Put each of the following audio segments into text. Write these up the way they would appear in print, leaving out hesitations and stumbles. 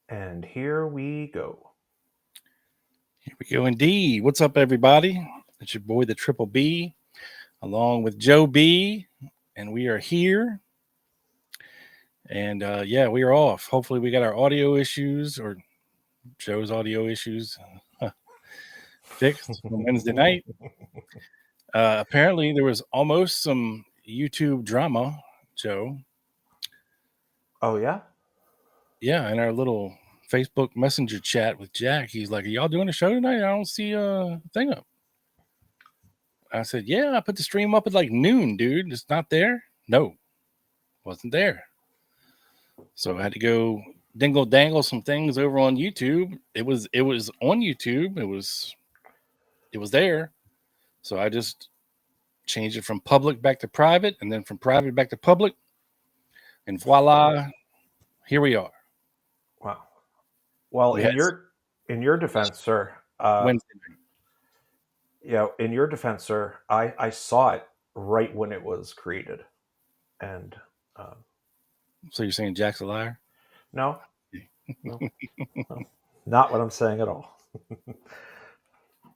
And here we go. Here we go indeed. What's up, everybody? It's your boy, the Triple B, along with Joe B, and we are here. And we are off. Hopefully, we got our audio issues or Joe's audio issues fixed on Wednesday night. Apparently, there was almost some YouTube drama, Joe. Oh, yeah? Yeah, in our little Facebook Messenger chat with Jack, he's like, "Are y'all doing a show tonight? I don't see a thing up." I said, "Yeah, I put the stream up at like noon, dude. It's not there." No, wasn't there. So I had to go dingle dangle some things over on YouTube. It was on YouTube. It was there. So I just changed it from public back to private, and then from private back to public, and voila, here we are. Wow. Well, We in had your defense, sir. Wednesday night. In your defense, sir, I saw it right when it was created, and So you're saying Jack's a liar? no, no, no, not what I'm saying at all.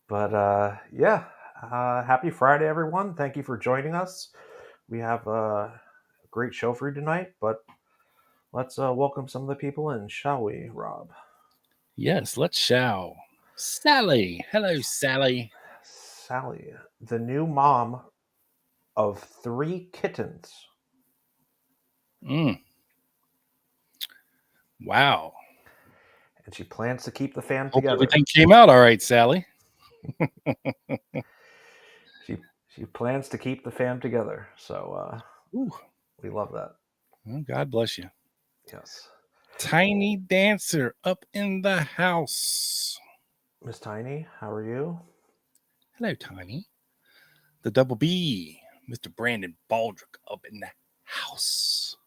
But happy Friday, everyone. Thank you for joining us. We have a great show for you tonight, but let's welcome some of the people in, shall we, Rob? Yes, let's shall. Sally. Hello, Sally. Sally, the new mom of 3 kittens. Wow. And she plans to keep the fam Hope together. everything came out all right, Sally. She plans to keep the fam together. So we love that. Well, God bless you. Yes. Tiny Dancer up in the house. Miss Tiny, how are you? Hello, Tiny. The Double B, Mr. Brandon Baldrick up in the house.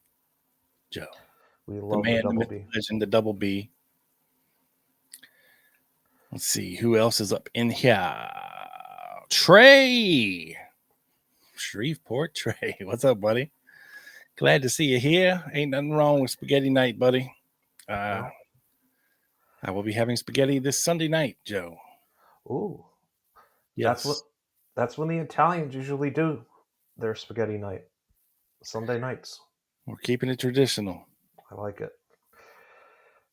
Joe. We love the man, the Double the B. legend, the Double B. Let's see who else is up in here. Trey. Shreveport Trey. What's up, buddy? Glad to see you here. Ain't nothing wrong with spaghetti night, buddy. I will be having spaghetti this Sunday night, Joe. Ooh. Yes. That's when the Italians usually do their spaghetti night. Sunday nights. We're keeping it traditional. I like it.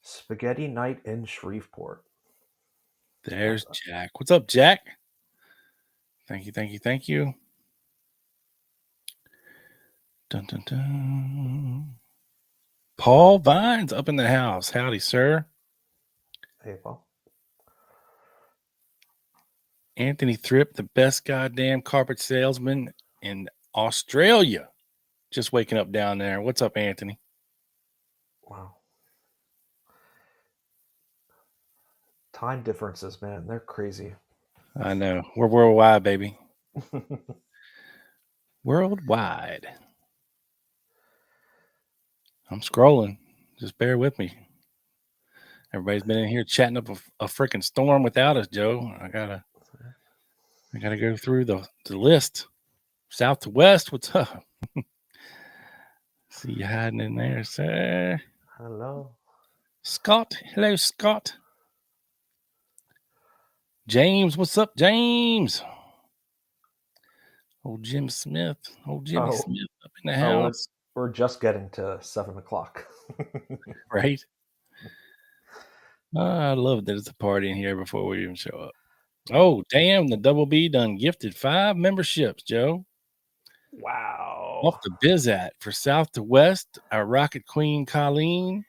Spaghetti night in Shreveport. There's Jack. What's up, Jack? Thank you, thank you, thank you. Dun, dun, dun. Paul Vines up in the house. Howdy, sir. Hey, Paul. Anthony Thripp, the best goddamn carpet salesman in Australia. Just waking up down there. What's up, Anthony? Wow. Time differences, man. They're crazy. I know. We're worldwide, baby. Worldwide. I'm scrolling. Just bear with me. Everybody's been in here chatting up a freaking storm without us, Joe. I gotta go through the list. South to west, what's up? See you hiding in there, sir. Hello. Scott. Hello, Scott. James, what's up, James? Old Jim Smith. Old Jimmy Smith up in the house. We're just getting to 7:00. Right? I love that it's a party in here before we even show up. Oh, damn. The Double B done gifted 5 memberships, Joe. Wow. Off the Bizat for South to West, our Rocket Queen Colleen,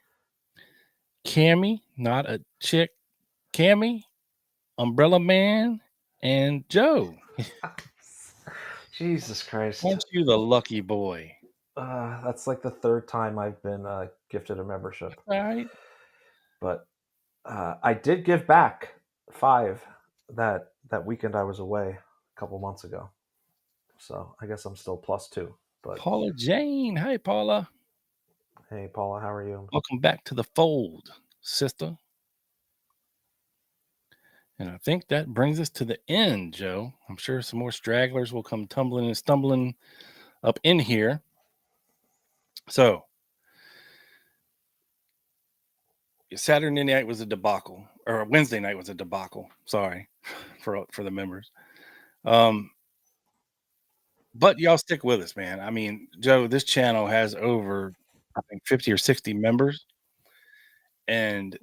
Cammy, not a chick, Cammy, Umbrella Man, and Joe. Jesus Christ. Aren't you the lucky boy? That's like the 3rd time I've been gifted a membership. All right. But I did give back 5 that weekend I was away a couple months ago. So I guess I'm still +2. But Paula Jane. Hey, Paula. Hey, Paula, how are you? Welcome back to the fold, sister. And I think that brings us to the end, Joe. I'm sure some more stragglers will come tumbling and stumbling up in here. So, Saturday night was a debacle, or Wednesday night was a debacle. Sorry for the members. But y'all stick with us, man. I mean, Joe, this channel has over, I think, 50 or 60 members, and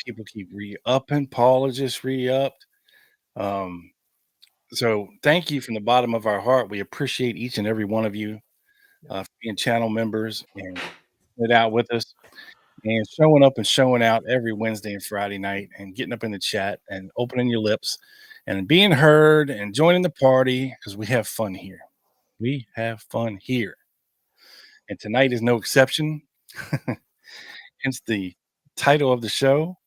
people keep re-upping. Paul has just re-upped. So thank you from the bottom of our heart. We appreciate each and every one of you for being channel members and it out with us and showing up and showing out every Wednesday and Friday night and getting up in the chat and opening your lips and being heard and joining the party because we have fun here. We have fun here. And tonight is no exception. Hence the title of the show,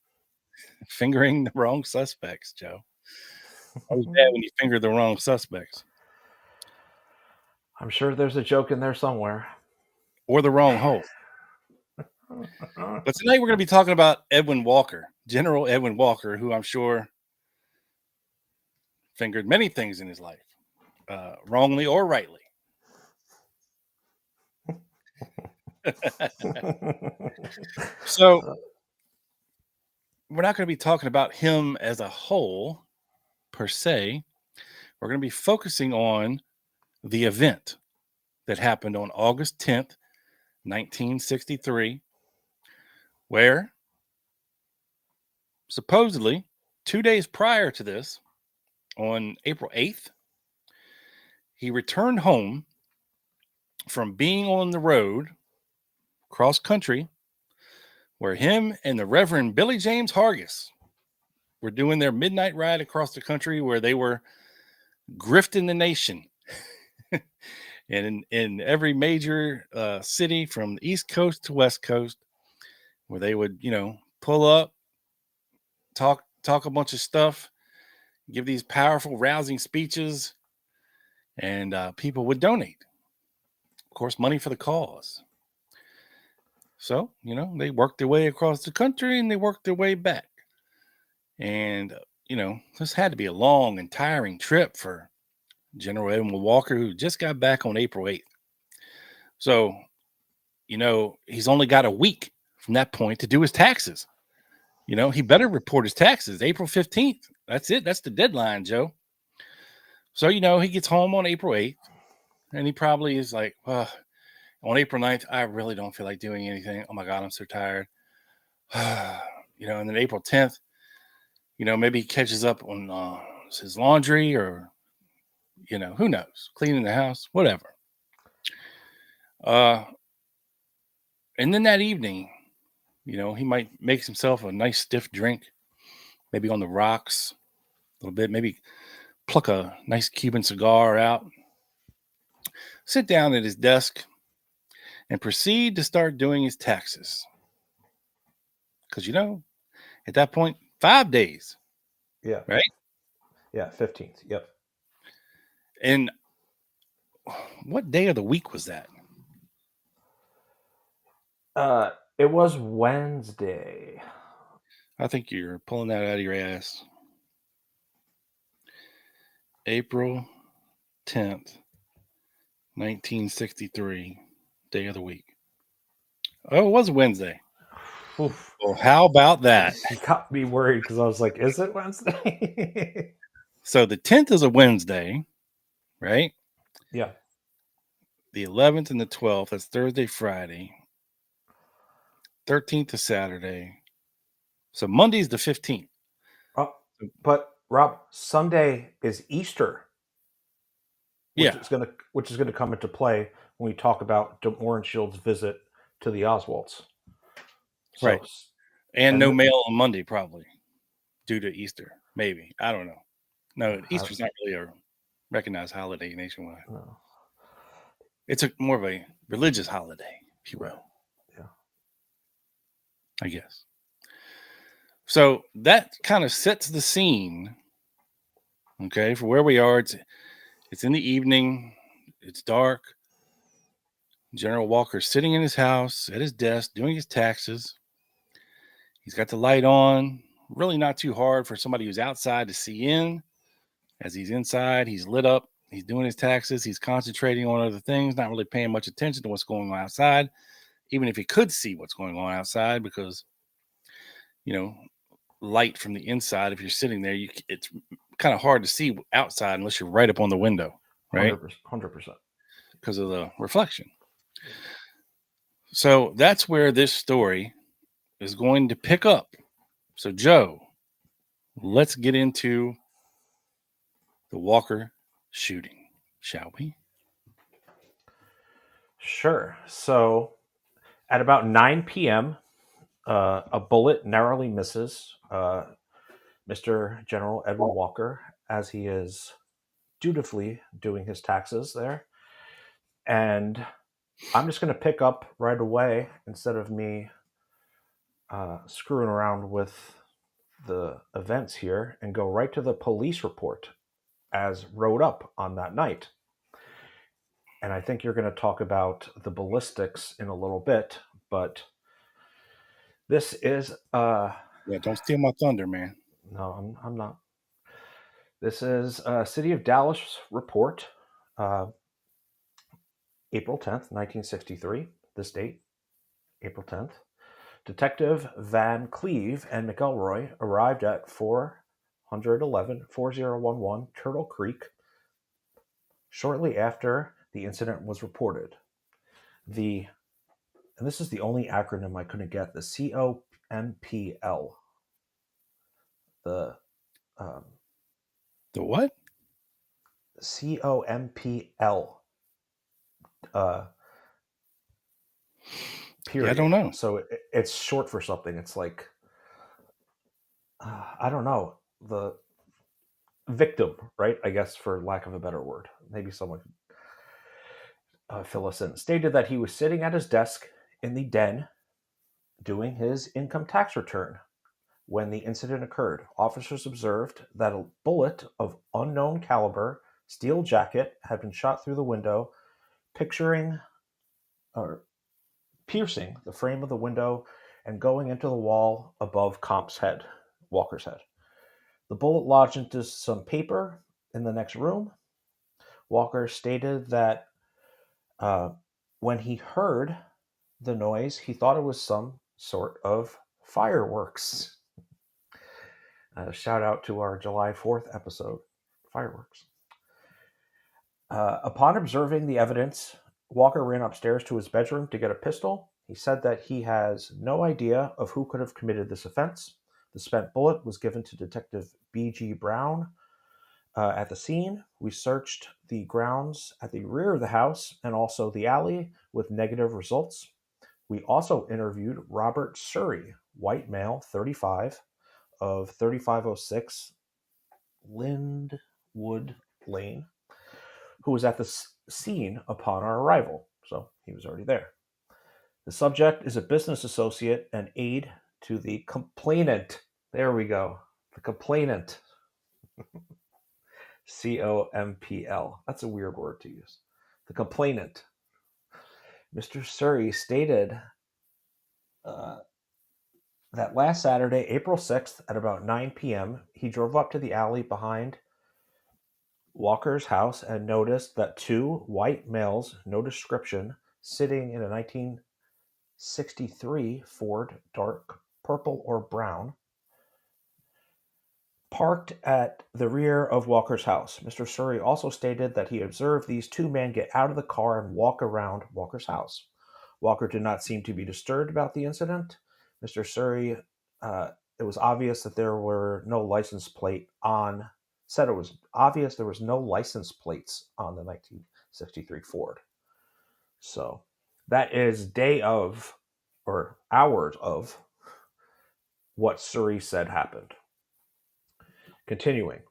Fingering the Wrong Suspects, Joe. Always bad when you finger the wrong suspects. I'm sure there's a joke in there somewhere. Or the wrong hole. But tonight we're going to be talking about Edwin Walker, General Edwin Walker, who I'm sure fingered many things in his life, wrongly or rightly. So we're not going to be talking about him as a whole, per se. We're going to be focusing on the event that happened on August 10th, 1963, where supposedly 2 days prior to this, on April 8th, he returned home from being on the road cross country, where him and the Reverend Billy James Hargis were doing their midnight ride across the country, where they were grifting the nation. And in every major city from the East Coast to West Coast, where they would, pull up, talk a bunch of stuff, give these powerful, rousing speeches, and people would donate. Of course, money for the cause. So, they worked their way across the country and they worked their way back. And, this had to be a long and tiring trip for General Edwin Walker, who just got back on April 8th. So, he's only got a week from that point to do his taxes. He better report his taxes April 15th. That's it. That's the deadline, Joe. So, he gets home on April 8th and he probably is like, on April 9th, I really don't feel like doing anything. Oh my God, I'm so tired. And then April 10th, maybe he catches up on his laundry or, who knows, cleaning the house, whatever. And then that evening, he might make himself a nice stiff drink, maybe on the rocks a little bit, maybe pluck a nice Cuban cigar out, sit down at his desk, and proceed to start doing his taxes. Because, at that point, 5 days. Yeah. Right? Yeah, 15th. Yep. And what day of the week was that? It was Wednesday. I think you're pulling that out of your ass. April 10th, 1963, day of the week. Oh, it was Wednesday. Oof. Well, how about that? You got me worried because I was like, is it Wednesday? So the 10th is a Wednesday, right? Yeah. The 11th and the 12th, that's Thursday, Friday. 13th is Saturday. So Monday's the 15th. But Rob, Sunday is Easter. Which is gonna come into play when we talk about Mohrenschildt's visit to the Oswalds. So, right. And no mail on Monday, probably, due to Easter. Maybe. I don't know. No, Easter's not really a recognized holiday nationwide. No. It's more of a religious holiday, if you will. Yeah. I guess. So that kind of sets the scene, okay, for where we are. It's in the evening. It's dark. General Walker's sitting in his house at his desk doing his taxes. He's got the light on. Really not too hard for somebody who's outside to see in. As he's inside, he's lit up. He's doing his taxes. He's concentrating on other things, not really paying much attention to what's going on outside, even if he could see what's going on outside, because light from the inside. If you're sitting there, it's kind of hard to see outside unless you're right up on the window, right? 100%. Because of the reflection. So that's where this story is going to pick up. So, Joe, let's get into the Walker shooting, shall we? Sure. So at about 9 p.m., a bullet narrowly misses Mr. General Edwin Walker as he is dutifully doing his taxes there. And I'm just going to pick up right away instead of me screwing around with the events here and go right to the police report as wrote up on that night. And I think you're going to talk about the ballistics in a little bit, but this is Yeah, don't steal my thunder, man. No, I'm not. This is City of Dallas report, April 10th, 1963. This date, April 10th. Detective Van Cleve and McElroy arrived at 4011 Turtle Creek shortly after the incident was reported. And this is the only acronym I couldn't get, the COMPL. The what? COMPL. Period. Yeah, I don't know. So it's short for something. It's like, I don't know, the victim, right? I guess, for lack of a better word. Maybe someone could fill us in. Stated that he was sitting at his desk in the den doing his income tax return when the incident occurred. Officers observed that a bullet of unknown caliber, steel jacket, had been shot through the window, piercing the frame of the window and going into the wall above Walker's head. The bullet lodged into some paper in the next room. Walker stated that when he heard the noise, he thought it was some sort of fireworks. Shout out to our July 4th episode, fireworks. Upon observing the evidence, Walker ran upstairs to his bedroom to get a pistol. He said that he has no idea of who could have committed this offense. The spent bullet was given to Detective B.G. Brown at the scene. We searched the grounds at the rear of the house and also the alley with negative results. We also interviewed Robert Surrey, white male, 35, of 3506 Lindwood Lane, who was at the scene upon our arrival. So he was already there. The subject is a business associate and aide to the complainant. There we go. The complainant. COMPL. That's a weird word to use. The complainant. Mr. Surrey stated that last Saturday, April 6th, at about 9 p.m., he drove up to the alley behind Walker's house and noticed that two white males, no description, sitting in a 1963 Ford dark purple or brown, parked at the rear of Walker's house. Mr. Surrey also stated that he observed these two men get out of the car and walk around Walker's house. Walker did not seem to be disturbed about the incident. Mr. Surrey, it was obvious that there were no license plate on, said it was obvious there was no license plates on the 1963 Ford. So that is day of, or hours of, what Surrey said happened. Continuing.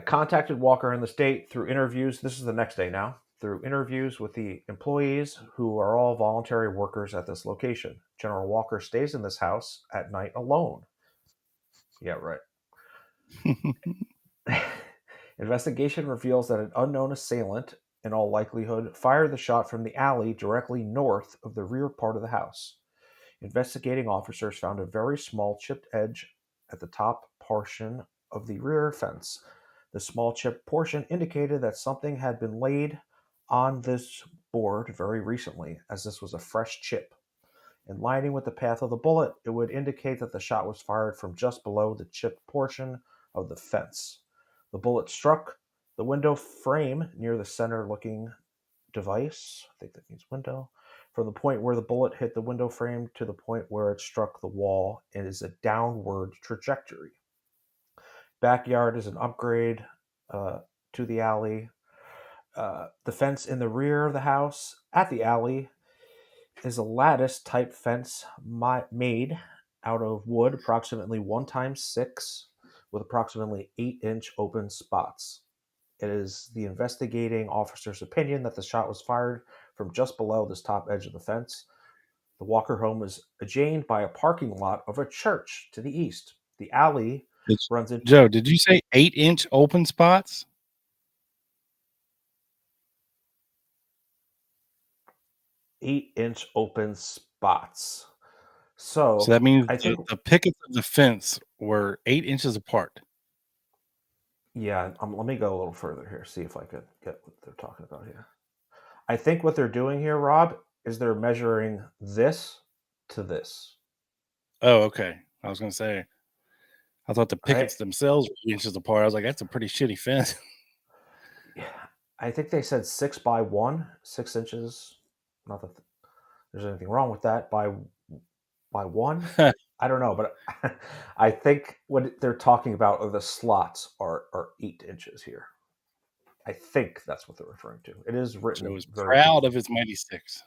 Contacted Walker in the state through interviews. This is the next day now. Through interviews with the employees who are all voluntary workers at this location. General Walker stays in this house at night alone. Yeah, right. Investigation reveals that an unknown assailant, in all likelihood, fired the shot from the alley directly north of the rear part of the house. Investigating officers found a very small chipped edge at the top portion of the rear fence. The small chipped portion indicated that something had been laid on this board very recently, as this was a fresh chip. In lining with the path of the bullet, it would indicate that the shot was fired from just below the chipped portion of the fence. The bullet struck the window frame near the center-looking device. I think that means window. From the point where the bullet hit the window frame to the point where it struck the wall, it is a downward trajectory. Backyard is an upgrade to the alley. The fence in the rear of the house at the alley is a lattice type fence made out of wood, approximately 1x6, with approximately 8-inch open spots. It is the investigating officer's opinion that the shot was fired from just below this top edge of the fence. The Walker home is adjoined by a parking lot of a church to the east. The alley runs into... Joe, did you say 8-inch open spots? 8-inch open spots. So that means I think the pickets of the fence were 8 inches apart. Yeah, let me go a little further here, see if I could get what they're talking about here. I think what they're doing here, Rob, is they're measuring this to this. Oh, okay. I was going to say, I thought the pickets themselves were inches apart. I was like, that's a pretty shitty fence. I think they said 6 by 1, 6 inches. Not that there's anything wrong with that. By 1, I don't know, but I think what they're talking about are the slots are 8 inches here. I think that's what they're referring to. It is written. Joe was very proud of his Mighty Six.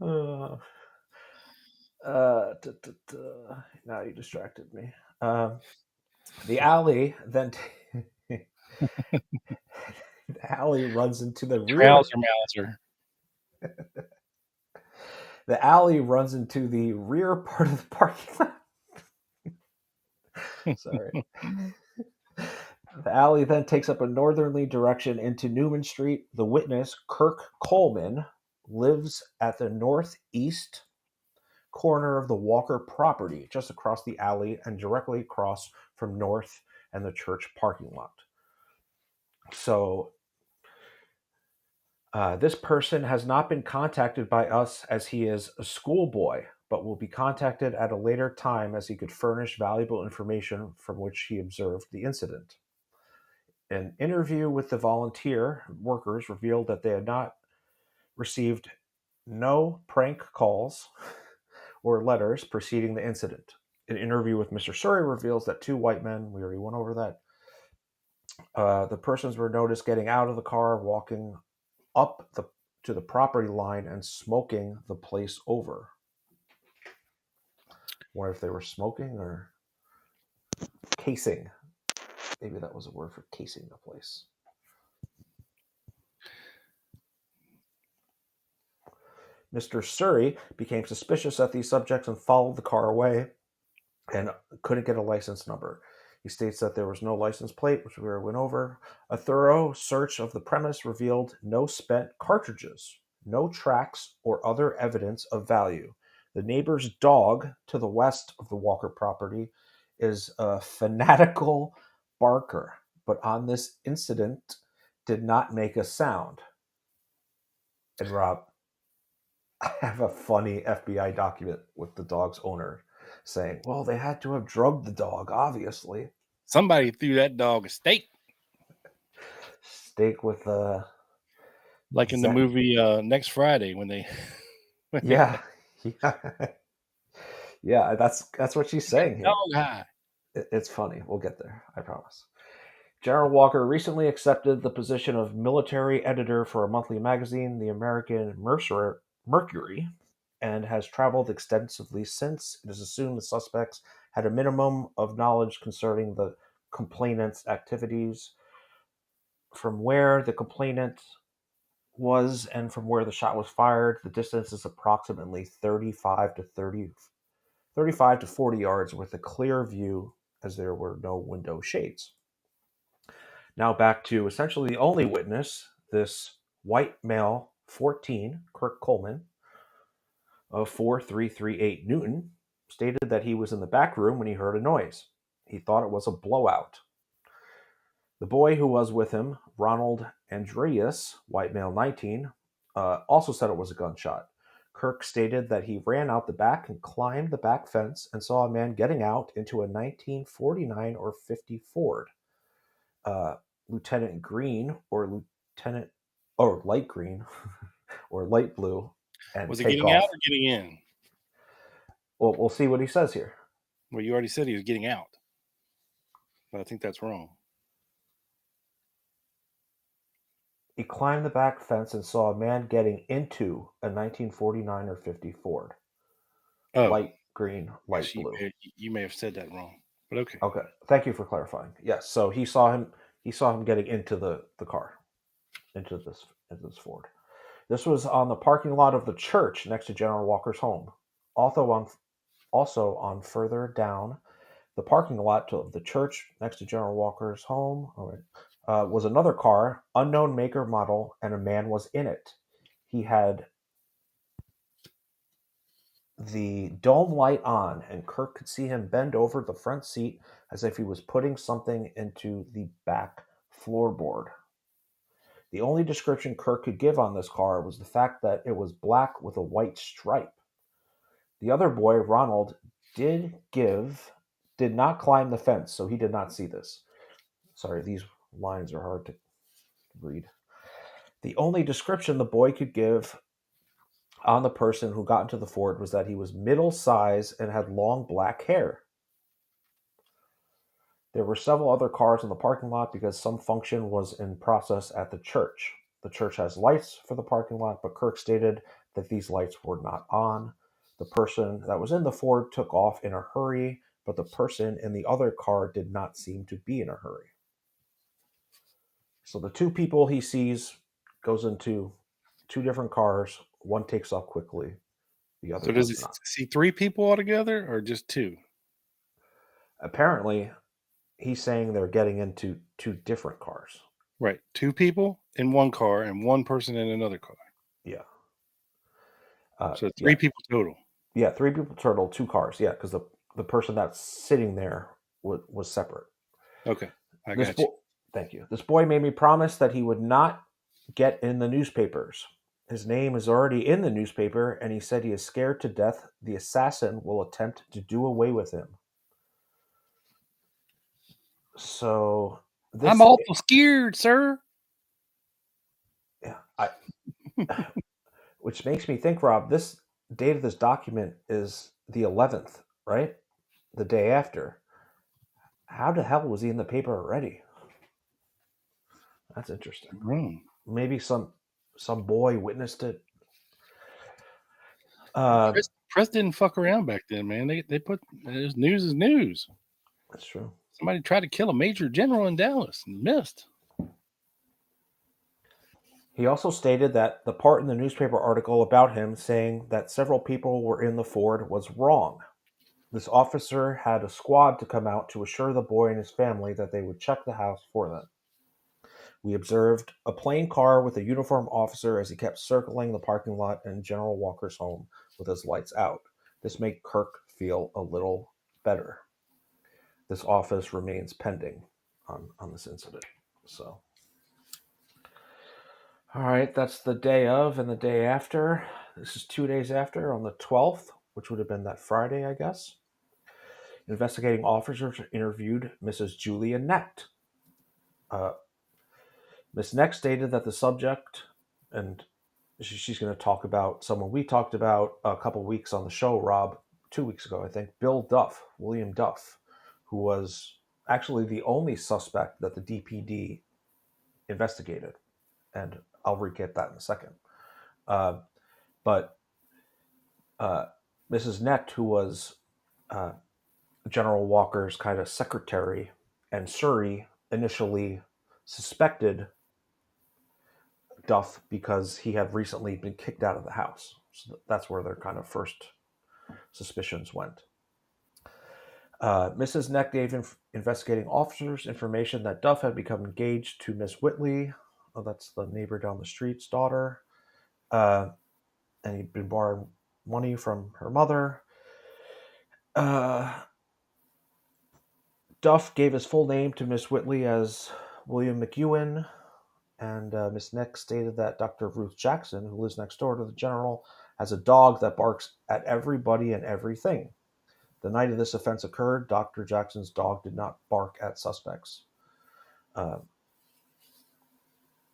Now you distracted me. The alley then the alley runs into the rear. Mauser. The alley runs into the rear part of the parking lot. Sorry. The alley then takes up a northerly direction into Newman Street. The witness, Kirk Coleman, lives at the northeast corner of the Walker property, just across the alley and directly across from North and the church parking lot. So this person has not been contacted by us as he is a schoolboy, but will be contacted at a later time as he could furnish valuable information from which he observed the incident. An interview with the volunteer workers revealed that they had not received no prank calls or letters preceding the incident. An interview with Mr. Surrey reveals that 2 white men, we already went over that, the persons were noticed getting out of the car, walking up to the property line and smoking the place over. Wonder if they were smoking or casing. Maybe that was a word for casing the place. Mr. Surrey became suspicious of these subjects and followed the car away and couldn't get a license number. He states that there was no license plate, which we already went over. A thorough search of the premise revealed no spent cartridges, no tracks, or other evidence of value. The neighbor's dog to the west of the Walker property is a fanatical barker, but on this incident did not make a sound. And Rob, I have a funny FBI document with the dog's owner saying, well, they had to have drugged the dog, obviously. Somebody threw that dog a steak. Steak with like in the movie Next Friday when they yeah. That's what she's saying here. Dog high. It's funny. We'll get there, I promise. General Walker recently accepted the position of military editor for a monthly magazine, the American Mercury, and has traveled extensively since. It is assumed the suspects had a minimum of knowledge concerning the complainant's activities. From where the complainant was and from where the shot was fired, the distance is approximately 35 to 40 yards with a clear view as there were no window shades. Now back to essentially the only witness, this white male, 14, Kirk Coleman, of 4338 Newton, stated that he was in the back room when he heard a noise. He thought it was a blowout. The boy who was with him, Ronald Andreas, white male 19, also said it was a gunshot. Kirk stated that he ran out the back and climbed the back fence and saw a man getting out into a 1949 or 50 Ford. Lieutenant Green or Lieutenant or light green or light blue and Was he take getting out off. or getting in? Well, we'll see what he says here. Well, you already said he was getting out. But I think that's wrong. He climbed the back fence and saw a man getting into a 1949 or 50 Ford. Oh, light green, light blue. You may have said that wrong, but okay. Okay, thank you for clarifying. Yes, so he saw him getting into the car, into this Ford. This was on the parking lot of the church next to General Walker's home. Also on further down the parking lot of the church next to General Walker's home was another car, unknown maker model, and a man was in it. He had the dome light on, and Kirk could see him bend over the front seat as if he was putting something into the back floorboard. The only description Kirk could give on this car was the fact that it was black with a white stripe. The other boy, Ronald, did not climb the fence, so he did not see this. Sorry, these lines are hard to read. The only description the boy could give on the person who got into the Ford was that he was middle size and had long black hair. There were several other cars in the parking lot because some function was in process at the church. The church has lights for the parking lot, but Kirk stated that these lights were not on. The person that was in the Ford took off in a hurry, but the person in the other car did not seem to be in a hurry. So the two people he sees goes into two different cars. One takes off quickly. The other Does he does not. see three people altogether or just two? Apparently, he's saying they're getting into two different cars. Right. Two people in one car and one person in another car. Yeah. So three people total. Yeah, three people total, two cars. Yeah, because the person that's sitting there was separate. Okay. I got you. Thank you. This boy made me promise that he would not get in the newspapers. His name is already in the newspaper, and he said he is scared to death the assassin will attempt to do away with him. So I'm awful scared, sir. Yeah, which makes me think, Rob, this date of this document is the 11th, right? The day after. How the hell was he in the paper already? That's interesting. Maybe some boy witnessed it. Press didn't fuck around back then, man. They put news is news. That's true. Somebody tried to kill a major general in Dallas and missed. He also stated that the part in the newspaper article about him saying that several people were in the Ford was wrong. This officer had a squad to come out to assure the boy and his family that they would check the house for them. We observed a plain car with a uniformed officer as he kept circling the parking lot in General Walker's home with his lights out. This made Kirk feel a little better. This office remains pending on this incident. So, all right, that's the day of and the day after. This is 2 days after, on the 12th, which would have been that Friday, I guess. Investigating officers interviewed Mrs. Julia Necht. Miss Necht stated that the subject, and she's going to talk about someone we talked about a couple weeks on the show, Rob, 2 weeks ago, I think, William Duff, who was actually the only suspect that the DPD investigated. And I'll recap that in a second. But Mrs. Necht, who was General Walker's kind of secretary, and Surrey initially suspected Duff because he had recently been kicked out of the house. So that's where their kind of first suspicions went. Mrs. Necht gave investigating officers information that Duff had become engaged to Miss Whitley. Oh, that's the neighbor down the street's daughter. And he'd been borrowing money from her mother. Duff gave his full name to Miss Whitley as William McEwen, and Miss Necht stated that Dr. Ruth Jackson, who lives next door to the general, has a dog that barks at everybody and everything. The night of this offense occurred, Dr. Jackson's dog did not bark at suspects.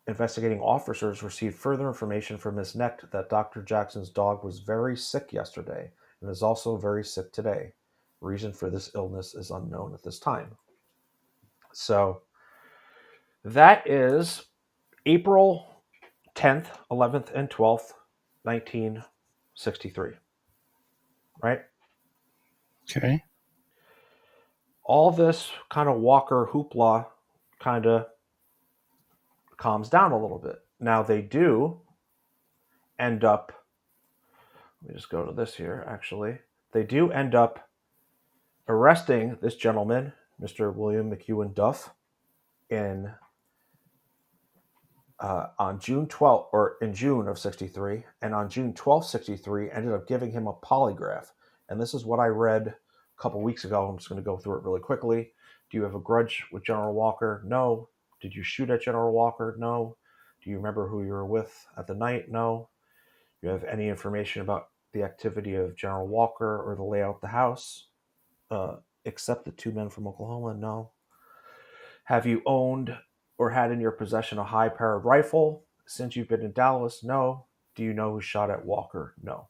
Investigating officers received further information from Ms. Necht that Dr. Jackson's dog was very sick yesterday and is also very sick today. Reason for this illness is unknown at this time. So that is April 10th, 11th, and 12th, 1963. Right? Okay. All this kind of Walker hoopla kind of calms down a little bit. Now they do end up, let me just go to this here actually. They do end up arresting this gentleman, Mr. William McEwen Duff, on June 12th, or in June of 63, and on June 12th, 63, ended up giving him a polygraph. And this is what I read a couple weeks ago. I'm just going to go through it really quickly. Do you have a grudge with General Walker? No. Did you shoot at General Walker? No. Do you remember who you were with at the night? No. Do you have any information about the activity of General Walker or the layout of the house? Except the two men from Oklahoma? No. Have you owned or had in your possession a high-powered rifle since you've been in Dallas? No. Do you know who shot at Walker? No.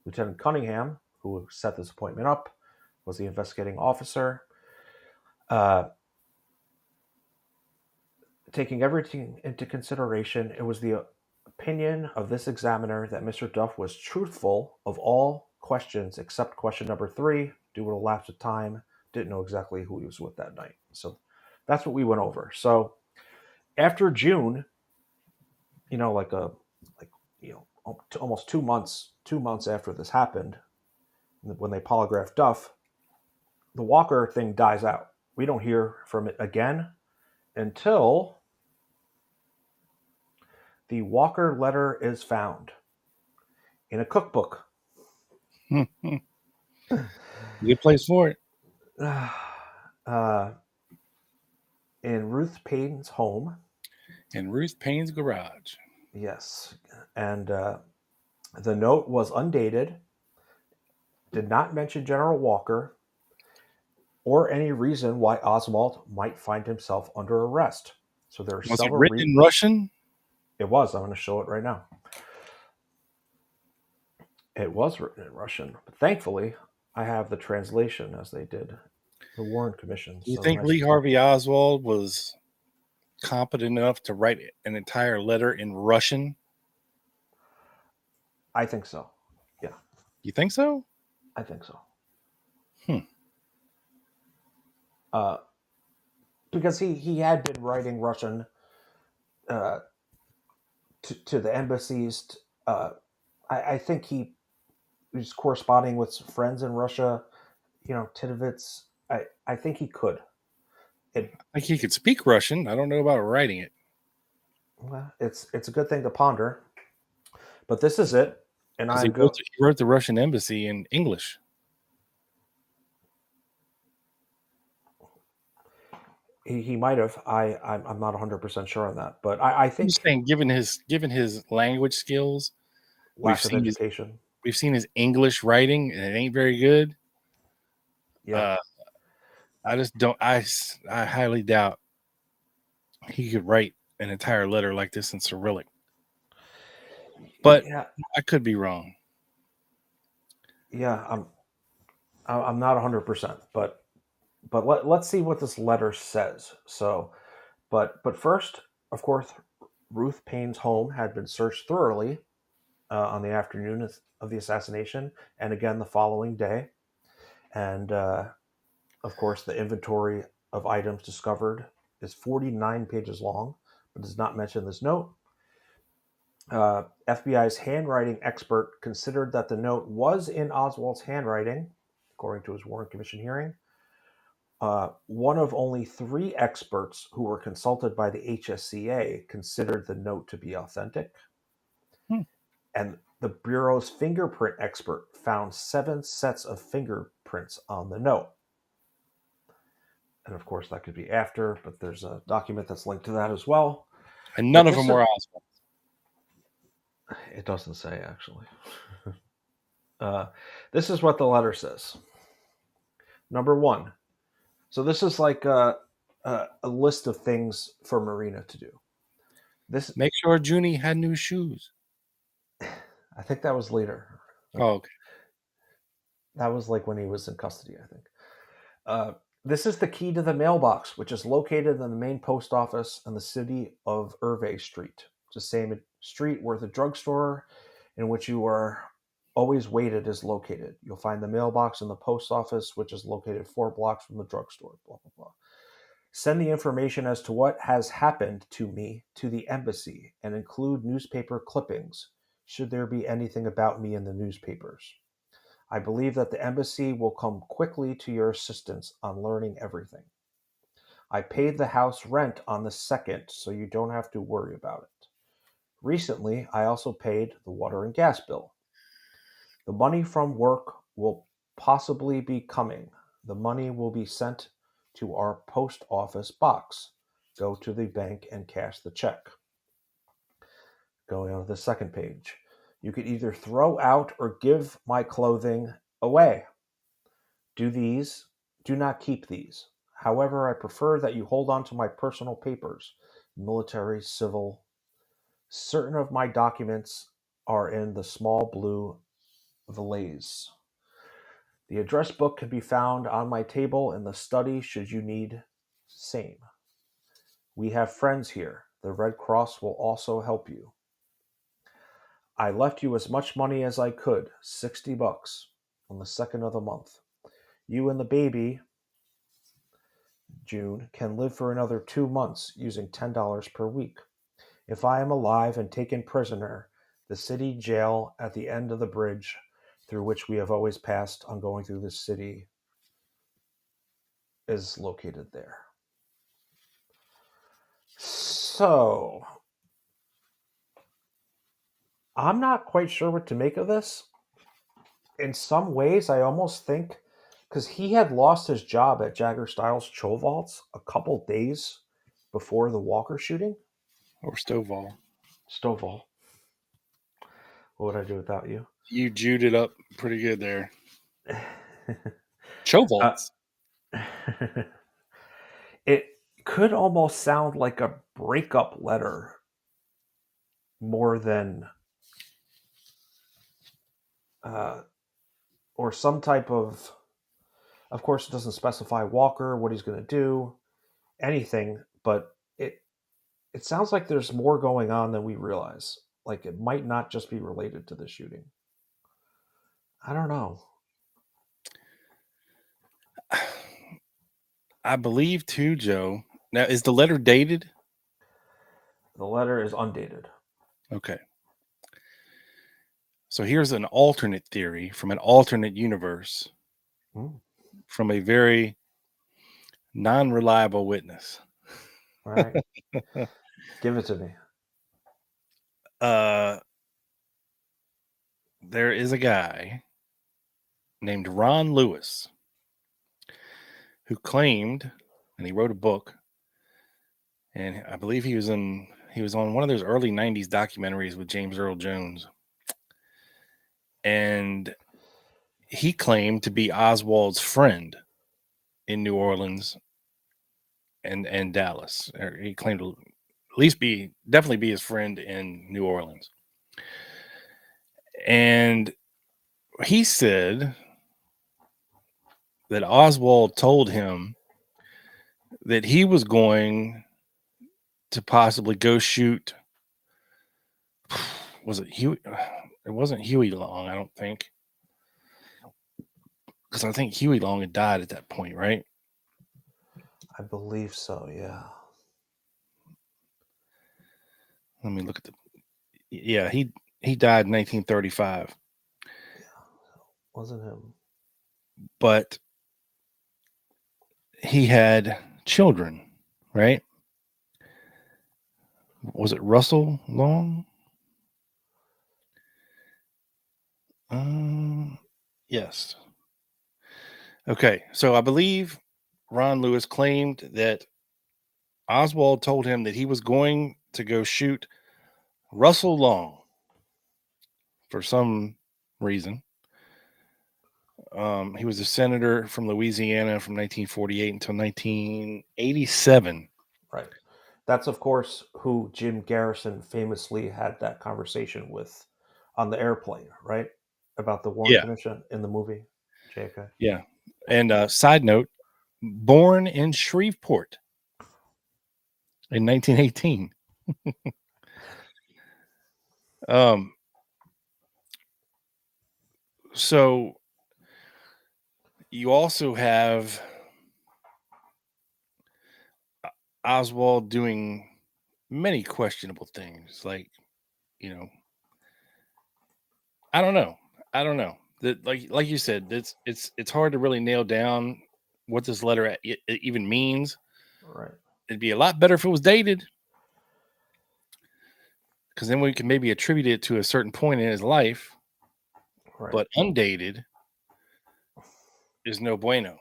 Lieutenant Cunningham, who set this appointment up, was the investigating officer. Taking everything into consideration, it was the opinion of this examiner that Mr. Duff was truthful of all questions except question number 3, due to a lapse of time, didn't know exactly who he was with that night. So that's what we went over. So after June, almost 2 months after this happened, when they polygraphed Duff, the Walker thing dies out. We don't hear from it again until the Walker letter is found in a cookbook. Good place for it. In Ruth Payne's home. In Ruth Payne's garage. Yes. And the note was undated, did not mention General Walker, or any reason why Oswald might find himself under arrest. So there are Was several it written in Russian? It was. I'm going to show it right now. It was written in Russian, but thankfully, I have the translation as they did the Warren Commission. Do you think Lee Harvey Oswald was competent enough to write an entire letter in Russian? I think so. Yeah. You think so? I think so. Because he had been writing Russian to the embassies. I think he was corresponding with friends in Russia. Titovitz. I think he could. I think he could speak Russian. I don't know about writing it. Well, it's a good thing to ponder. But this is it. And he wrote the Russian embassy in English. He might have. I'm not 100% sure on that, but I think. I'm just saying, given his language skills, lack of education, we've seen his English writing, and it ain't very good. Yeah, I just don't. I highly doubt he could write an entire letter like this in Cyrillic. But yeah. I could be wrong. Yeah, I'm not 100%, but let's see what this letter says. So, but first, of course, Ruth Payne's home had been searched thoroughly on the afternoon of the assassination, and again the following day. And of course, the inventory of items discovered is 49 pages long, but does not mention this note. FBI's handwriting expert considered that the note was in Oswald's handwriting, according to his Warren Commission hearing. One of only 3 experts who were consulted by the HSCA considered the note to be authentic. And the Bureau's fingerprint expert found 7 sets of fingerprints on the note. And of course, that could be after, but there's a document that's linked to that as well. And none of them were Oswald. It doesn't say, actually. This is what the letter says. Number one. So this is like a list of things for Marina to do. This, Make sure Junie had new shoes. I think that was later. Oh, okay. That was like when he was in custody, I think. This is the key to the mailbox, which is located in the main post office in the city of Hervey Street. It's the same street where the drugstore in which you are always waited is located. You'll find the mailbox in the post office, which is located 4 blocks from the drugstore, blah, blah, blah. Send the information as to what has happened to me to the embassy and include newspaper clippings, should there be anything about me in the newspapers. I believe that the embassy will come quickly to your assistance on learning everything. I paid the house rent on the 2nd, so you don't have to worry about it. Recently, I also paid the water and gas bill. The money from work will possibly be coming. The money will be sent to our post office box. Go to the bank and cash the check. Going on to the second page. You could either throw out or give my clothing away. Do not keep these. However, I prefer that you hold on to my personal papers, military, civil. Certain of my documents are in the small blue valise. The address book can be found on my table in the study should you need same. We have friends here. The Red Cross will also help you. I left you as much money as I could, $60, on the 2nd of the month. You and the baby, June, can live for another 2 months using $10 per week. If I am alive and taken prisoner, the city jail at the end of the bridge through which we have always passed on going through this city is located there. So, I'm not quite sure what to make of this. In some ways, I almost think, because he had lost his job at Jagger Styles Cho Vaults a couple days before the Walker shooting. Or Stovall. Stovall. What would I do without you? You Jewed it up pretty good there. Chovolts. It could almost sound like a breakup letter more than or some type of course it doesn't specify Walker, what he's going to do, anything, but it sounds like there's more going on than we realize. Like it might not just be related to the shooting. I don't know. I believe too, Joe. Now, is the letter dated? The letter is undated. Okay. So here's an alternate theory from an alternate universe from a very non-reliable witness. All right. Give it to me. There is a guy named Ron Lewis who claimed, and he wrote a book, and I believe he was on one of those early 90s documentaries with James Earl Jones. And he claimed to be Oswald's friend in New Orleans and Dallas. Or he claimed to at least definitely be his friend in New Orleans. And he said that Oswald told him that he was going to possibly go shoot. Was it Huey? It wasn't Huey Long, I don't think. Because I think Huey Long had died at that point, right? I believe so, yeah. Let me look at yeah, he died in 1935. Yeah, wasn't him. But he had children, right? Was it Russell Long? Yes. Okay, so I believe Ron Lewis claimed that Oswald told him that he was going to go shoot Russell Long. for some reason. He was a senator from Louisiana from 1948 until 1987. Right. That's, of course, who Jim Garrison famously had that conversation with on the airplane, right? About the Warren Yeah. Commission in the movie JFK. Yeah. And side note, born in Shreveport in 1918. So you also have Oswald doing many questionable things, like, I don't know. That, like you said, it's hard to really nail down what this letter it even means. Right. It'd be a lot better if it was dated, because then we can maybe attribute it to a certain point in his life. Right. But undated is no bueno.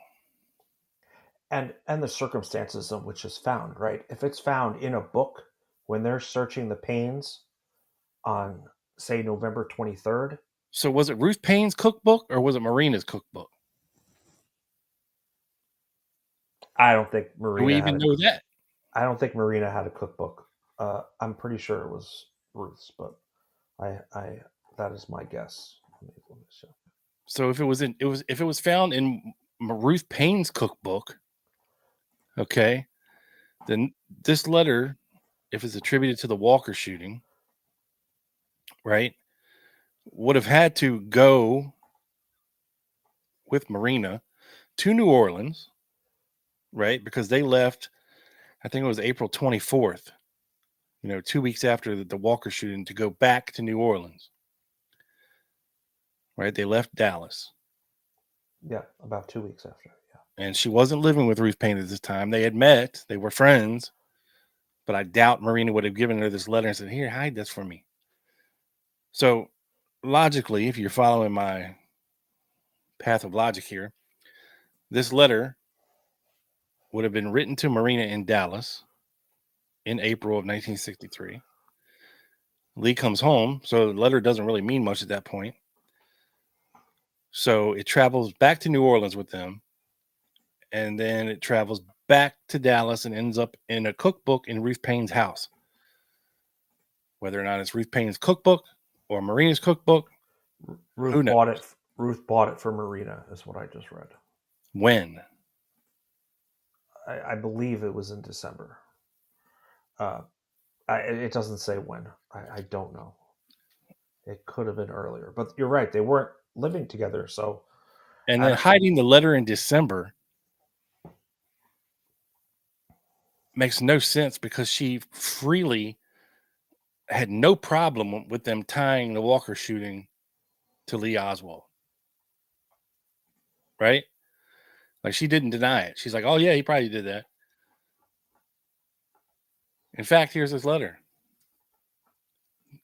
And the circumstances in which it's found, right? If it's found in a book when they're searching the panes on, say, November 23rd. So was it Ruth Payne's cookbook or was it Marina's cookbook? I don't think Do we Marina had even know that? I don't think Marina had a cookbook. I'm pretty sure it was Ruth's, but I that is my guess. Let me see. So if it was found in Ruth Payne's cookbook, okay, then this letter, if it's attributed to the Walker shooting, right, would have had to go with Marina to New Orleans, right? Because they left, I think it was April 24th, 2 weeks after the Walker shooting, to go back to New Orleans, right? They left Dallas. Yeah, about 2 weeks after. Yeah. And she wasn't living with Ruth Payne at this time. They had met, they were friends, but I doubt Marina would have given her this letter and said, "Here, hide this for me." So logically, if you're following my path of logic here, this letter would have been written to Marina in Dallas in April of 1963. Lee comes home, so the letter doesn't really mean much at that point. So it travels back to New Orleans with them, and then it travels back to Dallas and ends up in a cookbook in Ruth Payne's house. Whether or not it's Ruth Payne's cookbook or Marina's cookbook, who knows? Ruth bought it for Marina, is what I just read. When? I believe it was in December. It doesn't say when. I don't know. It could have been earlier, but you're right. They weren't living together, so. And then hiding the letter in December makes no sense because she freely had no problem with them tying the Walker shooting to Lee Oswald. Right? Like, she didn't deny it. She's like, "Oh yeah, he probably did that." In fact, here's this letter.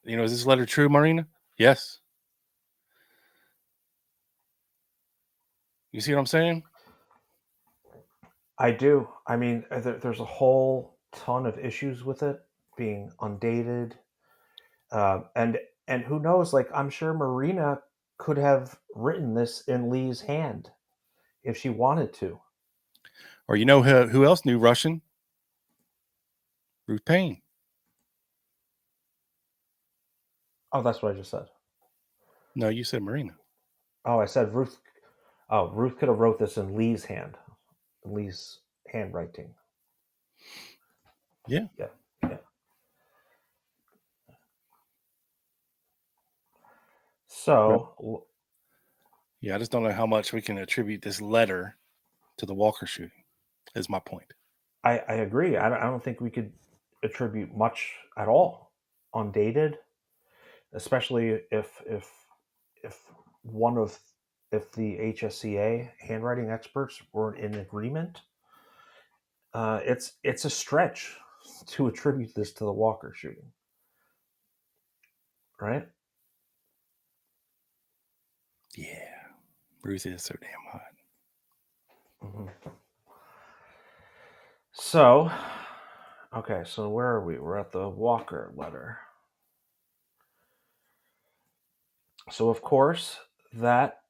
Is this letter true, Marina? Yes. You see what I'm saying? I do. I mean, there's a whole ton of issues with it being undated, and who knows? Like, I'm sure Marina could have written this in Lee's hand if she wanted to. Or who else knew Russian? Ruth Payne. Oh, that's what I just said. No, you said Marina. Oh, I said Ruth. Oh, Ruth could have wrote this in Lee's handwriting. Yeah. Yeah. So. Yeah, I just don't know how much we can attribute this letter to the Walker shooting, is my point. I agree. I don't think we could attribute much at all undated, especially if the HSCA handwriting experts were in agreement. It's a stretch to attribute this to the Walker shooting, right? Yeah, Ruth is so damn hot. Mm-hmm. So, okay, so where are we? We're at the Walker letter. So, of course, that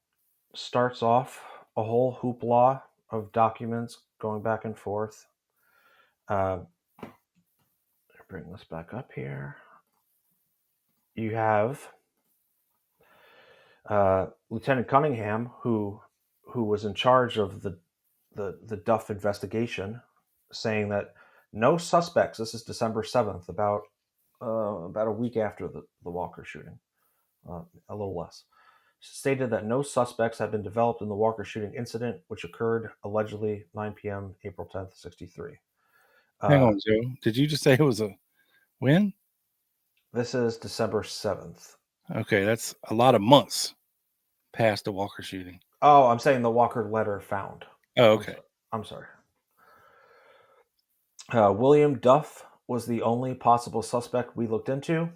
starts off a whole hoopla of documents going back and forth. Bring this back up here. You have Lieutenant Cunningham, who was in charge of the Duff investigation, saying that no suspects. This is December 7th, about a week after the Walker shooting, a little less. Stated that no suspects had been developed in the Walker shooting incident, which occurred allegedly 9 p.m. April 10th, 1963. Hang on, Joe. Did you just say it was a when? This is December 7th. Okay, that's a lot of months past the Walker shooting. Oh, I'm saying the Walker letter found. Oh, okay. I'm sorry. William Duff was the only possible suspect we looked into,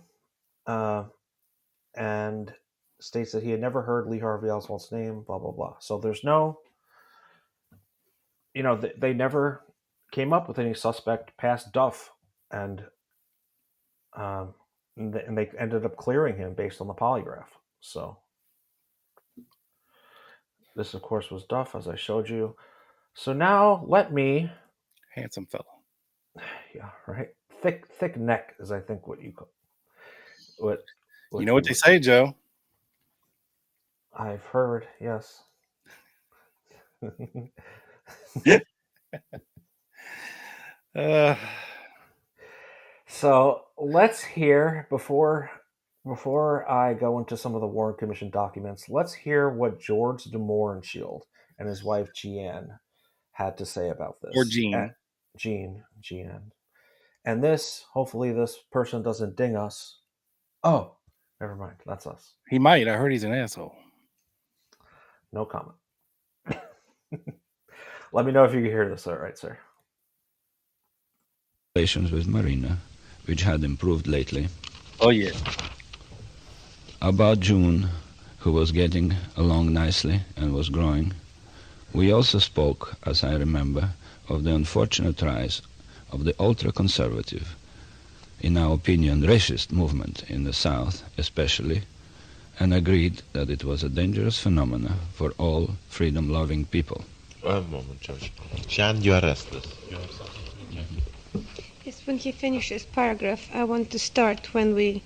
and states that he had never heard Lee Harvey Oswald's name, blah, blah, blah. So there's no, they never came up with any suspect past Duff, and they ended up clearing him based on the polygraph. So this, of course, was Duff, as I showed you. So now let me... Handsome fellow. Yeah, right. Thick neck is, I think, what you call... What you know what they say, Joe? I've heard, yes. So let's hear, before I go into some of the Warren Commission documents, let's hear what George de Mohrenschildt and his wife Jeanne had to say about this. Or Jean. Jeanne. And this, hopefully this person doesn't ding us. Oh, never mind. That's us. He might. I heard he's an asshole. No comment. Let me know if you can hear this. All right, sir. Relations with Marina, which had improved lately. Oh, yeah. About June, who was getting along nicely and was growing. We also spoke, as I remember, of the unfortunate rise of the ultra-conservative, in our opinion, racist movement in the South especially, and agreed that it was a dangerous phenomenon for all freedom-loving people. One moment, George. Jean, you are restless. You have something? Yes, when he finishes paragraph, I want to start when we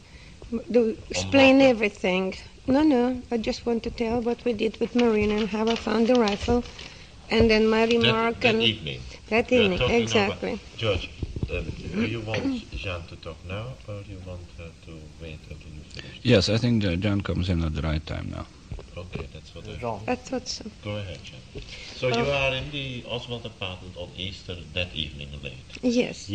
explain everything. No, I just want to tell what we did with Marina and how I found the rifle, and then my remark. That evening. That evening, exactly. George, do you want Jean to talk now, or do you want her to wait until you finish? Yes, I think John comes in at the right time now. Okay, that's what I thought so. Go ahead, Jean. So you are in the Oswald apartment on Easter that evening late. Yes.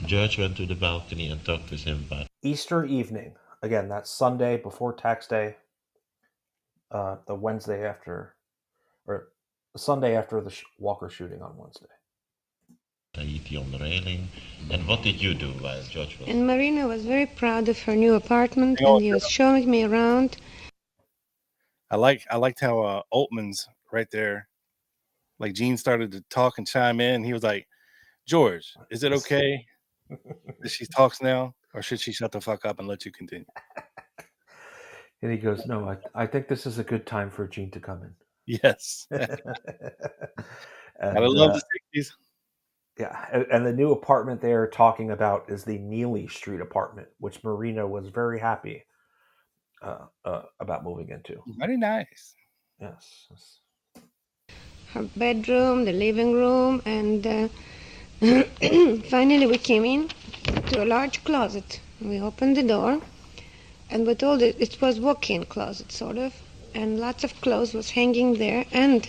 George went to the balcony and talked with him about Easter evening. Again, that's Sunday before tax day. The Wednesday after, or Sunday after the Walker shooting on Wednesday. Tahiti on the railing. And what did you do while George was? And Marina was very proud of her new apartment, and he was showing me around. I liked how Altman's right there. Like Gene started to talk and chime in. He was like, "George, is it okay that she talks now, or should she shut the fuck up and let you continue?" And he goes, "No, I think this is a good time for Gene to come in." Yes. And, I love the 60s. Yeah, and the new apartment they're talking about is the Neely Street apartment, which Marina was very happy about moving into. Very nice. Yes. Her bedroom, the living room, and finally we came in to a large closet. We opened the door, and with all it was walk-in closet, sort of, and lots of clothes was hanging there, and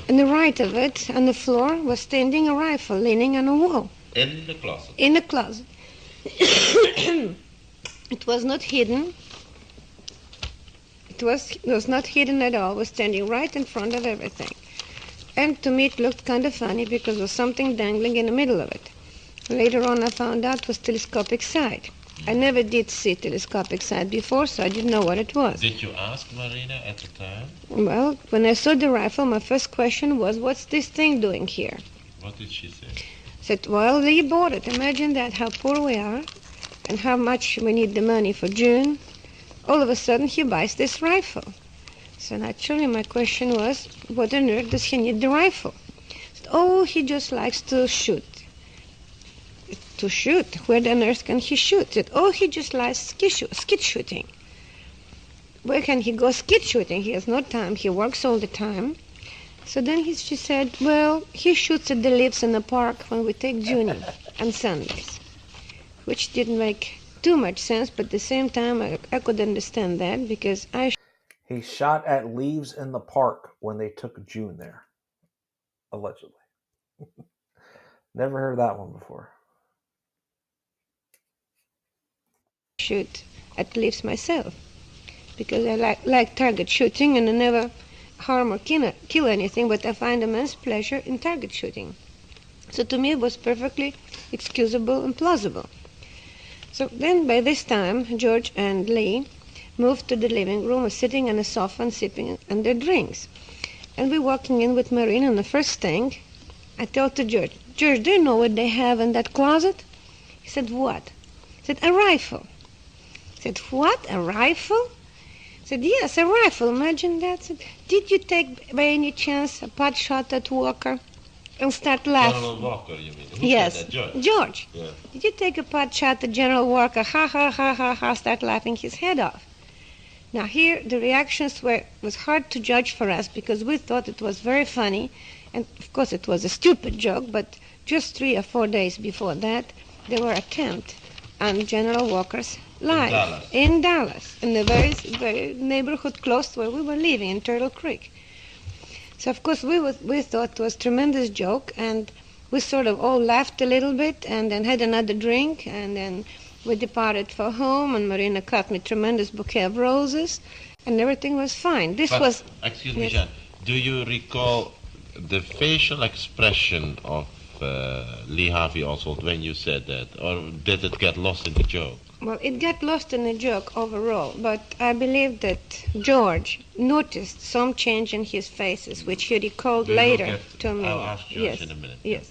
on the right of it, on the floor, was standing a rifle leaning on a wall. In the closet? In the closet. It was not hidden. It was not hidden at all. It was standing right in front of everything. And to me it looked kind of funny because there was something dangling in the middle of it. Later on I found out it was telescopic sight. I never did see telescopic sight before, so I didn't know what it was. Did you ask Marina at the time? Well, when I saw the rifle, my first question was, what's this thing doing here? What did she say? I said, well, they bought it. Imagine that, how poor we are, and how much we need the money for June. all of a sudden he buys this rifle. So naturally my question was, what on earth does he need the rifle? He said, oh, he just likes to shoot. To shoot? Where on earth can he shoot? He said, oh, he just likes skeet shooting. Where can he go skeet shooting? He has no time. He works all the time. So then she said, well, he shoots at the leaves in the park when we take Junie on Sundays, which didn't make too much sense, but at the same time I could understand that because He shot at leaves in the park when they took June there, allegedly. Never heard that one before. shoot at leaves myself because I like target shooting and I never harm or kill anything, but I find immense pleasure in target shooting. So to me it was perfectly excusable and plausible. So then by this time George and Lee moved to the living room, were sitting on a sofa and sipping on their drinks. And we're walking in with Marina, and the first thing I told to George, George, do you know what they have in that closet? He said, what? I said, a rifle. I said, what, a rifle? I said, yes, a rifle, imagine that. I said, did you take by any chance a pot shot at Walker and start laughing? General Walker, you mean? Who Yes, said that? George. Yeah. Did you take a pot shot at General Walker? Ha, ha, ha, ha, ha, start laughing his head off. Now here the reactions was hard to judge for us because we thought it was very funny, and of course it was a stupid joke, but just 3 or 4 days before that there were attempts on General Walker's life in Dallas, in the very neighborhood close to where we were living, in Turtle Creek. So of course we thought it was a tremendous joke, and we sort of all laughed a little bit and then had another drink, and then we departed for home, and Marina cut me a tremendous bouquet of roses, and everything was fine. Excuse me, Jean. Do you recall the facial expression of Lee Harvey Oswald when you said that, or did it get lost in the joke? Well, it got lost in the joke overall, but I believe that George noticed some change in his faces, which he recalled later to me. I'll ask George in a minute. Yes.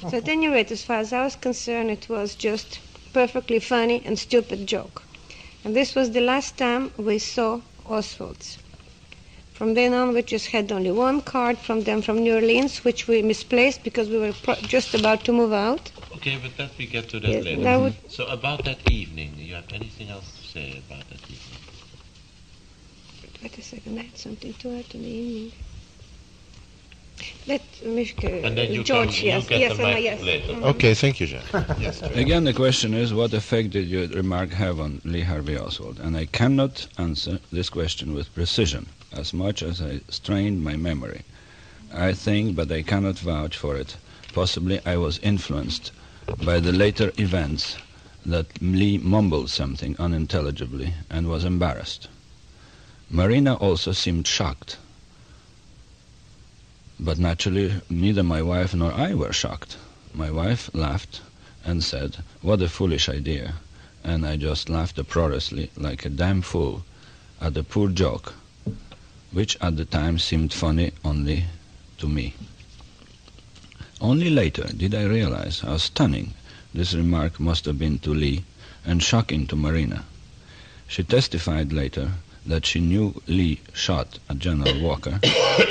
So at any rate, as far as I was concerned, it was just perfectly funny and stupid joke. And this was the last time we saw Oswald's. From then on, we just had only one card from them from New Orleans, which we misplaced because we were just about to move out. Okay, but that we get to that Yes, later. So about that evening, do you have anything else to say about that evening? Wait a second, I had something to add to the evening. Let Mr. And then you George, get the mic later. Okay, thank you, Jean. Yes. Again, the question is, what effect did your remark have on Lee Harvey Oswald? And I cannot answer this question with precision, as much as I strained my memory. I think, but I cannot vouch for it. Possibly I was influenced by the later events that Lee mumbled something unintelligibly and was embarrassed. Marina also seemed shocked. But naturally, neither my wife nor I were shocked. My wife laughed and said, what a foolish idea. And I just laughed uproariously like a damn fool at the poor joke, which at the time seemed funny only to me. Only later did I realize how stunning this remark must have been to Lee and shocking to Marina. She testified later that she knew Lee shot at General Walker,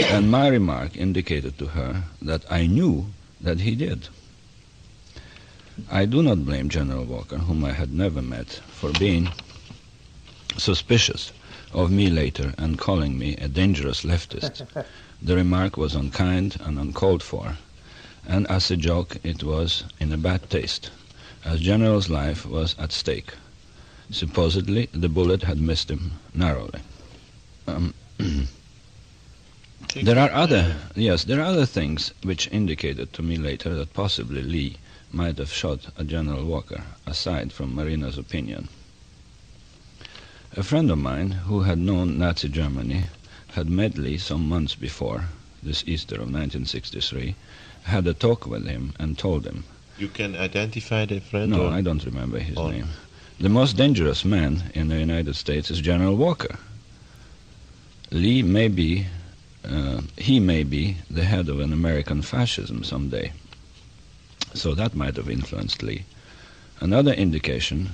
and my remark indicated to her that I knew that he did. I do not blame General Walker, whom I had never met, for being suspicious of me later and calling me a dangerous leftist. The remark was unkind and uncalled for, and as a joke it was in a bad taste, as General's life was at stake. Supposedly, the bullet had missed him narrowly. There are other things which indicated to me later that possibly Lee might have shot at General Walker, aside from Marina's opinion. A friend of mine who had known Nazi Germany had met Lee some months before, this Easter of 1963, had a talk with him and told him. You can identify the friend? No, I don't remember his name. The most dangerous man in the United States is General Walker. He may be the head of an American fascism someday. So that might have influenced Lee. Another indication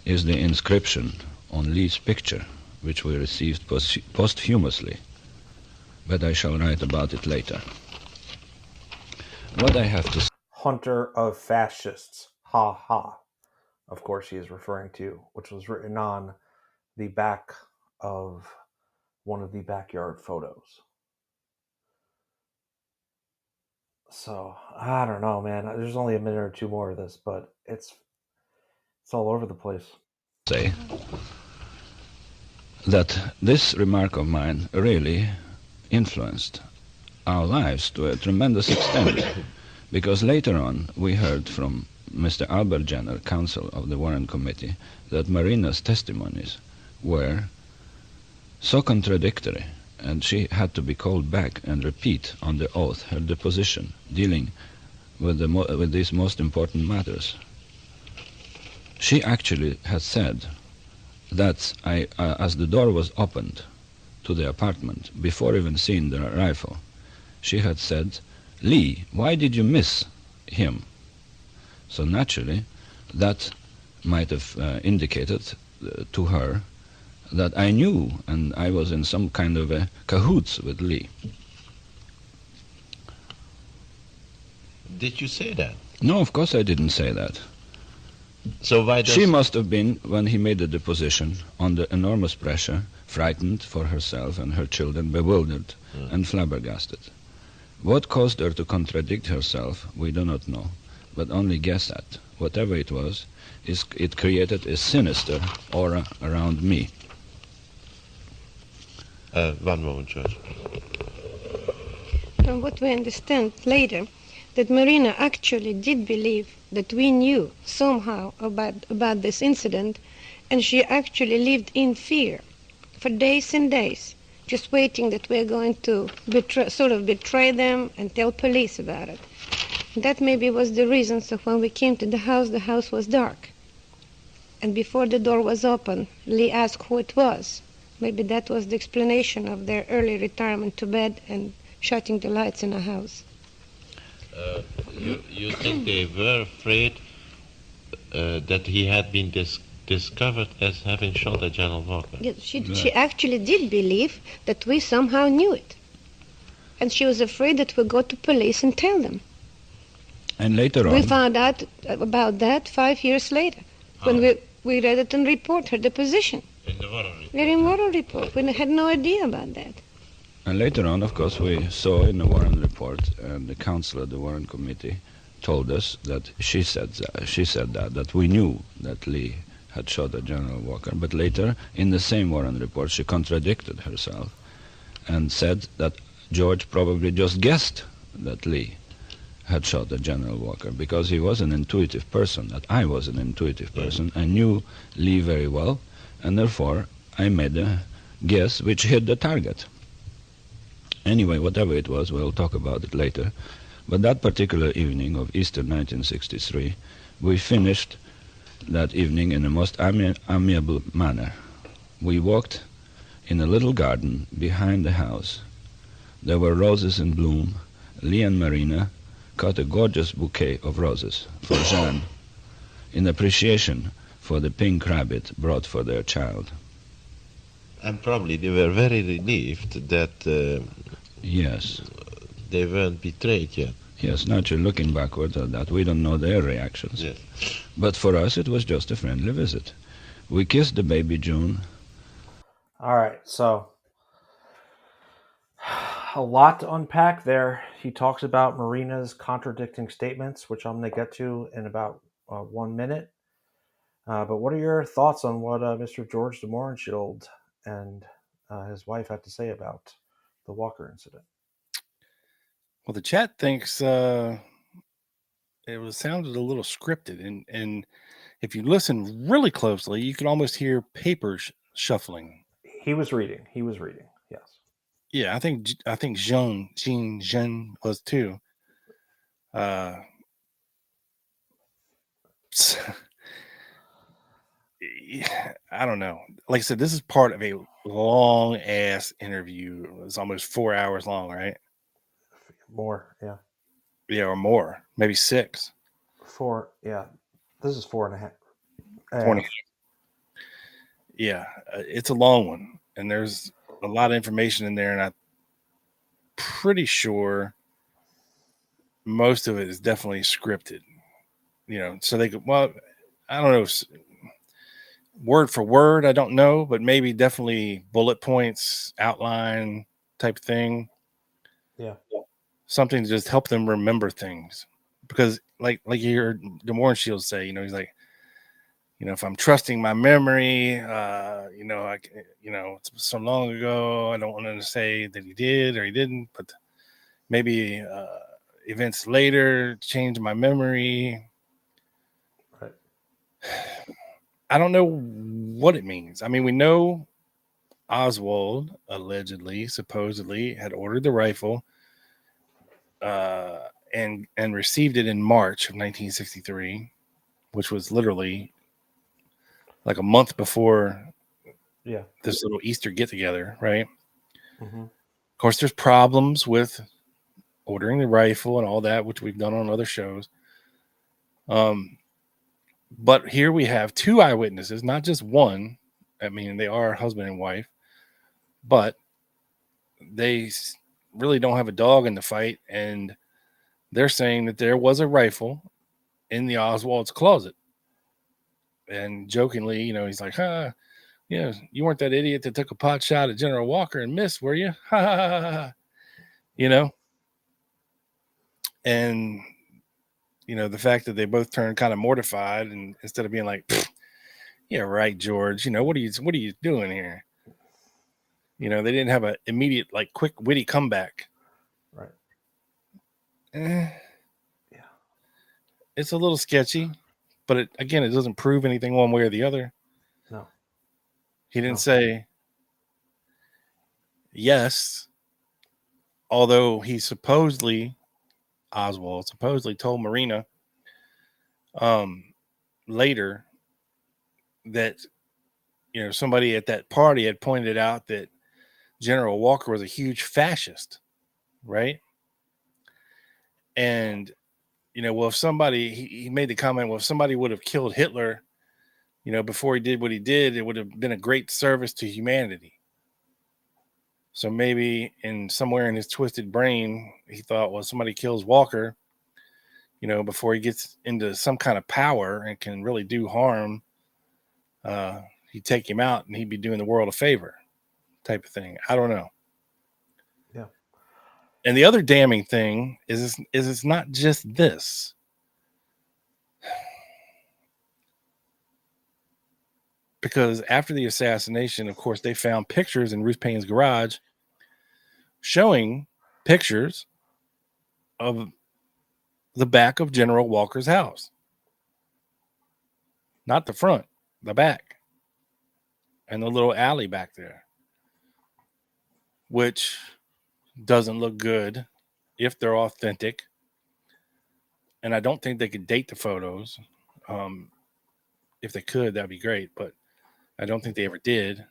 is the inscription on Lee's picture, which we received posthumously, but I shall write about it later. What I have to say... Hunter of fascists, ha ha. Of course he is referring to, which was written on the back of one of the backyard photos. So, I don't know, man. There's only a minute or two more of this, but it's all over the place. Say that this remark of mine really influenced our lives to a tremendous extent, because later on we heard from Mr. Albert Jenner, counsel of the Warren Committee, that Marina's testimonies were so contradictory, and she had to be called back and repeat on the oath her deposition dealing with these most important matters. She actually had said that as the door was opened to the apartment, before even seeing the rifle, she had said, "Lee, why did you miss him?" So naturally, that might have indicated to her that I knew and I was in some kind of a cahoots with Lee. Did you say that? No, of course I didn't say that. So why does... She must have been, when he made the deposition, under enormous pressure, frightened for herself and her children, bewildered and flabbergasted. What caused her to contradict herself, we do not know, but only guess at. Whatever it was, it created a sinister aura around me. One moment, George. From what we understand later, that Marina actually did believe that we knew somehow about this incident, and she actually lived in fear for days and days, just waiting that we're going to betray them and tell police about it. That maybe was the reason. So when we came to the house was dark. And before the door was open, Lee asked who it was. Maybe that was the explanation of their early retirement to bed and shutting the lights in the house. You think they were afraid that he had been discovered as having shot at General Walker? Yes, she actually did believe that we somehow knew it. And she was afraid that we'd go to police and tell them. And later on... We found out about that 5 years later, when we read it in report, her deposition. In the Warren report? In Warren report. We had no idea about that. And later on, of course, we saw in the Warren report, and the counsel of the Warren Committee told us that she said that we knew that Lee had shot at General Walker. But later, in the same Warren report, she contradicted herself and said that George probably just guessed that Lee had shot at General Walker because he was an intuitive person, that I was an intuitive person, and knew Lee very well, and therefore I made a guess which hit the target. Anyway, whatever it was, we'll talk about it later. But that particular evening of Easter 1963, we finished that evening in a most amiable manner. We walked in a little garden behind the house. There were roses in bloom. Lee and Marina cut a gorgeous bouquet of roses for Jeanne in appreciation for the pink rabbit brought for their child. And probably they were very relieved that yes, they weren't betrayed yet. Yes, naturally, looking backward at that, we don't know their reactions. Yes. But for us, it was just a friendly visit. We kissed the baby June. All right, so a lot to unpack there. He talks about Marina's contradicting statements, which I'm going to get to in about 1 minute. But what are your thoughts on what Mr. George de Mohrenschildt and his wife had to say about the Walker incident? Well, the chat thinks it sounded a little scripted, and if you listen really closely, you can almost hear papers shuffling. He was reading. Yes. Yeah, I think Jean was too. I don't know. Like I said, this is part of a long ass interview. It was almost 4 hours long, right? More, yeah. Yeah, or more, maybe 6. 4, yeah. This is 4.5. 4.5. yeah, it's a long one, and there's a lot of information in there, and I'm pretty sure most of it is definitely scripted. So they could. Well, I don't know, word for word, I don't know, but maybe definitely bullet points, outline type thing. Yeah. Something to just help them remember things, because like you heard the Mohrenschildt say, he's like, if I'm trusting my memory, it's so long ago, I don't want to say that he did or he didn't, but maybe events later changed my memory. Right. I don't know what it means. I mean, we know Oswald allegedly, supposedly, had ordered the rifle and received it in March of 1963, which was literally like a month before this little Easter get-together, right? Mm-hmm. Of course, there's problems with ordering the rifle and all that, which we've done on other shows. But here we have two eyewitnesses, not just one. I mean, they are husband and wife, but they really don't have a dog in the fight, and they're saying that there was a rifle in the Oswald's closet. And jokingly, he's like, yeah, you weren't that idiot that took a pot shot at General Walker and missed, were you? Ha ha ha ha. And the fact that they both turned kind of mortified, and instead of being like, yeah, right, George, what are you doing here? They didn't have an immediate, like, quick, witty comeback. Right. Yeah. It's a little sketchy, but it doesn't prove anything one way or the other. No. He didn't say yes, although he Oswald supposedly told Marina later that somebody at that party had pointed out that General Walker was a huge fascist, right? And well, if somebody, he made the comment, well, if somebody would have killed Hitler, before he did what he did, it would have been a great service to humanity. So maybe somewhere in his twisted brain, he thought, well, somebody kills Walker, before he gets into some kind of power and can really do harm, he'd take him out and he'd be doing the world a favor, type of thing. I don't know. Yeah. And the other damning thing is it's not just this. Because after the assassination, of course, they found pictures in Ruth Payne's garage showing pictures of the back of General Walker's house. Not the front, the back. And the little alley back there. Which doesn't look good if they're authentic. And I don't think they could date the photos. If they could, that'd be great. But I don't think they ever did.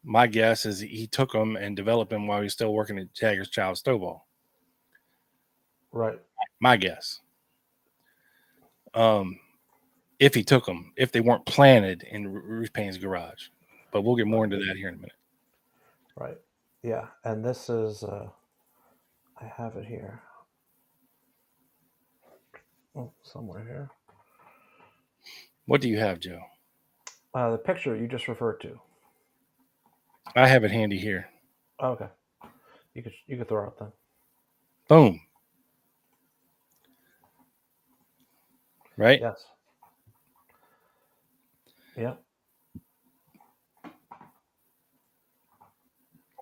My guess is he took them and developed them while he was still working at Jagger's Child Stovall. Right. My guess. If he took them, if they weren't planted in Ruth Payne's garage. But we'll get more into that here in a minute. Right. Yeah. And this is, I have it here. Oh, somewhere here. What do you have, Joe? The picture you just referred to. I have it handy here. Oh, okay. You could throw it up then. Boom. Right? Yes. Yeah.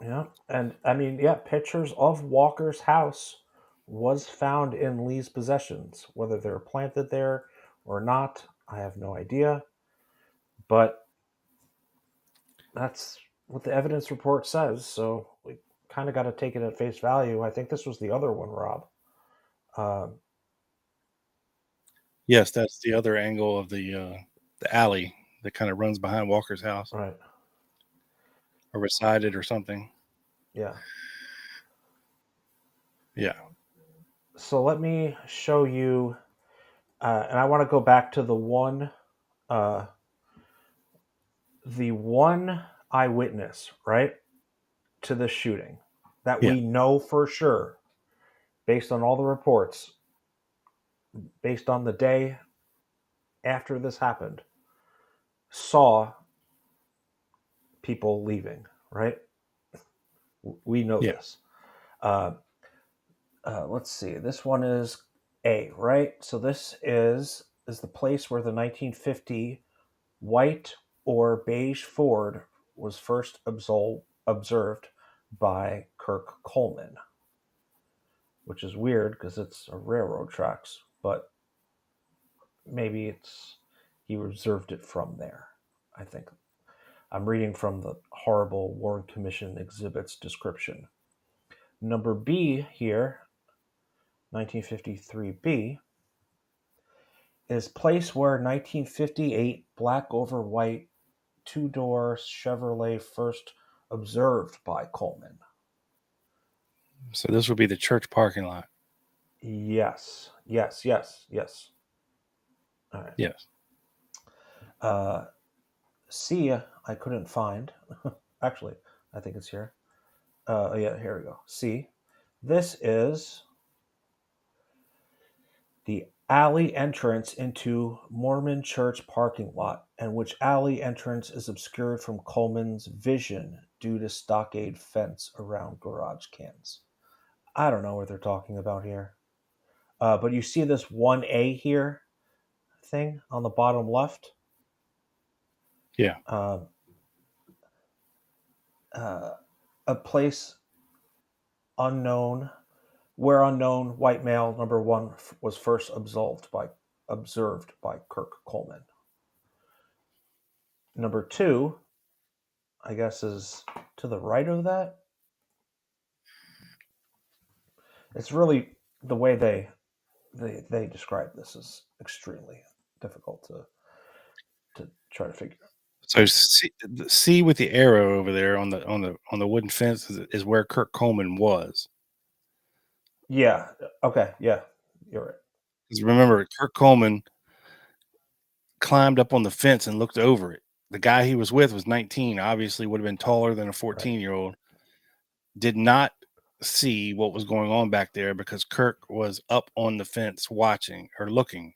Yeah. And I mean, yeah, pictures of Walker's house was found in Lee's possessions. Whether they were planted there or not, I have no idea. But that's what the evidence report says. So we kind of got to take it at face value. I think this was the other one, Rob. Yes, that's the other angle of the alley that kind of runs behind Walker's house. Right. Or beside it or something. Yeah. Yeah. So let me show you, and I want to go back to the one the one eyewitness, right, to the shooting that Yeah. we know for sure, based on all the reports, based on the day after this happened, saw people leaving, right? We know Yeah. this. Let's see. This one is A, right? So this is the place where the 1950 white or beige Ford was first observed by Kirk Coleman, which is weird because it's a railroad tracks, but maybe he observed it from there. I think I'm reading from the horrible Warren Commission exhibits description. Number B here, 1953B, is place where 1958 black over white two-door Chevrolet first observed by Coleman. So this would be the church parking lot. Yes. All right. Yes. C, I couldn't find. Actually, I think it's here. Yeah, here we go. C. This is the alley entrance into Mormon Church parking lot, and which alley entrance is obscured from Coleman's vision due to stockade fence around garage cans. I don't know what they're talking about here. But you see this 1A here thing on the bottom left? Yeah. A place unknown, where unknown white male number 1 was first observed by Kirk Coleman. Number 2, I guess, is to the right of that. It's really the way they describe this is extremely difficult to try to figure out. So C with the arrow over there on the wooden fence is where Kirk Coleman was. Yeah. Okay. Yeah. You're right. Because remember, Kirk Coleman climbed up on the fence and looked over it. The guy he was with was 19, obviously would have been taller than a 14-year-old. Did not see what was going on back there because Kirk was up on the fence watching or looking.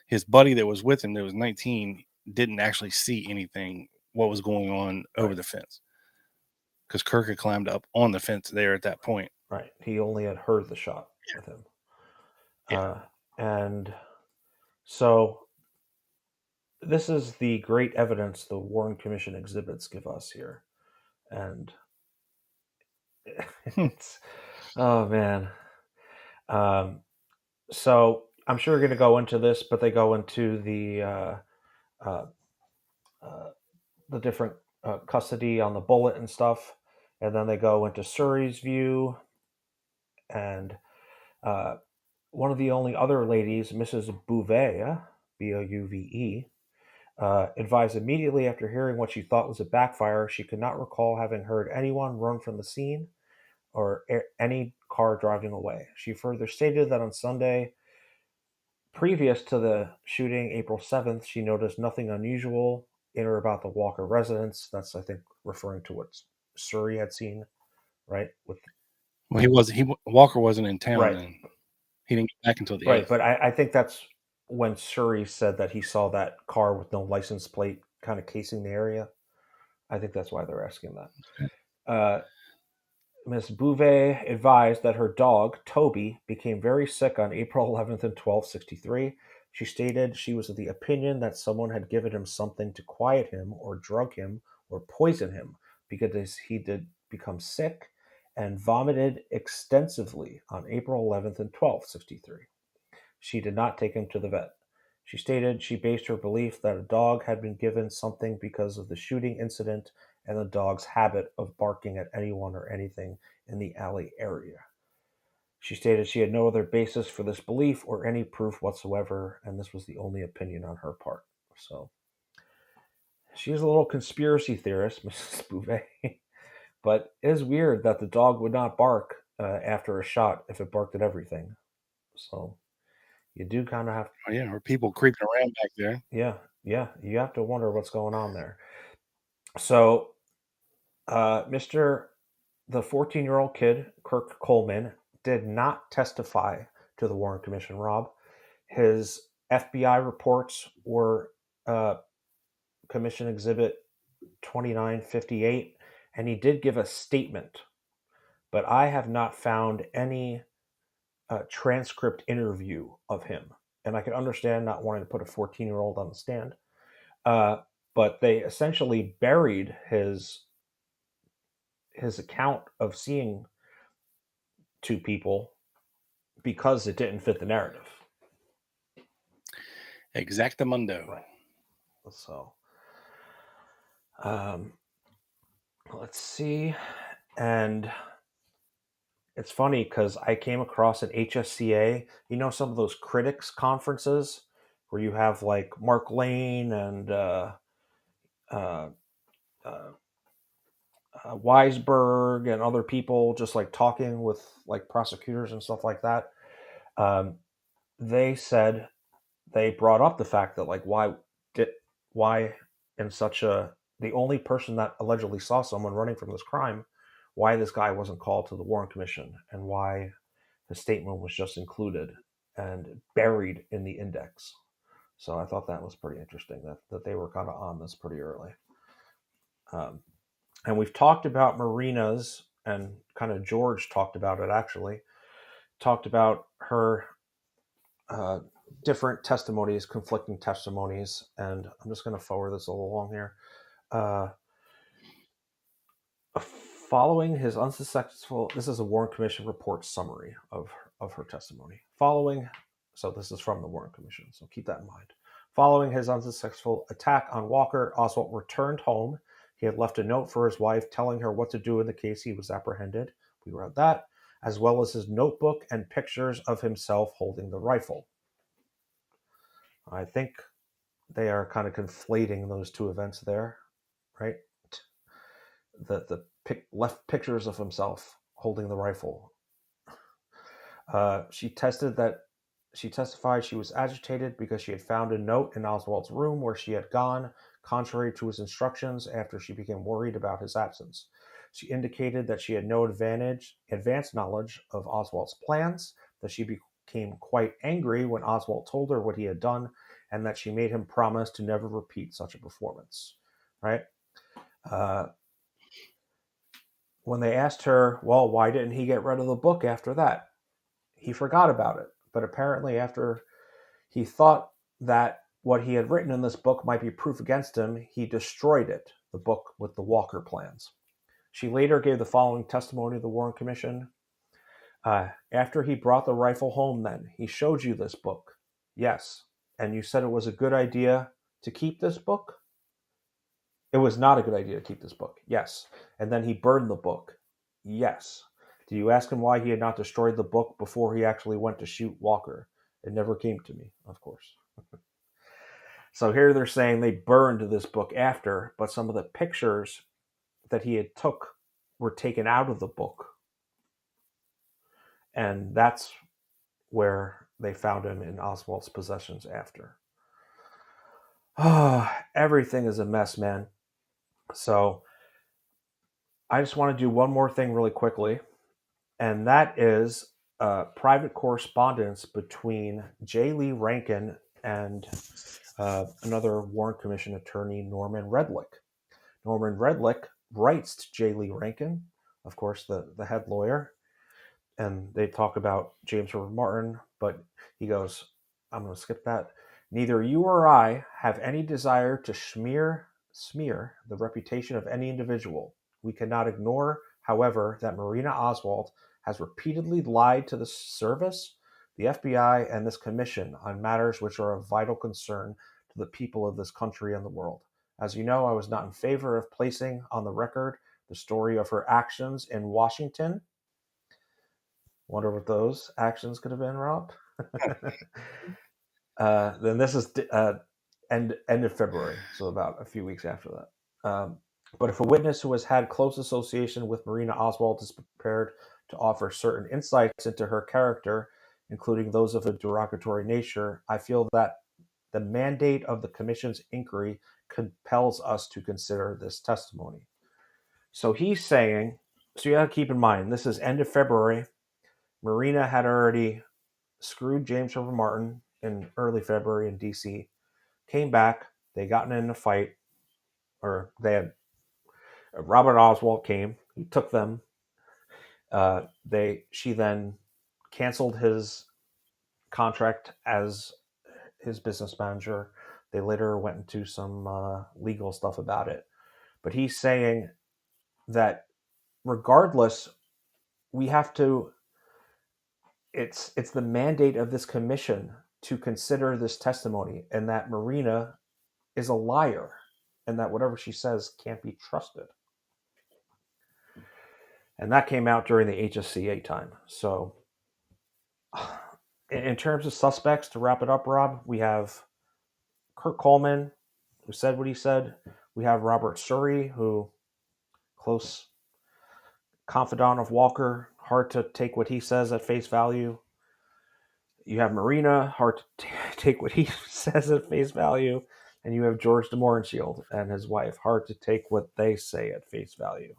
His buddy that was with him that was 19 didn't actually see anything, what was going on over the fence. Because Kirk had climbed up on the fence there at that point. Right. He only had heard the shot with him. Yeah. And so this is the great evidence the Warren Commission exhibits give us here. And it's, oh man. So I'm sure we're going to go into this, but they go into the different custody on the bullet and stuff. And then they go into Surrey's view. And one of the only other ladies, Mrs. Bouvet, Bouve, advised immediately after hearing what she thought was a backfire, she could not recall having heard anyone run from the scene or any car driving away. She further stated that on Sunday, previous to the shooting, April 7th, she noticed nothing unusual in or about the Walker residence. That's, I think, referring to what Surrey had seen, right? Walker wasn't in town Right. then. He didn't get back until the 8th. Right, but I think that's when Surrey said that he saw that car with no license plate kind of casing the area. I think that's why they're asking that. Okay. Ms. Bouvet advised that her dog, Toby, became very sick on April 11th in 1263. She stated she was of the opinion that someone had given him something to quiet him or drug him or poison him because he did become sick and vomited extensively on April 11th in 1263. She did not take him to the vet. She stated she based her belief that a dog had been given something because of the shooting incident and the dog's habit of barking at anyone or anything in the alley area. She stated she had no other basis for this belief or any proof whatsoever, and this was the only opinion on her part. So she's a little conspiracy theorist, Mrs. Bouvet. But it is weird that the dog would not bark after a shot if it barked at everything. So you do kind of have to, or people creeping around back there. yeah, you have to wonder what's going on there. So, the 14-year-old kid, Kirk Coleman, did not testify to the Warren Commission, Rob. His FBI reports were Commission Exhibit 2958, and he did give a statement, but I have not found any transcript interview of him. And I can understand not wanting to put a 14-year-old on the stand, but they essentially buried his account of seeing two people because it didn't fit the narrative. Exactamundo. Right. So, let's see. And it's funny because I came across an HSCA, some of those critics conferences where you have like Mark Lane and Weisberg and other people just like talking with like prosecutors and stuff like that. They said, they brought up the fact that like why in such the only person that allegedly saw someone running from this crime, why this guy wasn't called to the Warren Commission and why the statement was just included and buried in the index. So I thought that was pretty interesting that they were kind of on this pretty early. And we've talked about Marina's, and kind of George talked about it actually, talked about her different testimonies, conflicting testimonies, and I'm just going to forward this a little along here. Following his unsuccessful, this is a Warren Commission report summary of her testimony. So this is from the Warren Commission, so keep that in mind. Following his unsuccessful attack on Walker, Oswald returned home. He had left a note for his wife telling her what to do in the case he was apprehended. We read that, as well as his notebook and pictures of himself holding the rifle. I think they are kind of conflating those two events there, right? The left pictures of himself holding the rifle. She testified she was agitated because she had found a note in Oswald's room where she had gone, contrary to his instructions, after she became worried about his absence. She indicated that she had no advanced knowledge of Oswald's plans, that she became quite angry when Oswald told her what he had done, and that she made him promise to never repeat such a performance. Right? When they asked her, well, why didn't he get rid of the book after that? He forgot about it. But apparently after he thought that what he had written in this book might be proof against him, he destroyed it, the book with the Walker plans. She later gave the following testimony to the Warren Commission. After he brought the rifle home then, he showed you this book. Yes. And you said it was a good idea to keep this book? It was not a good idea to keep this book. Yes. And then he burned the book. Yes. Did you ask him why he had not destroyed the book before he actually went to shoot Walker? It never came to me, of course. So here they're saying they burned this book after, but some of the pictures that he had took were taken out of the book. And that's where they found him in Oswald's possessions after. Everything is a mess, man. So I just want to do one more thing really quickly, and that is private correspondence between J. Lee Rankin and another Warren Commission attorney, Norman Redlich. Norman Redlich writes to J. Lee Rankin, of course, the head lawyer, and they talk about James Herbert Martin, but he goes, I'm going to skip that. Neither you or I have any desire to smear the reputation of any individual. We cannot ignore, however, that Marina Oswald has repeatedly lied to the service, the FBI, and this commission on matters which are of vital concern to the people of this country and the world. As you know, I was not in favor of placing on the record the story of her actions in Washington. Wonder what those actions could have been, Rob? Then this is end of February, so about a few weeks after that. But if a witness who has had close association with Marina Oswald is prepared to offer certain insights into her character, including those of a derogatory nature, I feel that the mandate of the Commission's inquiry compels us to consider this testimony. So he's saying, so you got to keep in mind, this is end of February. Marina had already screwed James Herbert Martin in early February in D.C., came back, they gotten in a fight, or they had, Robert Oswald came, he took them, she then canceled his contract as his business manager. They later went into some legal stuff about it. But he's saying that regardless, we have to, it's the mandate of this commission to consider this testimony, and that Marina is a liar, and that whatever she says can't be trusted. And that came out during the HSCA time. So in terms of suspects, to wrap it up, Rob, we have Kurt Coleman, who said what he said. We have Robert Surrey, who close confidant of Walker, hard to take what he says at face value. You have Marina, hard to take what he says at face value. And you have George de Mohrenschildt and his wife, hard to take what they say at face value.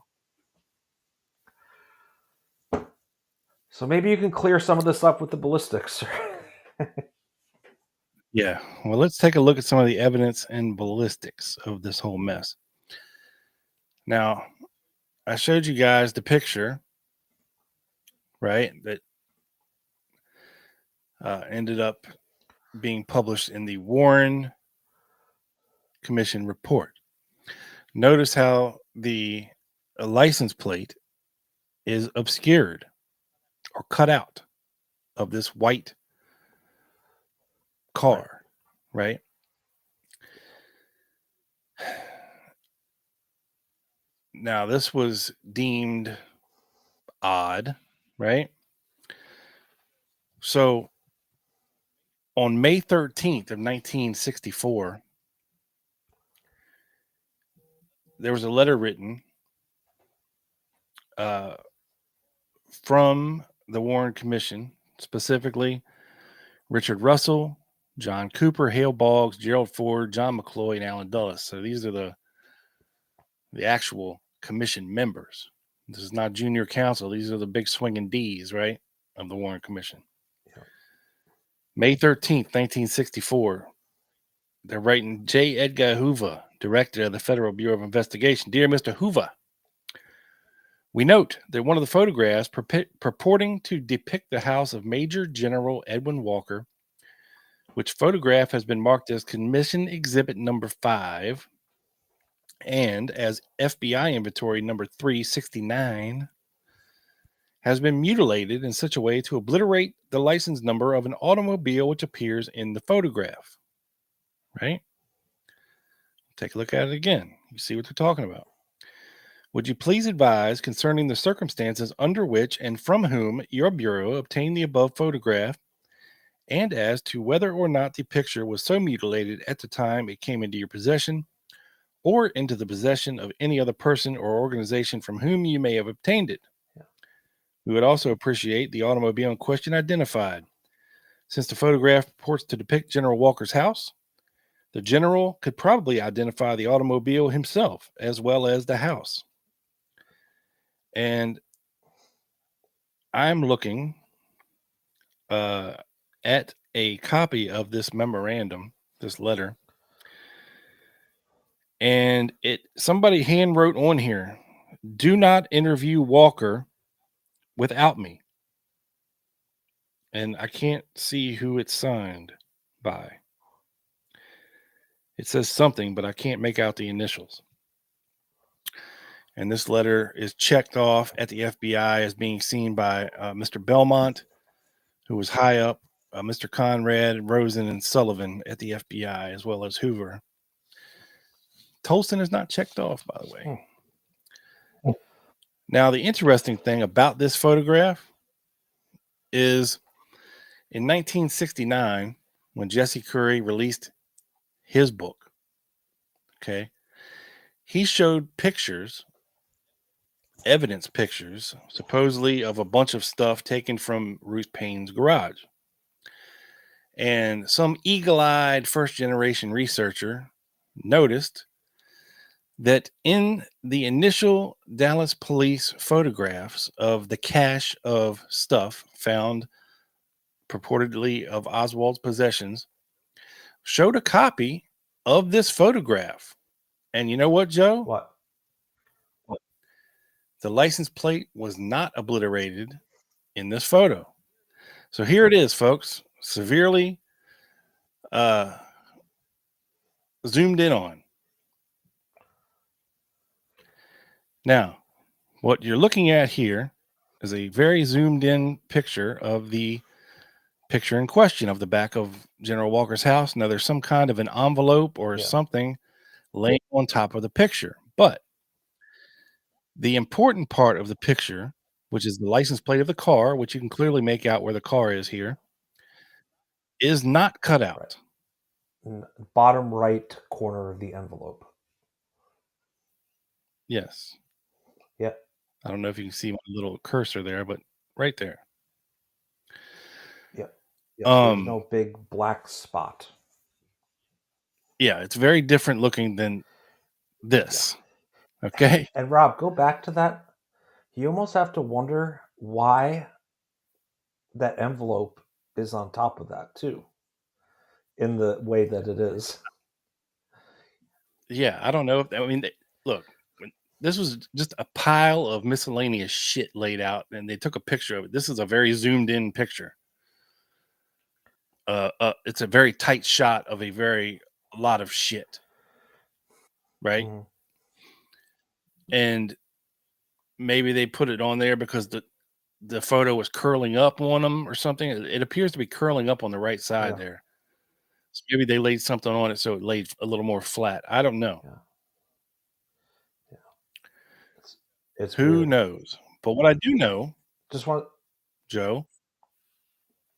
So maybe you can clear some of this up with the ballistics. Yeah. Well, let's take a look at some of the evidence and ballistics of this whole mess. Now, I showed you guys the picture, right, that ended up being published in the Warren Commission report. Notice how the license plate is obscured or cut out of this white car, right? Now, this was deemed odd, right? So, on May 13th of 1964, there was a letter written from the Warren Commission, specifically Richard Russell, John Cooper, Hale Boggs, Gerald Ford, John McCloy, and Alan Dulles. So these are the actual commission members. This is not junior counsel. These are the big swinging D's, right, of the Warren Commission. Yeah. May 13th, 1964, they're writing J. Edgar Hoover, Director of the Federal Bureau of Investigation. Dear Mr. Hoover, we note that one of the photographs purporting to depict the house of Major General Edwin Walker, which photograph has been marked as Commission Exhibit Number 5 and as FBI Inventory Number 369, has been mutilated in such a way to obliterate the license number of an automobile which appears in the photograph. Right? Take a look at it again. You see what they're talking about. Would you please advise concerning the circumstances under which and from whom your bureau obtained the above photograph, and as to whether or not the picture was so mutilated at the time it came into your possession or into the possession of any other person or organization from whom you may have obtained it? Yeah. We would also appreciate the automobile in question identified. Since the photograph purports to depict General Walker's house, the general could probably identify the automobile himself as well as the house. And I'm looking at a copy of this memorandum, this letter, and somebody hand wrote on here, "Do not interview Walker without me." And I can't see who it's signed by. It says something, but I can't make out the initials. And this letter is checked off at the FBI as being seen by Mr. Belmont, who was high up, Mr. Conrad, Rosen, and Sullivan at the FBI, as well as Hoover. Tolson is not checked off, by the way. Now, the interesting thing about this photograph is in 1969, when Jesse Curry released his book, okay, he showed pictures, evidence pictures, supposedly of a bunch of stuff taken from Ruth Payne's garage. And some eagle-eyed first-generation researcher noticed that in the initial Dallas police photographs of the cache of stuff found purportedly of Oswald's possessions showed a copy of this photograph. And you know what, Joe? What? The license plate was not obliterated in this photo. So here it is, folks, severely zoomed in on. Now, what you're looking at here is a very zoomed in picture of the picture in question of the back of General Walker's house. Now, there's some kind of an envelope or something laying on top of the picture. But the important part of the picture, which is the license plate of the car, which you can clearly make out where the car is here, is not cut out. Bottom right corner of the envelope. Yes. Yep. I don't know if you can see my little cursor there, but right there. Yep. There's no big black spot. Yeah, it's very different looking than this. Yeah. Okay. And Rob, go back to that. You almost have to wonder why that envelope is on top of that too, in the way that it is. Yeah, I don't know. I mean, look, this was just a pile of miscellaneous shit laid out, and they took a picture of it. This is a very zoomed in picture. It's a very tight shot of a lot of shit, right? Mm-hmm. And maybe they put it on there because the photo was curling up on them or something. It appears to be curling up on the right side there. So maybe they laid something on it so it laid a little more flat. I don't know. Yeah. It's who weird. knows? But what I do know, Joe.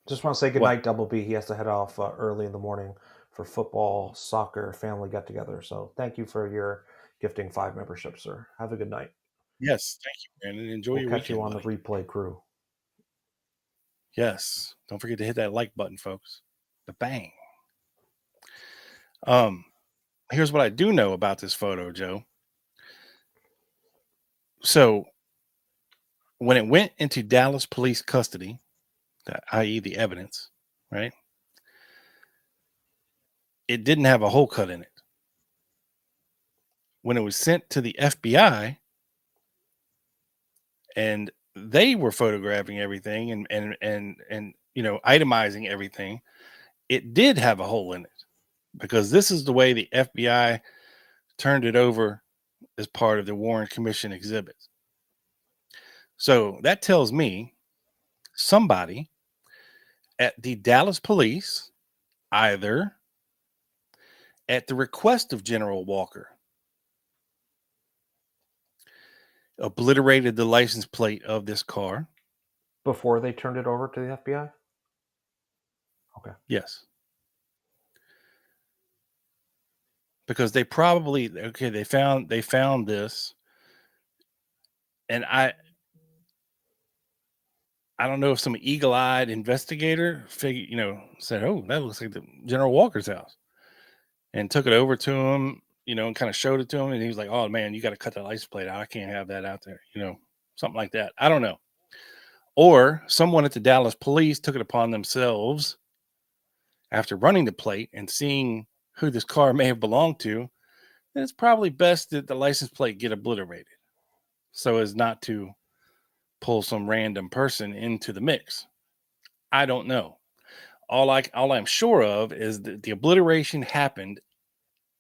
Just want to say goodnight, Double B. He has to head off early in the morning for football, soccer, family get-together. So thank you for your gifting 5 memberships, sir. Have a good night. Yes, thank you, Brandon. Enjoy your weekend. We'll catch you on the replay crew. Yes. Don't forget to hit that like button, folks. The bang. Here's what I do know about this photo, Joe. So when it went into Dallas police custody, i.e. the evidence, right? It didn't have a hole cut in it. When it was sent to the FBI and they were photographing everything and you know, itemizing everything, it did have a hole in it because this is the way the FBI turned it over as part of the Warren Commission exhibits. So that tells me somebody at the Dallas police, either at the request of General Walker, obliterated the license plate of this car before they turned it over to the FBI. Okay. Yes. Because they probably they found this, and I don't know if some eagle-eyed investigator said, "Oh, that looks like the General Walker's house," and took it over to him, and kind of showed it to him, and he was like, "Oh man, you got to cut that license plate out. I can't have that out there," something like that. I don't know. Or someone at the Dallas police took it upon themselves after running the plate and seeing who this car may have belonged to, then it's probably best that the license plate get obliterated so as not to pull some random person into the mix. I don't know. All I'm sure of is that the obliteration happened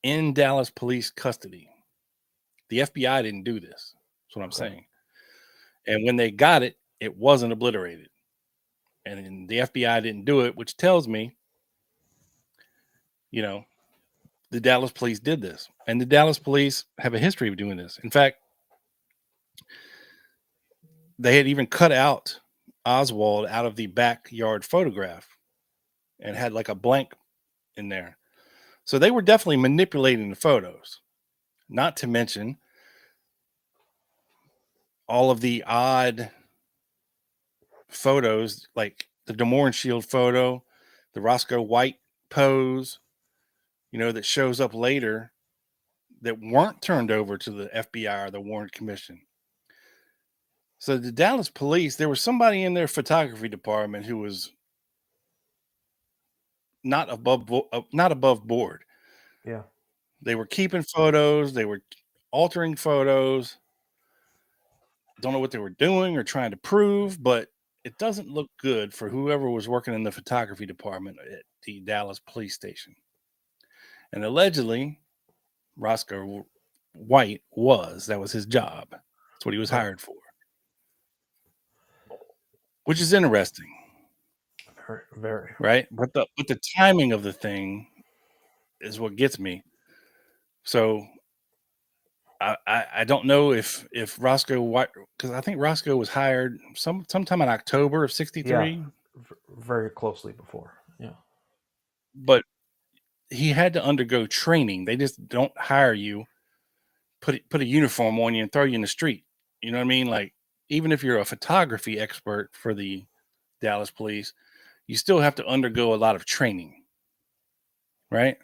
in Dallas police custody. The FBI didn't do this. That's what I'm saying. And when they got it, it wasn't obliterated. And the FBI didn't do it, which tells me, the Dallas police did this. And the Dallas police have a history of doing this. In fact, they had even cut out Oswald out of the backyard photograph and had like a blank in there. So they were definitely manipulating the photos, not to mention all of the odd photos, like the Mohrenschildt photo, the Roscoe White pose, that shows up later that weren't turned over to the FBI or the Warren Commission. So the Dallas police, there was somebody in their photography department who was not above board. Yeah. They were keeping photos, they were altering photos. Don't know what they were doing or trying to prove, but it doesn't look good for whoever was working in the photography department at the Dallas police station. And allegedly, Roscoe White that was his job. That's what he was hired for. Which is interesting. Very, very. Right? But the timing of the thing is what gets me. So I don't know if Roscoe White, because I think Roscoe was hired sometime in October of '63. Yeah, very closely before. Yeah. But he had to undergo training. They just don't hire you, put a uniform on you and throw you in the street. You know what I mean? Like, even if you're a photography expert for the Dallas police, you still have to undergo a lot of training. Right?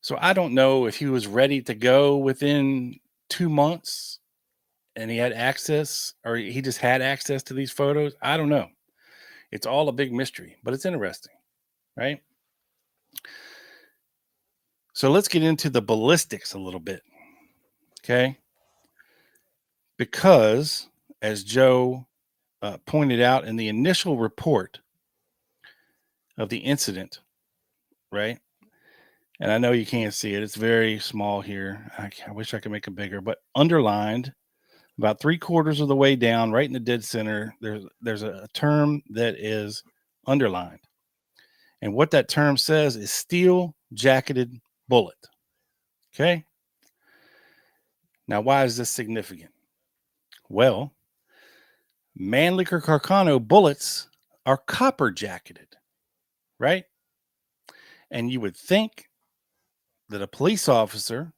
So I don't know if he was ready to go within 2 months and he had access, or he just had access to these photos. I don't know. It's all a big mystery, but it's interesting, right? So let's get into the ballistics a little bit, okay? Because as Joe pointed out in the initial report of the incident, right? And I know you can't see it. It's very small here. I wish I could make it bigger, but underlined about 3/4 of the way down, right in the dead center, there's a term that is underlined. And what that term says is steel jacketed bullet. Okay. Now, why is this significant? Well, Mannlicher Carcano bullets are copper jacketed, right? And you would think that a police officer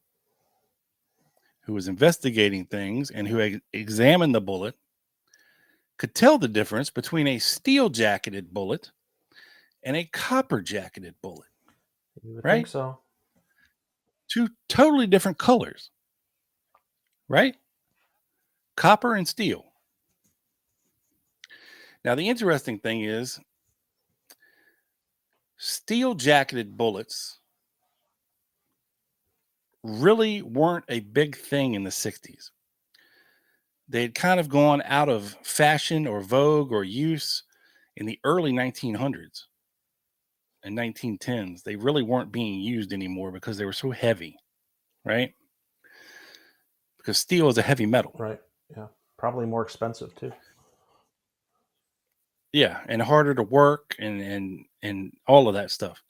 who was investigating things and who examined the bullet could tell the difference between a steel jacketed bullet and a copper jacketed bullet. You would right? think so. Two totally different colors, right? Copper and steel. Now, the interesting thing is steel jacketed bullets really weren't a big thing in the 60s. They had kind of gone out of fashion or vogue or use in the early 1900s and 1910s. They really weren't being used anymore because they were so heavy, right? Because steel is a heavy metal. Right. Yeah. Probably more expensive too. Yeah, and harder to work and all of that stuff.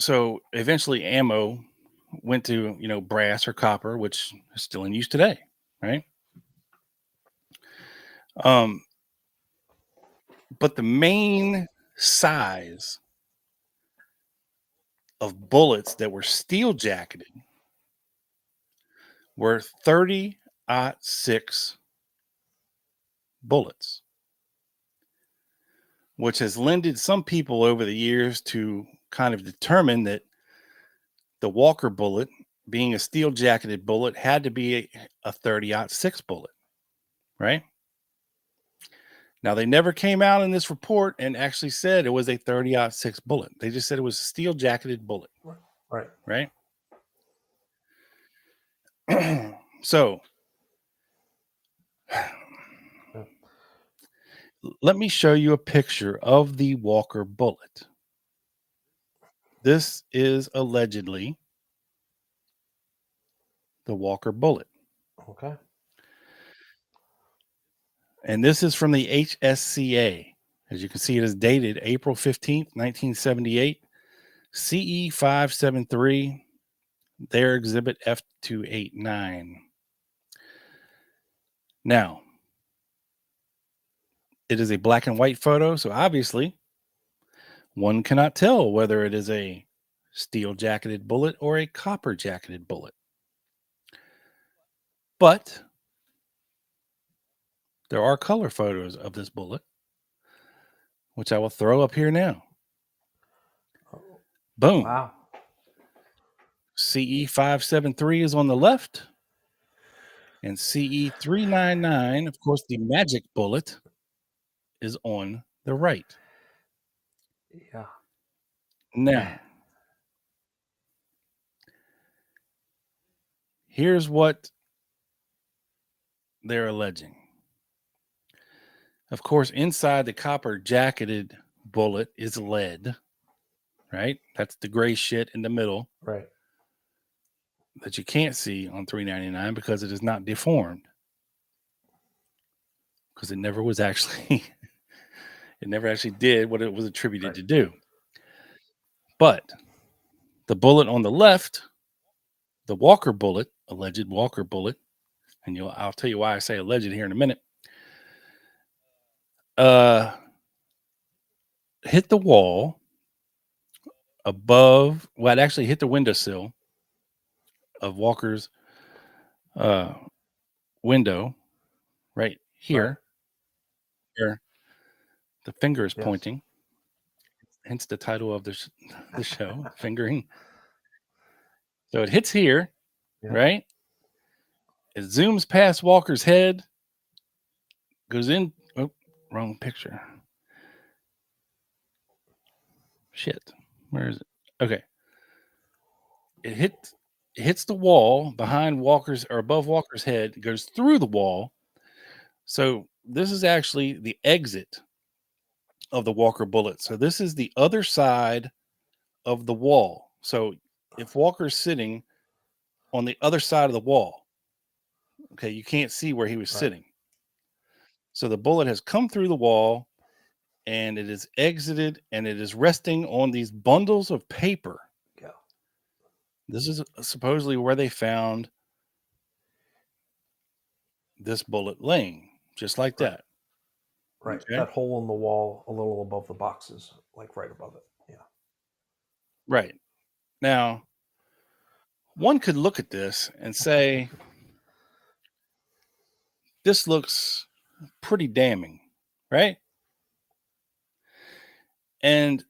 So eventually ammo went to, brass or copper, which is still in use today, right? But the main size of bullets that were steel jacketed were 30-06 bullets, which has lended some people over the years to kind of determine that the Walker bullet, being a steel jacketed bullet, had to be a 30-06 bullet, right? Now, they never came out in this report and actually said it was a 30-06 bullet. They just said it was a steel jacketed bullet. Right. Right? So, let me show you a picture of the Walker bullet. This is allegedly the Walker bullet. Okay. And this is from the HSCA. As you can see, it is dated April 15th, 1978. CE 573, their exhibit F289. Now, it is a black and white photo, so obviously one cannot tell whether it is a steel jacketed bullet or a copper jacketed bullet. But there are color photos of this bullet, which I will throw up here now. Boom. Wow. CE 573 is on the left, and CE 399, of course, the magic bullet, is on the right. Yeah. Now, here's what they're alleging. Of course, inside the copper jacketed bullet is lead, right? That's the gray shit in the middle Right. that you can't see on 399 because it is not deformed. Because it never was actually, it never actually did what it was attributed Right. to do. But the bullet on the left, the Walker bullet, alleged Walker bullet, and I'll tell you why I say alleged here in a minute, hit the wall above, well, it actually hit the windowsill of Walker's window right here, where the finger is Yes. pointing, hence the title of the show, Fingering. So it hits here, Yeah. right? It zooms past Walker's head, goes in. Oh, wrong picture. Shit. Where is it? Okay. It hits the wall behind Walker's or above Walker's head, goes through the wall. So this is actually the exit of the Walker bullet. So this is the other side of the wall. So if Walker's sitting on the other side of the wall, okay, you can't see where he was sitting. So the bullet has come through the wall and it is exited and it is resting on these bundles of paper. Yeah. This is supposedly where they found this bullet laying, just like that. Right. Okay. That hole in the wall a little above the boxes, like right above it. Yeah. Right. Now, one could look at this and say, this looks pretty damning, right? And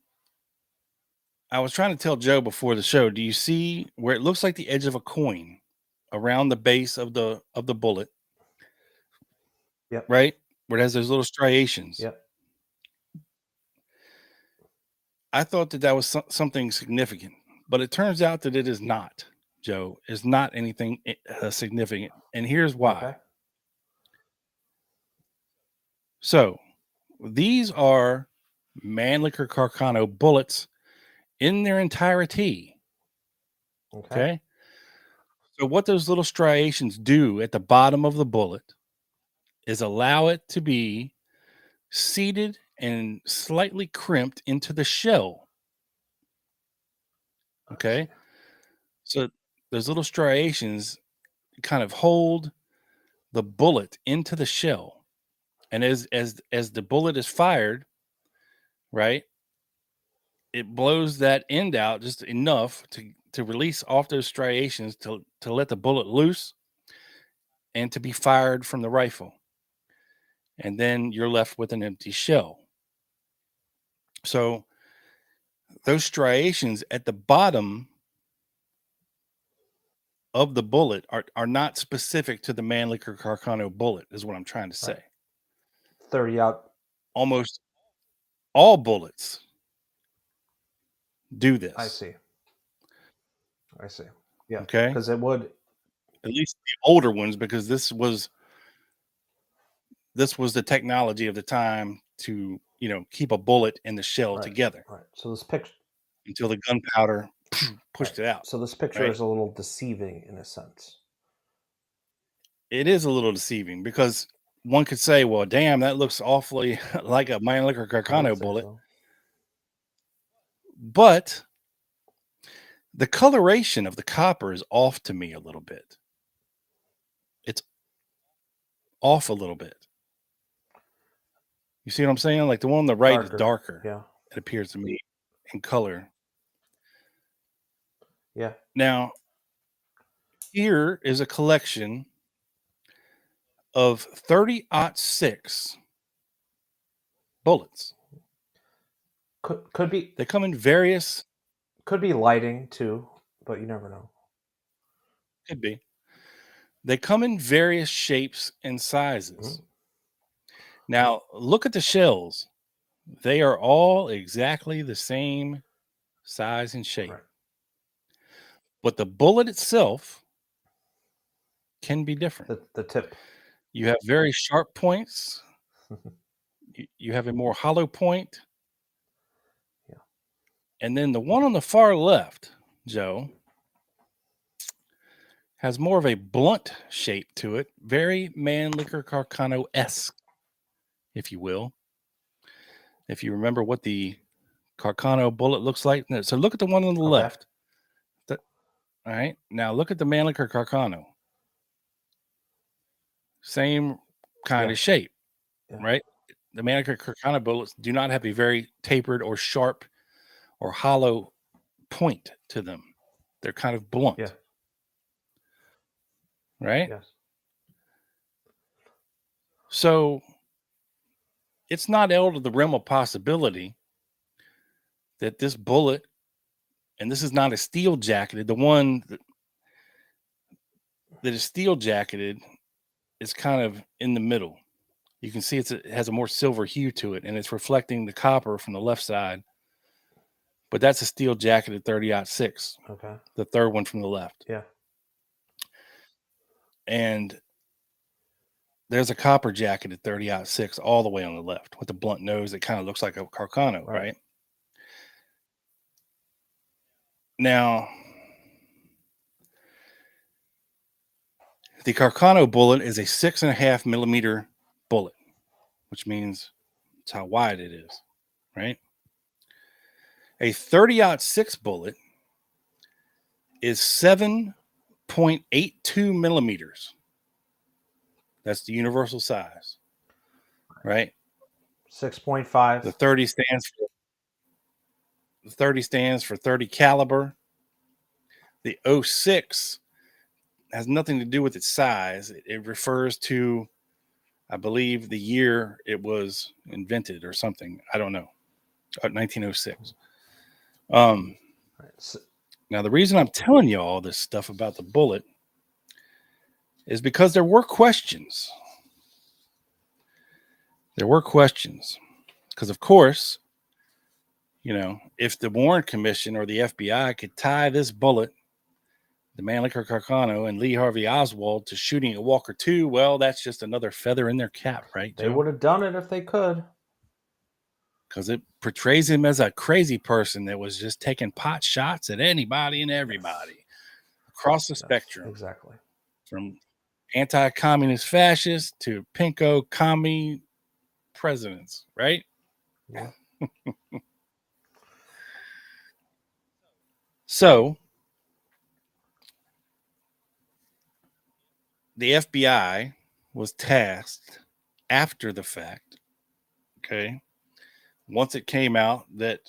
I was trying to tell Joe before the show, do you see where it looks like the edge of a coin around the base of the bullet? Yep. Right? Where it has those little striations. Yep. I thought that was something significant, but it turns out that it is not, Joe. It's not anything significant. And here's why. Okay. So these are Mannlicher Carcano bullets in their entirety. Okay. So what those little striations do at the bottom of the bullet is allow it to be seated and slightly crimped into the shell. Okay. So those little striations kind of hold the bullet into the shell. And as the bullet is fired, right, it blows that end out just enough to release off those striations to let the bullet loose and to be fired from the rifle. And then you're left with an empty shell. So those striations at the bottom of the bullet are not specific to the Mannlicher Carcano bullet, is what I'm trying to say. Right. 30 out. Almost all bullets do this. I see. Yeah. Okay. Because it would, at least the older ones, because this was the technology of the time to, keep a bullet in the shell together. Right. So this picture, until the gunpowder pushed it out. So this picture is a little deceiving in a sense. It is a little deceiving because one could say, well, damn, that looks awfully like a Mannlicher Carcano bullet. So. But the coloration of the copper is off to me a little bit. It's off a little bit. You see what I'm saying? Like the one on the right is darker. Yeah. It appears to me in color. Yeah. Now, here is a collection of 30-06 bullets. Could be. They come in various. Could be lighting too, but you never know. Could be. They come in various shapes and sizes. Now, look at the shells. They are all exactly the same size and shape. Right. But the bullet itself can be different. The tip. You have very sharp points. You have a more hollow point. Yeah. And then the one on the far left, Joe, has more of a blunt shape to it. Very Mannlicher Carcano-esque, if you will. If you remember what the Carcano bullet looks like. So look at the one on the left. All right. Now look at the Mannlicher Carcano. Same kind of shape, right? The Mannlicher Carcano bullets do not have a very tapered or sharp or hollow point to them. They're kind of blunt. Yeah. Right? Yes. So it's not out of the realm of possibility that this bullet, and this is not a steel jacketed, the one that is steel jacketed is kind of in the middle. You can see it has a more silver hue to it, and it's reflecting the copper from the left side. But that's a steel jacketed 30-06. Okay. The third one from the left. Yeah. And there's a copper jacketed 30-06 all the way on the left with the blunt nose that kind of looks like a Carcano, right? Now, the Carcano bullet is a 6.5 millimeter bullet, which means it's how wide it is, right? A 30-06 bullet is 7.82 millimeters. That's the universal size, right? 6.5. The 30 stands for 30 caliber. The 06 has nothing to do with its size. It refers to, I believe, the year it was invented or something. I don't know. 1906. Now, the reason I'm telling you all this stuff about the bullet is because there were questions. There were questions. Because, of course, you know, if the Warren Commission or the FBI could tie this bullet, the Mannlicher Carcano and Lee Harvey Oswald, to shooting at Walker 2, well, that's just another feather in their cap, right, Joe? They would have done it if they could. Because it portrays him as a crazy person that was just taking pot shots at anybody and everybody across the spectrum. Exactly. From anti-communist fascists to pinko commie presidents, right? Yeah. So the FBI was tasked after the fact, okay, once it came out that,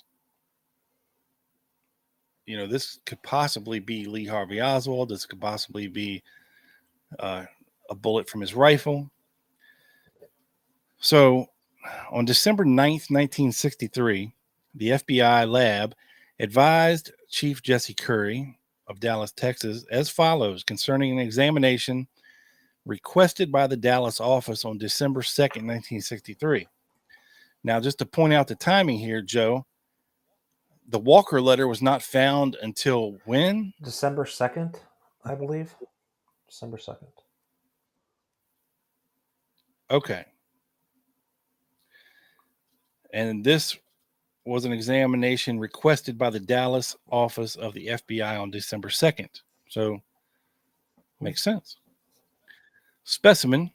you know, this could possibly be Lee Harvey Oswald, this could possibly be a bullet from his rifle. So on December 9th, 1963, the FBI lab advised Chief Jesse Curry of Dallas, Texas, as follows concerning an examination requested by the Dallas office on December 2nd, 1963. Now, just to point out the timing here, Joe, the Walker letter was not found until when? December 2nd, I believe. December 2nd. Okay. And this was an examination requested by the Dallas office of the FBI on December 2nd. So, makes sense. Specimen,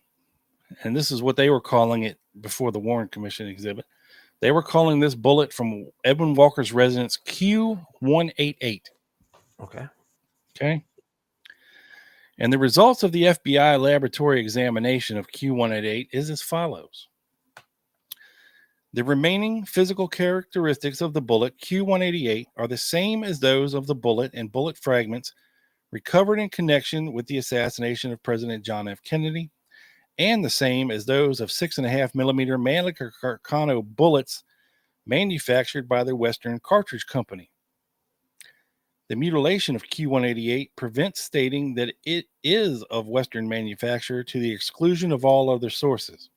and this is what they were calling it before the Warren Commission exhibit. They were calling this bullet from Edwin Walker's residence Q188. Okay. Okay. And the results of the FBI laboratory examination of Q188 is as follows. The remaining physical characteristics of the bullet Q188 are the same as those of the bullet and bullet fragments recovered in connection with the assassination of President John F. Kennedy, and the same as those of 6.5 millimeter Mannlicher Carcano bullets manufactured by the Western Cartridge Company. The mutilation of Q-188 prevents stating that it is of Western manufacture to the exclusion of all other sources.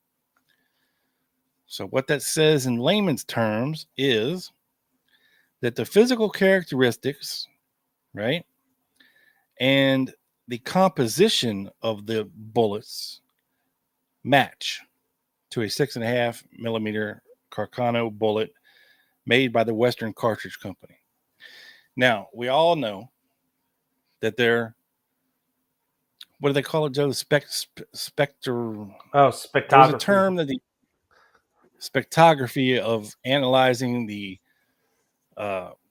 So what that says in layman's terms is that the physical characteristics, right, and the composition of the bullets match to a 6.5 millimeter Carcano bullet made by the Western Cartridge Company. Now, we all know that they're, what do they call it, Joe? Spectre. Oh, There's spectrography. a term that the spectrography of analyzing the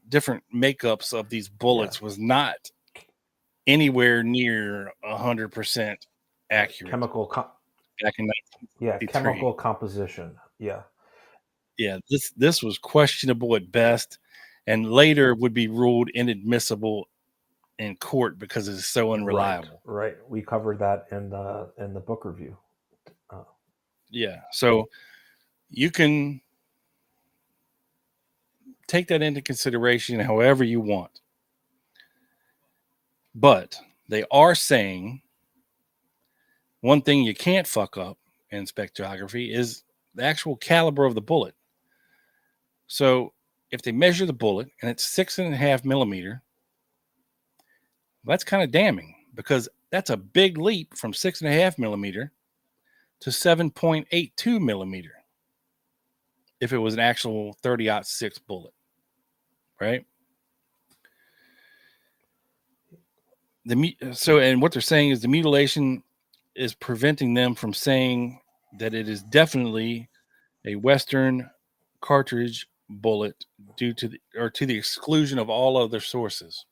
different makeups of these bullets was not anywhere near 100% accurate. Chemical. Back in 1963. Chemical composition. Yeah. This was questionable at best, and later would be ruled inadmissible in court because it's so unreliable. Right. We covered that in the book review. So you can take that into consideration however you want. But they are saying one thing you can't fuck up in spectrography is the actual caliber of the bullet. So if they measure the bullet and it's 6.5 millimeter, that's kind of damning, because that's a big leap from 6.5 millimeter to 7.82 millimeter if it was an actual 30-06 bullet, right? And what they're saying is the mutilation is preventing them from saying that it is definitely a Western cartridge bullet due to the exclusion of all other sources.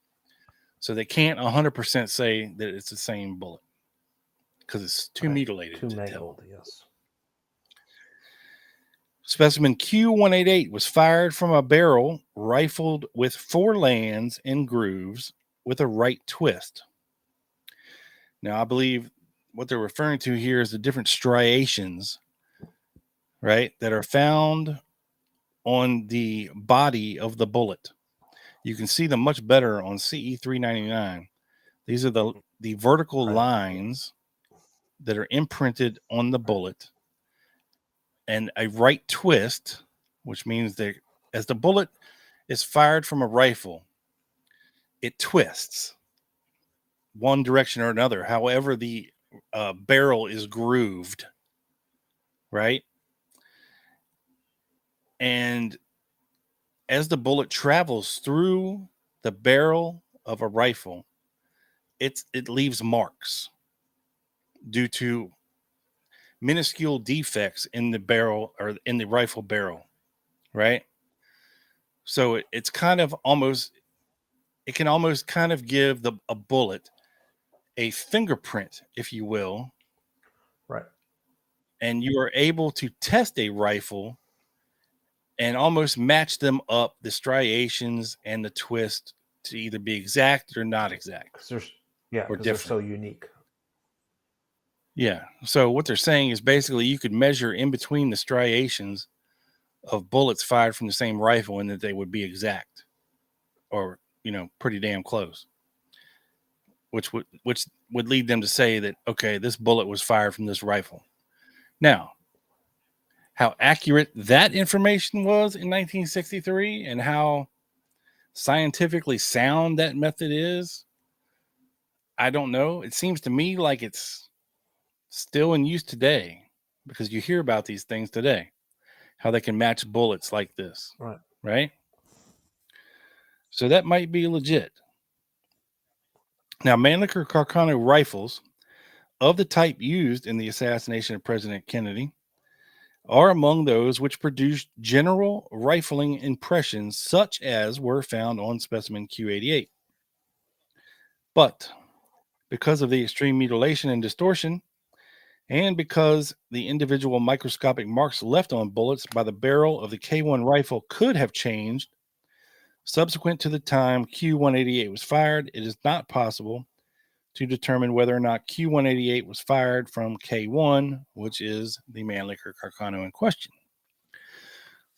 So they can't 100% say that it's the same bullet because it's too mutilated. Too mangled, yes. Specimen Q-188 was fired from a barrel rifled with 4 lands and grooves with a right twist. Now, I believe what they're referring to here is the different striations, right, that are found on the body of the bullet. You can see them much better on CE 399. These are the vertical lines that are imprinted on the bullet, and a right twist, which means that as the bullet is fired from a rifle, it twists one direction or another, however the barrel is grooved, right? And as the bullet travels through the barrel of a rifle, it leaves marks due to minuscule defects in the barrel or in the rifle barrel, right? So it's kind of almost, it can almost kind of give a bullet a fingerprint, if you will. Right. And you are able to test a rifle and almost match them up, the striations and the twist, to either be exact or not exact. Because they're so unique. Yeah. So what they're saying is basically you could measure in between the striations of bullets fired from the same rifle and that they would be exact or, pretty damn close, which would lead them to say that, okay, this bullet was fired from this rifle. Now, how accurate that information was in 1963 and how scientifically sound that method is, I don't know. It seems to me like it's still in use today, because you hear about these things today, how they can match bullets like this. Right? So that might be legit. Now, Mannlicher Carcano rifles of the type used in the assassination of President Kennedy are among those which produced general rifling impressions such as were found on specimen Q88. But because of the extreme mutilation and distortion, and because the individual microscopic marks left on bullets by the barrel of the K1 rifle could have changed subsequent to the time Q-188 was fired, it is not possible to determine whether or not Q-188 was fired from K1, which is the Mannlicher Carcano in question.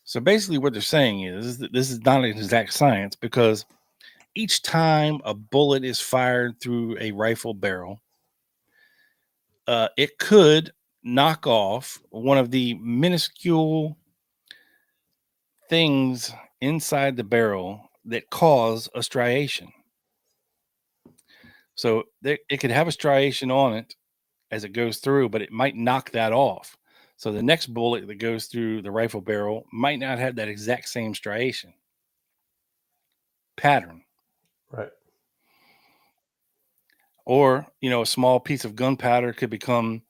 So basically what they're saying is that this is not an exact science, because each time a bullet is fired through a rifle barrel, it could knock off one of the minuscule things inside the barrel that cause a striation. So it could have a striation on it as it goes through, but it might knock that off. So the next bullet that goes through the rifle barrel might not have that exact same striation pattern. Right. Or, a small piece of gunpowder could become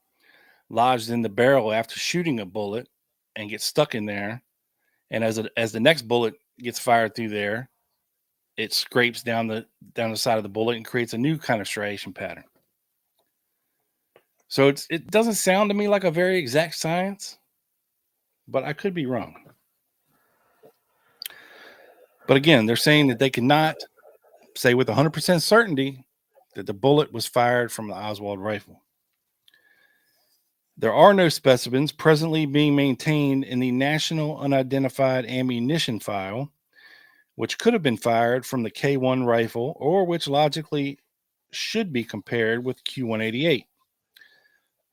lodged in the barrel after shooting a bullet and get stuck in there. And as the next bullet gets fired through there, it scrapes down the side of the bullet and creates a new kind of striation pattern. So it doesn't sound to me like a very exact science, but I could be wrong. But again, they're saying that they cannot say with 100% certainty that the bullet was fired from the Oswald rifle. There are no specimens presently being maintained in the National Unidentified Ammunition File, which could have been fired from the K1 rifle or which logically should be compared with Q188.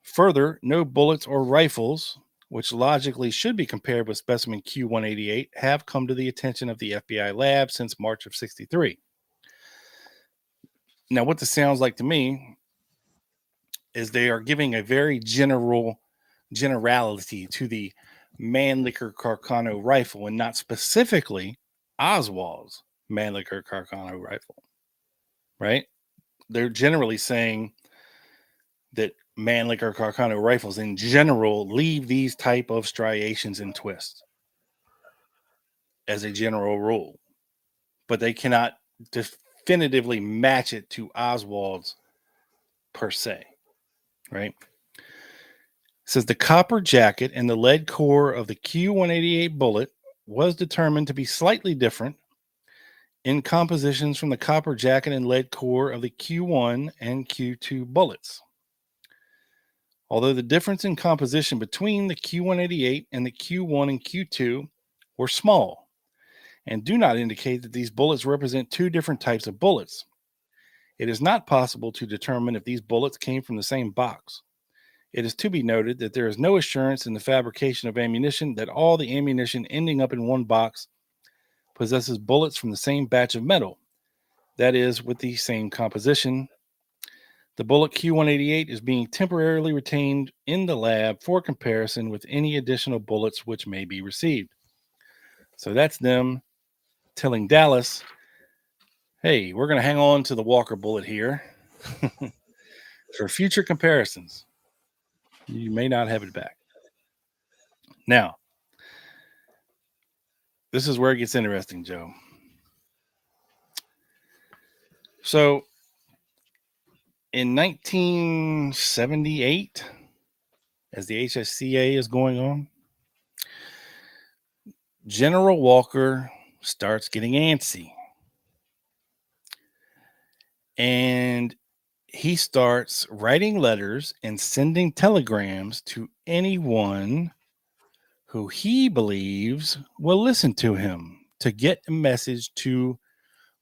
Further, no bullets or rifles, which logically should be compared with specimen Q188, have come to the attention of the FBI lab since March of '63. Now, what this sounds like to me is they are giving a very generality to the Mannlicher Carcano rifle and not specifically Oswald's Mannlicher Carcano rifle, right? They're generally saying that Mannlicher Carcano rifles in general leave these type of striations and twists as a general rule, but they cannot definitively match it to Oswald's per se, right? It says the copper jacket and the lead core of the Q188 bullet was determined to be slightly different in compositions from the copper jacket and lead core of the Q1 and Q2 bullets. Although the difference in composition between the Q188 and the Q1 and Q2 were small and do not indicate that these bullets represent two different types of bullets, it is not possible to determine if these bullets came from the same box. It is to be noted that there is no assurance in the fabrication of ammunition that all the ammunition ending up in one box possesses bullets from the same batch of metal, that is, with the same composition. The bullet Q188 is being temporarily retained in the lab for comparison with any additional bullets which may be received. So that's them telling Dallas, hey, we're going to hang on to the Walker bullet here for future comparisons. You may not have it back. Now, this is where it gets interesting, Joe. So, in 1978, as the HSCA is going on, General Walker starts getting antsy. And he starts writing letters and sending telegrams to anyone who he believes will listen to him to get a message to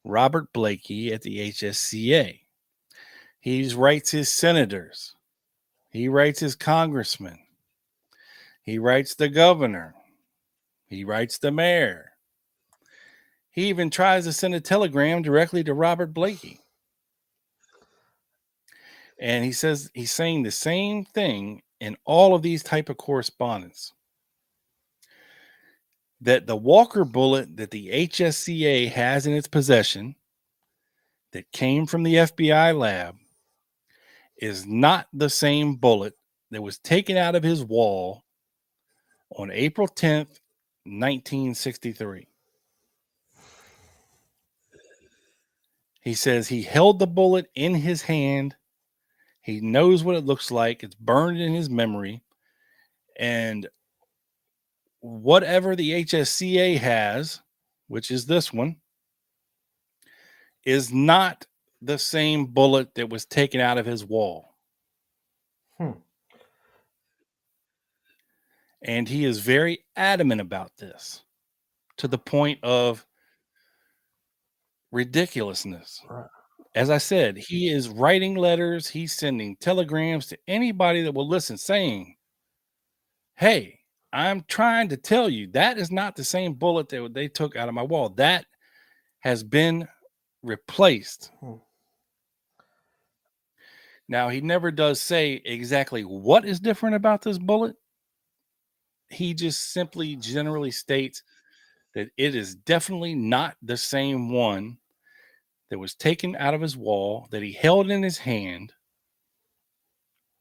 Robert Blakey at the HSCA. He writes his senators. He writes his congressmen. He writes the governor. He writes the mayor. He even tries to send a telegram directly to Robert Blakey. And he says he's saying the same thing in all of these type of correspondence. That the Walker bullet that the HSCA has in its possession that came from the FBI lab is not the same bullet that was taken out of his wall on April 10th, 1963. He says he held the bullet in his hand. He knows what it looks like. It's burned in his memory. And whatever the HSCA has, which is this one, is not the same bullet that was taken out of his wall. And he is very adamant about this, to the point of ridiculousness. Right. As I said, he is writing letters. He's sending telegrams to anybody that will listen saying, hey, I'm trying to tell you that is not the same bullet that they took out of my wall. That has been replaced. Now, he never does say exactly what is different about this bullet. He just simply generally states that it is definitely not the same one that was taken out of his wall that he held in his hand,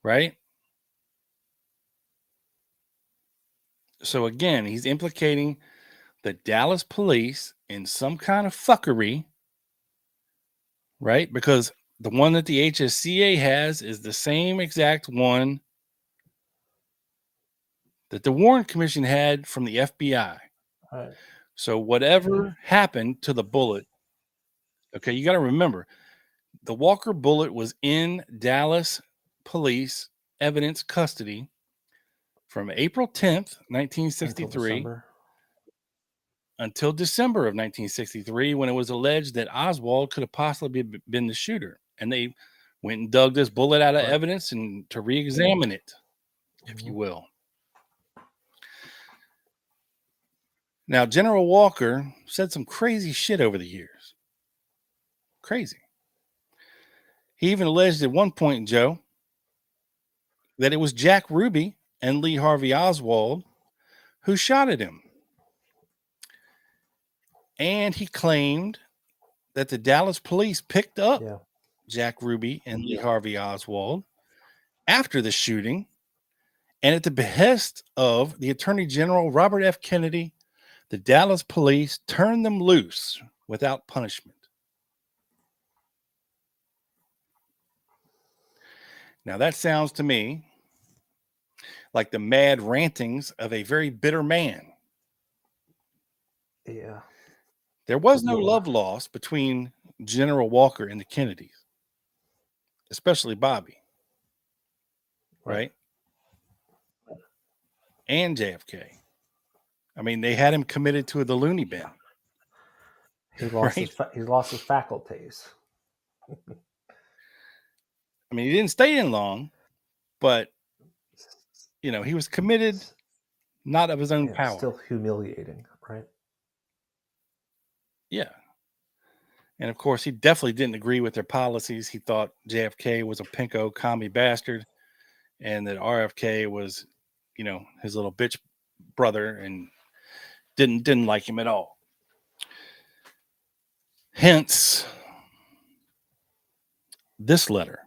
right? So again, he's implicating the Dallas police in some kind of fuckery, right? Because the one that the HSCA has is the same exact one that the Warren Commission had from the FBI. Right. So whatever happened to the bullet, okay, you got to remember, the Walker bullet was in Dallas police evidence custody from April 10th, 1963 until December of 1963, when it was alleged that Oswald could have possibly been the shooter. And they went and dug this bullet out of evidence and to re-examine it, if you will. Now, General Walker said some crazy shit over the years. Crazy. He even alleged at one point, Joe, that it was Jack Ruby and Lee Harvey Oswald who shot at him. And he claimed that the Dallas police picked up Jack Ruby and Lee Harvey Oswald after the shooting, and at the behest of the Attorney General Robert F. Kennedy, the Dallas police turned them loose without punishment. Now that sounds to me like the mad rantings of a very bitter man. Yeah. There was no love lost between General Walker and the Kennedys, especially Bobby, right? And JFK. I mean, they had him committed to the loony bin. He lost his faculties. I mean, he didn't stay in long, but you know, he was committed not of his own power. Still humiliating, right? Yeah. And of course, he definitely didn't agree with their policies. He thought JFK was a pinko commie bastard and that RFK was, you know, his little bitch brother and didn't like him at all. Hence, this letter.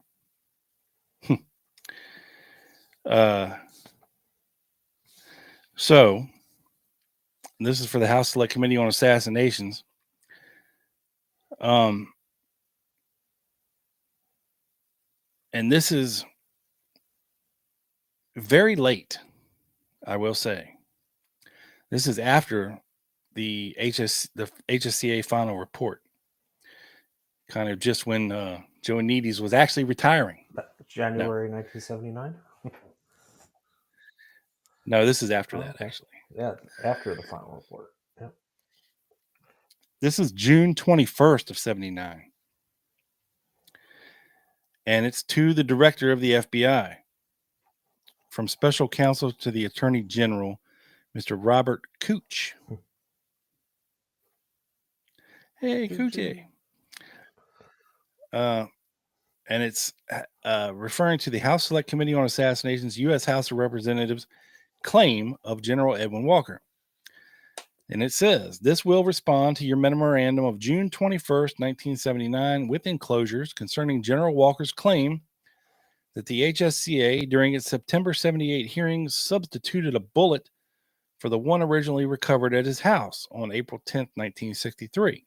So, this is for the House Select Committee on Assassinations. And this is very late, I will say. This is after the HSCA final report, kind of just when Joe Needes was actually retiring. January 1979? No, this is after that, actually. Yeah, after the final report. Yep. This is June 21st of 79. And it's to the director of the FBI, from special counsel to the Attorney General, Mr. Robert Cooch. Hey, Coochie. And it's referring to the House Select Committee on Assassinations, U.S. House of Representatives claim of General Edwin Walker. And it says, this will respond to your memorandum of June 21st, 1979, with enclosures concerning General Walker's claim that the HSCA, during its September 78 hearings, substituted a bullet for the one originally recovered at his house on April 10th, 1963.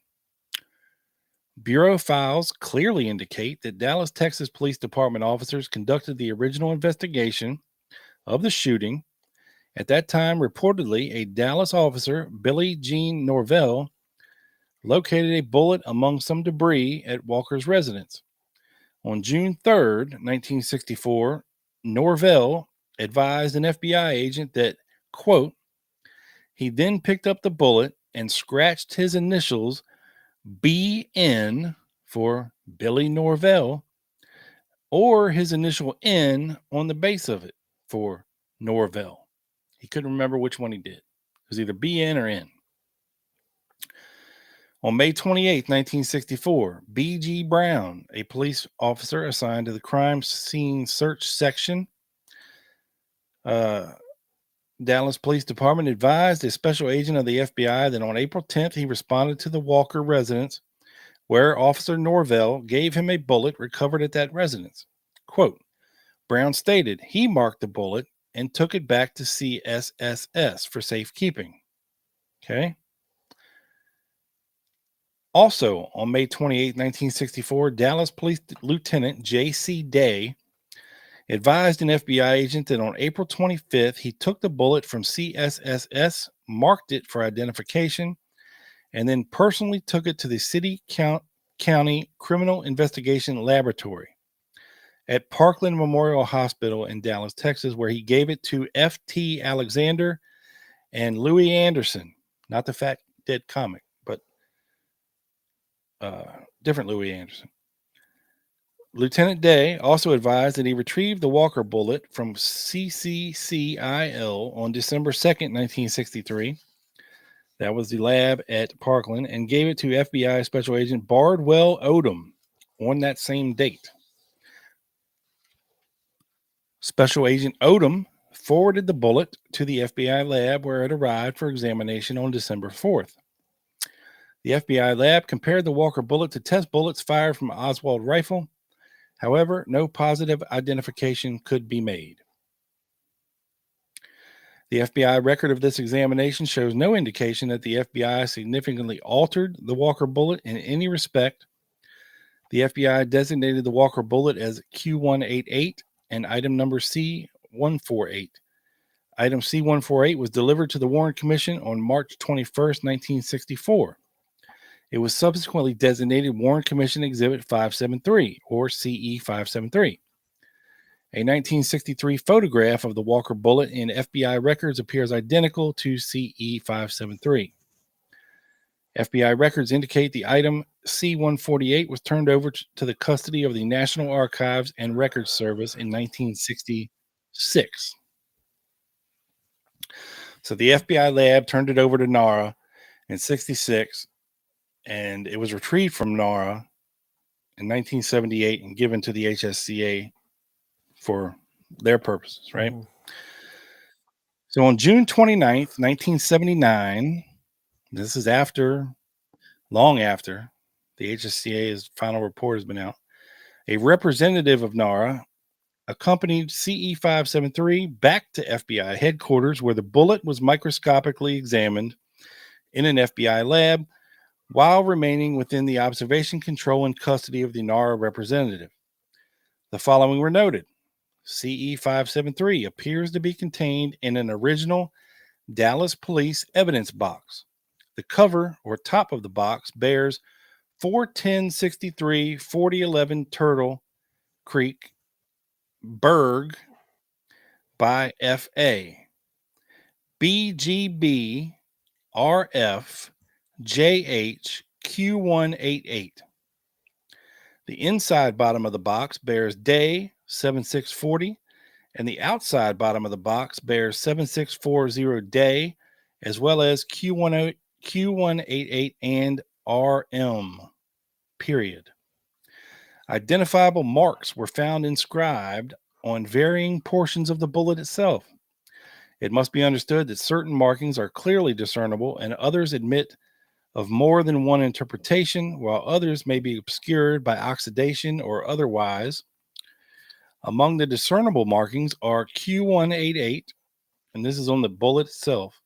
Bureau files clearly indicate that Dallas, Texas Police Department officers conducted the original investigation of the shooting. At that time, reportedly, a Dallas officer, Billy Jean Norvell, located a bullet among some debris at Walker's residence. On June 3rd, 1964, Norvell advised an FBI agent that, quote, he then picked up the bullet and scratched his initials BN for Billy Norvell, or his initial N on the base of it for Norvell. He couldn't remember which one he did. It was either BN or N. On May 28, 1964, B.G. Brown, a police officer assigned to the crime scene search section, Dallas Police Department, advised a special agent of the FBI that on April 10th, he responded to the Walker residence where Officer Norvell gave him a bullet recovered at that residence. Quote, Brown stated he marked the bullet and took it back to CSSS for safekeeping. Okay. Also, on May 28, 1964, Dallas Police Lieutenant J.C. Day advised an FBI agent that on April 25th, he took the bullet from CSSS, marked it for identification, and then personally took it to the City County Criminal Investigation Laboratory at Parkland Memorial Hospital in Dallas, Texas, where he gave it to F.T. Alexander and Louis Anderson, not the fat dead comic, but different Louis Anderson. Lieutenant Day also advised that he retrieved the Walker bullet from CCCIL on December 2nd, 1963. That was the lab at Parkland, and gave it to FBI Special Agent Bardwell Odom on that same date. Special Agent Odom forwarded the bullet to the FBI lab where it arrived for examination on December 4th. The FBI lab compared the Walker bullet to test bullets fired from an Oswald rifle. However, no positive identification could be made. The FBI record of this examination shows no indication that the FBI significantly altered the Walker bullet in any respect. The FBI designated the Walker bullet as Q188 and item number C148. Item C148 was delivered to the Warren Commission on March 21st, 1964. It was subsequently designated Warren Commission Exhibit 573, or CE 573. A 1963 photograph of the Walker bullet in FBI records appears identical to CE 573. FBI records indicate the item C148 was turned over to the custody of the National Archives and Records Service in 1966. So the FBI lab turned it over to NARA in 66, and it was retrieved from NARA in 1978 and given to the HSCA for their purposes, right? Mm-hmm. So on June 29th, 1979, this is long after the HSCA's final report has been out, a representative of NARA accompanied CE 573 back to FBI headquarters where the bullet was microscopically examined in an FBI lab while remaining within the observation, control, and custody of the NARA representative. The following were noted. CE 573 appears to be contained in an original Dallas Police evidence box. The cover or top of the box bears 41063 4011 Turtle Creek Berg by FA BGB RF JH Q188. The inside bottom of the box bears Day 7640, and the outside bottom of the box bears 7640 Day, as well as Q188 and RM. Period. Identifiable marks were found inscribed on varying portions of the bullet itself. It must be understood that certain markings are clearly discernible and others admit of more than one interpretation, while others may be obscured by oxidation or otherwise. Among the discernible markings are Q188, and this is on the bullet itself,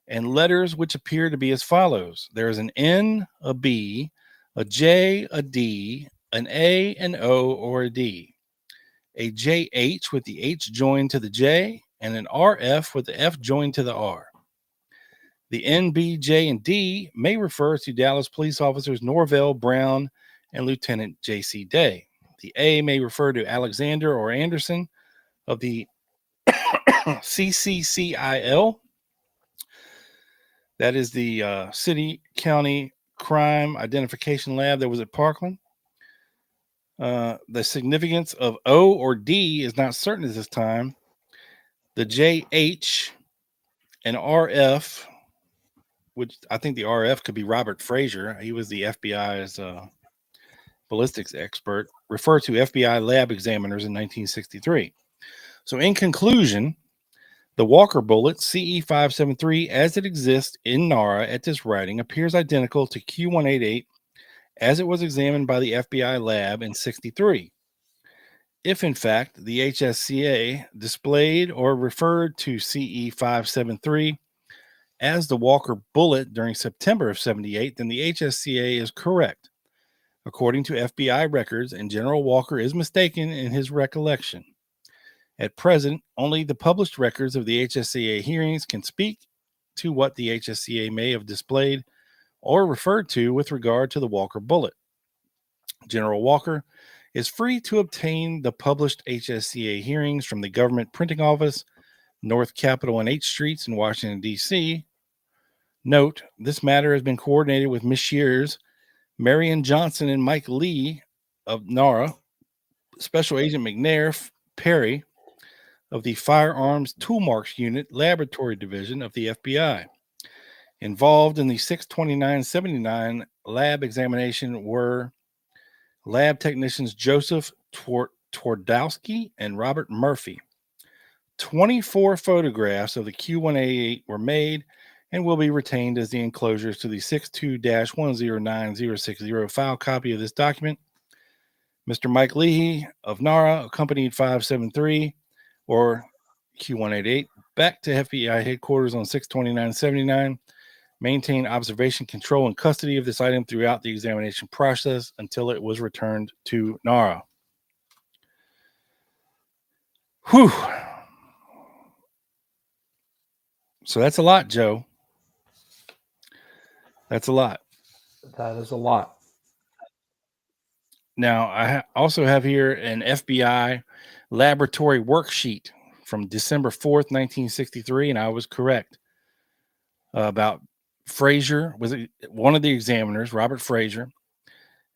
and letters which appear to be as follows. There is an N, a B, a J, a D, an A, an O, or a D, a JH with the H joined to the J, and an RF with the F joined to the R. The N, B, J, and D may refer to Dallas police officers Norvell, Brown, and Lieutenant J.C. Day. The A may refer to Alexander or Anderson of the CCCIL. That is the City County crime identification lab that was at Parkland. The significance of O or D is not certain at this time. The JH and RF, which I think the RF could be Robert Frazier. He was the FBI's ballistics expert, refer to FBI lab examiners in 1963. So in conclusion, the Walker bullet CE573 as it exists in NARA at this writing appears identical to Q188 as it was examined by the FBI lab in 63. If in fact the HSCA displayed or referred to CE573 as the Walker bullet during September of 78, then the HSCA is correct, according to FBI records, and General Walker is mistaken in his recollection. At present, only the published records of the HSCA hearings can speak to what the HSCA may have displayed or referred to with regard to the Walker bullet. General Walker is free to obtain the published HSCA hearings from the Government Printing Office, North Capitol and H Streets in Washington, D.C. Note, this matter has been coordinated with Messrs. Marion Johnson and Mike Lee of NARA, Special Agent McNair Perry of the Firearms Toolmarks Unit Laboratory Division of the FBI. Involved in the 62979 lab examination were lab technicians Joseph Twardowski and Robert Murphy. 24 photographs of the Q188 were made and will be retained as the enclosures to the 62-109060 file copy of this document. Mr. Mike Leahy of NARA accompanied 573 or Q188 back to FBI headquarters on 62979, maintain observation, control, and custody of this item throughout the examination process until it was returned to NARA. Whew. So that's a lot, Joe. That's a lot. That is a lot. Now, I also have here an FBI laboratory worksheet from December 4th, 1963, and I was correct about Frazier. Was it one of the examiners, Robert Frazier,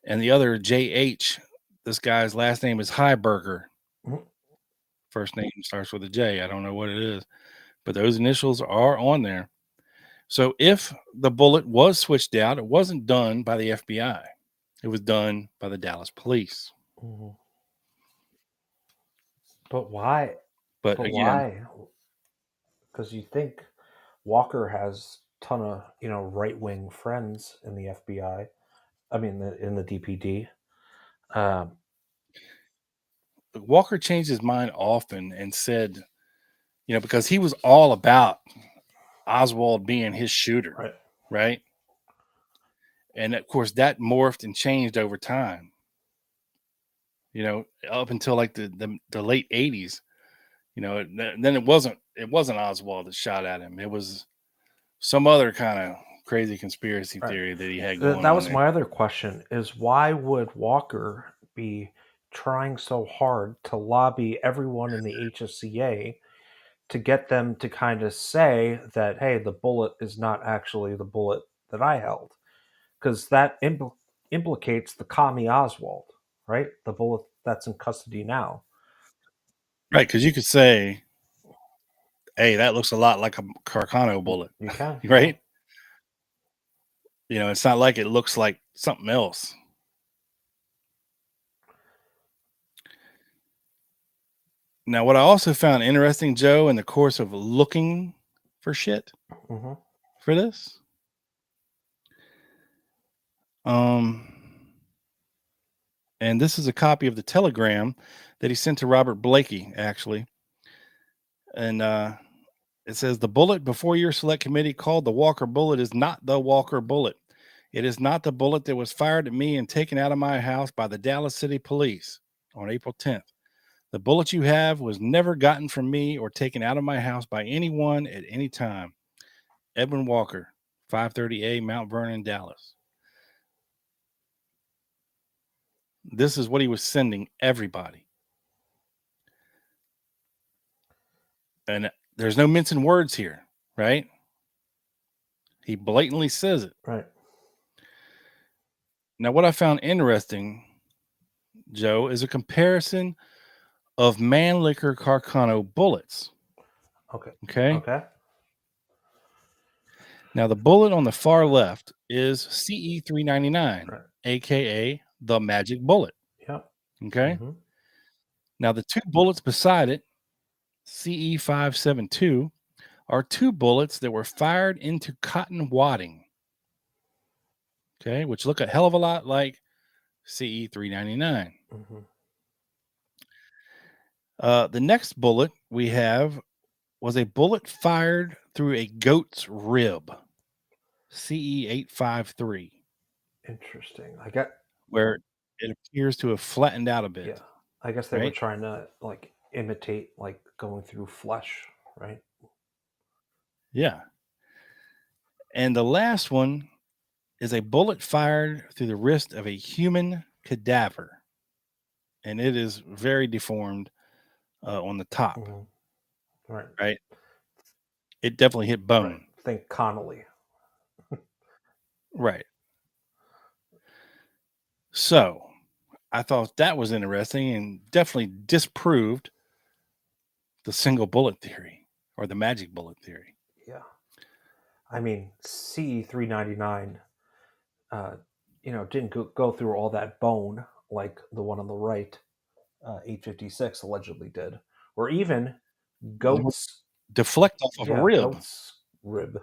and the other J.H. This guy's last name is Heiberger. Mhm. First name starts with a J. I don't know what it is, but those initials are on there. So if the bullet was switched out, it wasn't done by the FBI. It was done by the Dallas police. Mm-hmm. But why? But again, why? Because you think Walker has a ton of right wing friends in the FBI. I mean, in the DPD. Walker changed his mind often and said, because he was all about Oswald being his shooter, right? And of course, that morphed and changed over time. Up until like the late 80s, then it wasn't Oswald that shot at him. It was some other kind of crazy conspiracy theory that he had going on. That was my other question: is why would Walker be trying so hard to lobby everyone in the HSCA to get them to kind of say that, hey, the bullet is not actually the bullet that I held? Because that implicates the commie Oswald, right? The bullet that's in custody now. Right, because you could say, hey, that looks a lot like a Carcano bullet. You can. Right? It's not like it looks like something else. Now, what I also found interesting, Joe, in the course of looking for shit for this, and this is a copy of the telegram that he sent to Robert Blakey, actually. And it says, the bullet before your select committee called the Walker bullet is not the Walker bullet. It is not the bullet that was fired at me and taken out of my house by the Dallas City Police on April 10th. The bullet you have was never gotten from me or taken out of my house by anyone at any time. Edwin Walker, 530A Mount Vernon, Dallas. This is what he was sending everybody. And there's no mincing words here, right? He blatantly says it. Right. Now, what I found interesting, Joe, is a comparison of Mannlicher Carcano bullets. Okay. Okay. Okay. Now, the bullet on the far left is CE 399, Right. aka the magic bullet. Yep. Okay. Mm-hmm. Now, the two bullets beside it, CE 572, are two bullets that were fired into cotton wadding. Okay, which look a hell of a lot like CE 399. Mm-hmm. The next bullet we have was a bullet fired through a goat's rib, CE 853, Interesting. where it appears to have flattened out a bit. Yeah. I guess they were Right? trying to like imitate like going through flesh, right? Yeah. And the last one is a bullet fired through the wrist of a human cadaver, and it is very deformed on the top. Mm-hmm. Right. Right? It definitely hit bone. Right. Think Connolly. Right. So I thought that was interesting and definitely disproved the single bullet theory or the magic bullet theory. Yeah. I mean, CE 399, didn't go through all that bone like the one on the right, 856 allegedly did, or even goats. Deflect off of a rib. Goat's rib.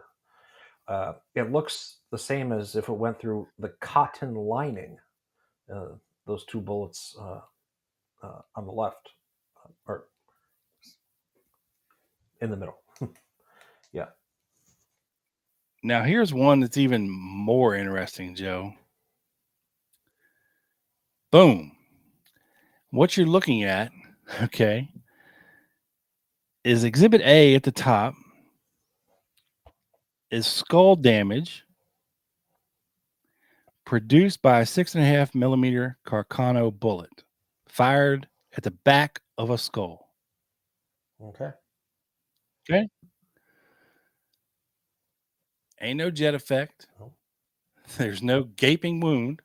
It looks the same as if it went through the cotton lining. Those two bullets on the left, or in the middle. Yeah. Now, here's one that's even more interesting, Joe. Boom. What you're looking at, okay, is Exhibit A at the top is skull damage produced by a 6.5 millimeter Carcano bullet fired at the back of a skull. Okay. Okay. Ain't no jet effect. No. There's no gaping wound.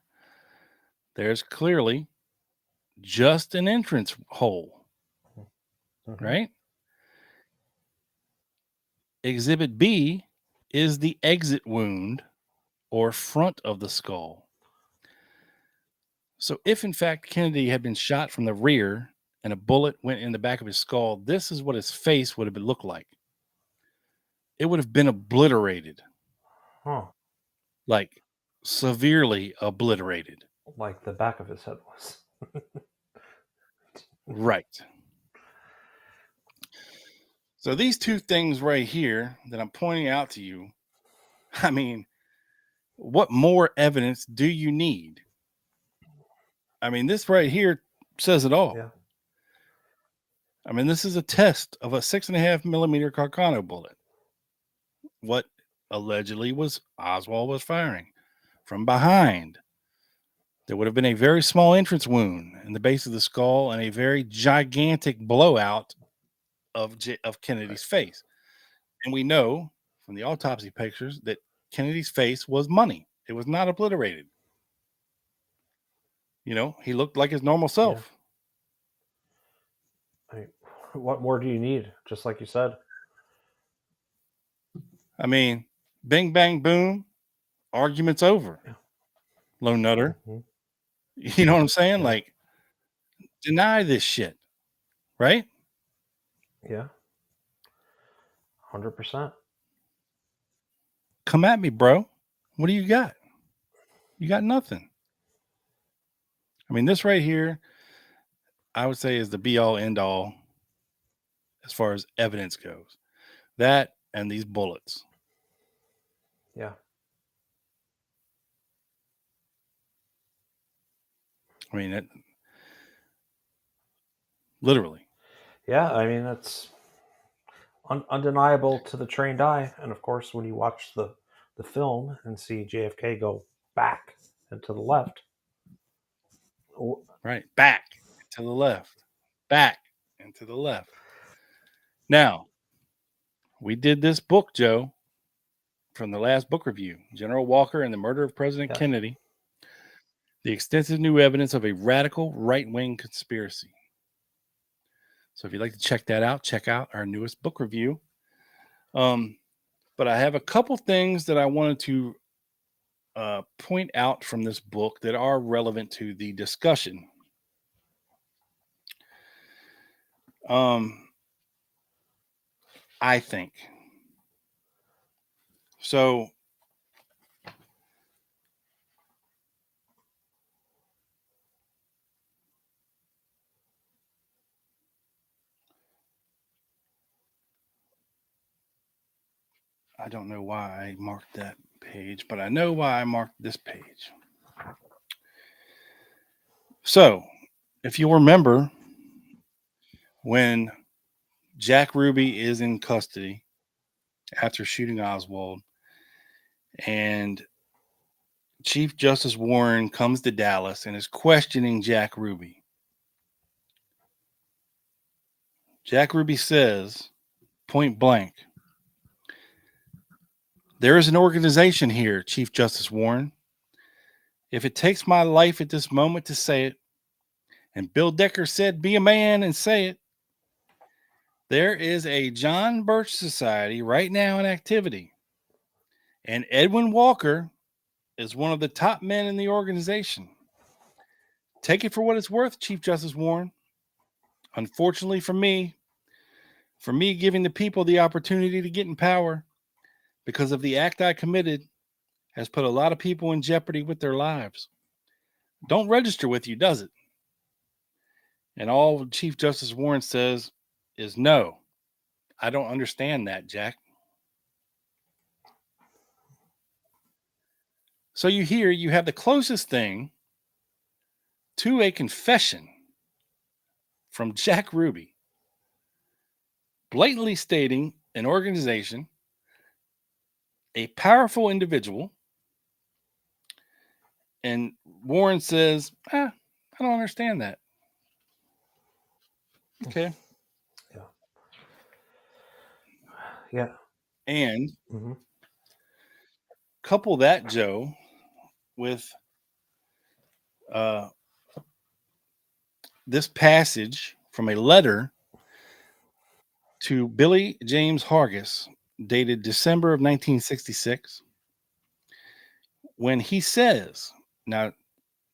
There's clearly just an entrance hole. Mm-hmm. Right? Exhibit B is the exit wound or front of the skull. So if in fact Kennedy had been shot from the rear and a bullet went in the back of his skull, this is what his face would have looked like. It would have been obliterated. Huh. Like severely obliterated. Like the back of his head was. Right. So these two things right here that I'm pointing out to you, I mean, what more evidence do you need? I mean, this right here says it all. Yeah. I mean, this is a test of a 6.5 millimeter Carcano bullet. What allegedly was Oswald was firing from behind. There would have been a very small entrance wound in the base of the skull and a very gigantic blowout of Kennedy's face. And we know from the autopsy pictures that Kennedy's face was money. It was not obliterated. You know, he looked like his normal self. I mean, what more do you need? Just like you said. I mean, bing, bang, boom, argument's over. Yeah. Lone Nutter. Mm-hmm. You know what I'm saying? Yeah. Like, deny this shit. Right? Yeah. 100%. Come at me, bro. What do you got? You got nothing. I mean, this right here, I would say is the be all end all as far as evidence goes. That and these bullets. Yeah. I mean, it literally. Yeah, I mean, that's undeniable to the trained eye. And of course, when you watch the film and see JFK go back and to the left. Right. Back to the left. Back and to the left. Now, we did this book, Joe, from the last book review, General Walker and the Murder of President Kennedy. The extensive new evidence of a radical right-wing conspiracy. So if you'd like to check that out, check out our newest book review. But I have a couple things that I wanted to point out from this book that are relevant to the discussion. I think. So I don't know why I marked that page, but I know why I marked this page. So, if you'll remember, when Jack Ruby is in custody after shooting Oswald, and Chief Justice Warren comes to Dallas and is questioning Jack Ruby. Jack Ruby says, point blank, "There is an organization here, Chief Justice Warren. If it takes my life at this moment to say it, and Bill Decker said, be a man and say it, there is a John Birch Society right now in activity. And Edwin Walker is one of the top men in the organization. Take it for what it's worth, Chief Justice Warren. Unfortunately for me giving the people the opportunity to get in power because of the act I committed has put a lot of people in jeopardy with their lives. Don't register with you, does it?" And all Chief Justice Warren says is, "No, I don't understand that, Jack." So you have the closest thing to a confession from Jack Ruby, blatantly stating an organization, a powerful individual, and Warren says, I don't understand that. Okay. Yeah. And couple that, Joe, with this passage from a letter to Billy James Hargis, dated December of 1966, when he says, now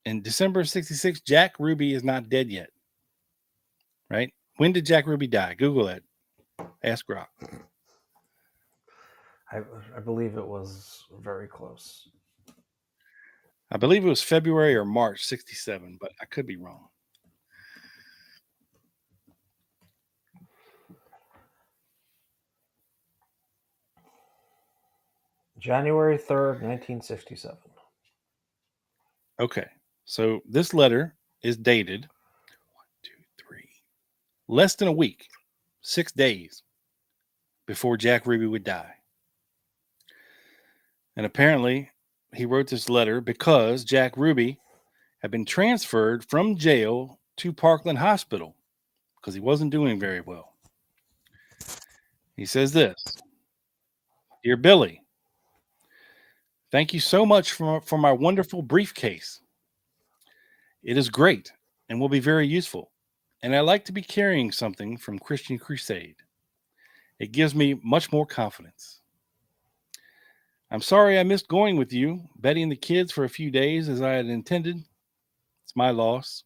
in December of 66, Jack Ruby is not dead yet, right? When did Jack Ruby die? Google it. Ask Rock. I believe it was very close. I believe it was February or March 67, but I could be wrong. January 3rd, 1967. Okay. So this letter is dated 1, 2, 3, less than a week, 6 days before Jack Ruby would die. And apparently he wrote this letter because Jack Ruby had been transferred from jail to Parkland Hospital because he wasn't doing very well. He says this: "Dear Billy, thank you so much for my wonderful briefcase. It is great and will be very useful. And I like to be carrying something from Christian Crusade. It gives me much more confidence. I'm sorry I missed going with you, Betty and the kids, for a few days as I had intended. It's my loss,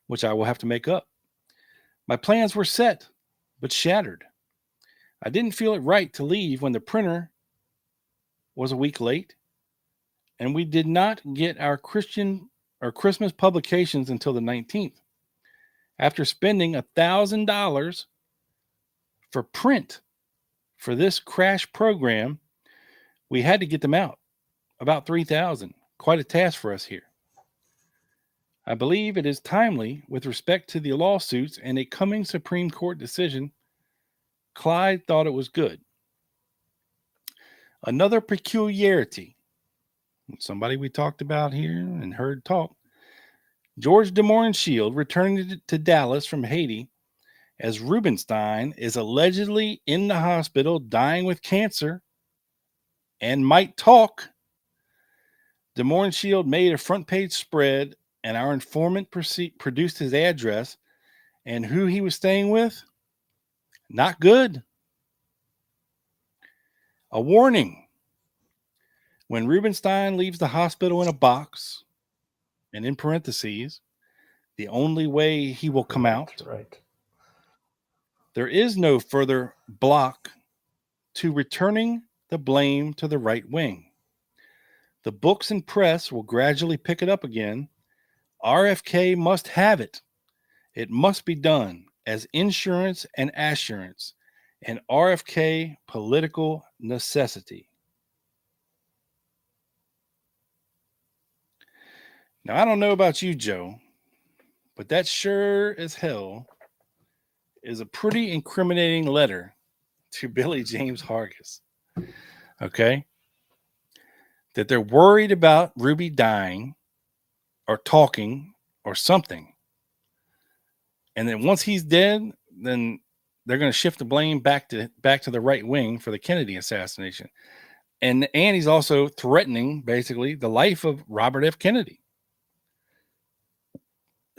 which I will have to make up. My plans were set, but shattered. I didn't feel it right to leave when the printer was a week late, and we did not get our Christmas publications until the 19th. After spending $1,000 for print for this crash program, we had to get them out. About 3,000. Quite a task for us here. I believe it is timely with respect to the lawsuits and a coming Supreme Court decision. Clyde thought it was good. Another peculiarity, somebody we talked about here and heard talk, George de Mohrenschildt returned to Dallas from Haiti as Rubenstein is allegedly in the hospital dying with cancer and might talk. De Mohrenschildt made a front page spread and our informant produced his address and who he was staying with. Not good. A warning. When Rubenstein leaves the hospital in a box, and in parentheses, the only way he will come out, Right. there is no further block to returning the blame to the right wing. The books and press will gradually pick it up again. RFK must have it. It must be done as insurance and assurance, an RFK political necessity. Now, I don't know about you, Joe, but that sure as hell is a pretty incriminating letter to Billy James Hargis. Okay? That they're worried about Ruby dying or talking or something. And then once he's dead, then they're going to shift the blame back to the right wing for the Kennedy assassination. And he's also threatening basically the life of Robert F. Kennedy,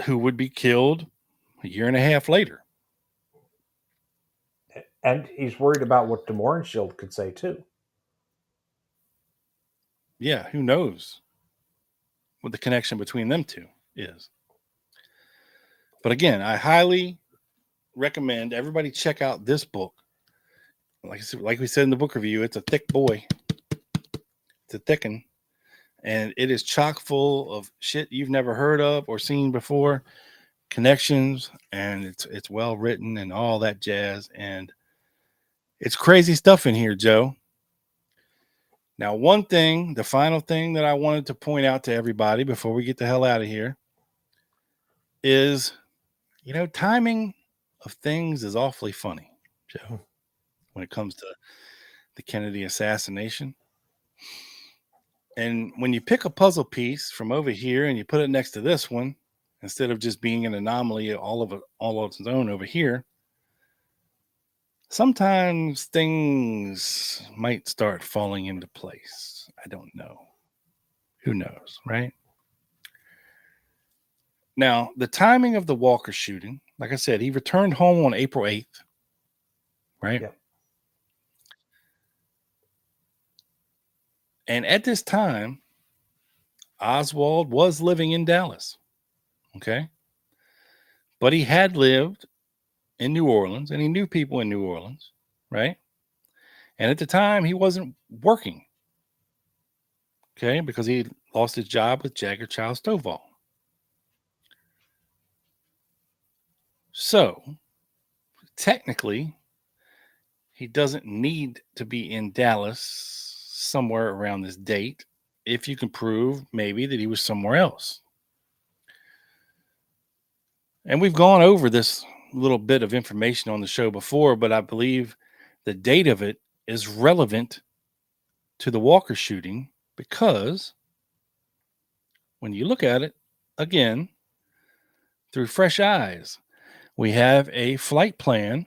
who would be killed a year and a half later. And he's worried about what Mohrenschildt could say too. Yeah, who knows what the connection between them two is. But again, I highly recommend everybody check out this book. Like we said in the book review, it's a thick boy. It's a thick one. And it is chock full of shit you've never heard of or seen before, connections, and it's well written and all that jazz. And it's crazy stuff in here, Joe. Now, one thing, the final thing that I wanted to point out to everybody before we get the hell out of here is, timing of things is awfully funny, Joe, when it comes to the Kennedy assassination. And when you pick a puzzle piece from over here and you put it next to this one, instead of just being an anomaly all of its own over here, sometimes things might start falling into place. I don't know. Who knows, right? Now, the timing of the Walker shooting, like I said, he returned home on April 8th, right? Yeah. And at this time, Oswald was living in Dallas, okay? But he had lived in New Orleans, and he knew people in New Orleans, right? And at the time, he wasn't working, okay? Because he lost his job with Jagger Child Stovall. So, technically, he doesn't need to be in Dallas somewhere around this date if you can prove maybe that he was somewhere else. And we've gone over this little bit of information on the show before, but I believe the date of it is relevant to the Walker shooting because when you look at it again through fresh eyes, we have a flight plan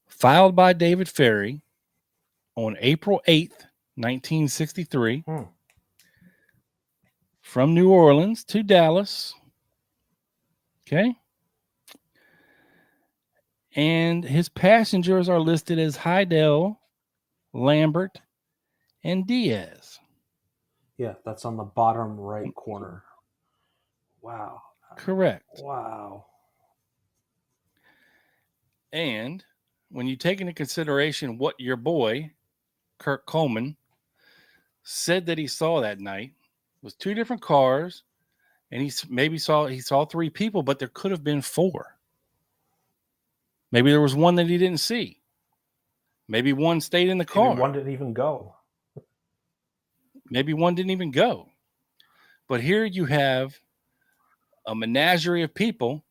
filed by David Ferry on April 8th, 1963, from New Orleans to Dallas. Okay. And his passengers are listed as Heidel, Lambert, and Diaz. Yeah, that's on the bottom right corner. Wow. Correct. Wow. And when you take into consideration what your boy, Kirk Coleman, said that he saw that night, was two different cars, and he saw three people, but there could have been four. Maybe there was one that he didn't see. Maybe one stayed in the car. Maybe one didn't even go. Maybe one didn't even go. But here you have a menagerie of people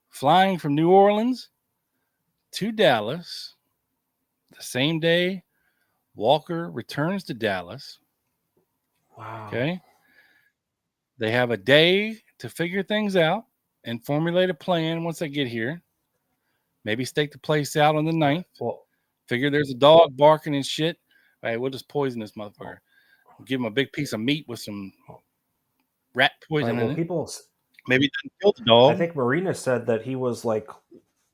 flying from New Orleans to Dallas the same day Walker returns to Dallas. Wow. Okay. They have a day to figure things out and formulate a plan once they get here. Maybe stake the place out on the 9th. Well, figure there's a dog barking and shit. Hey, we'll just poison this motherfucker. Give him a big piece of meat with some rat poison Right, well, in it. people, Maybe it didn't kill the dog. I think Marina said that he was like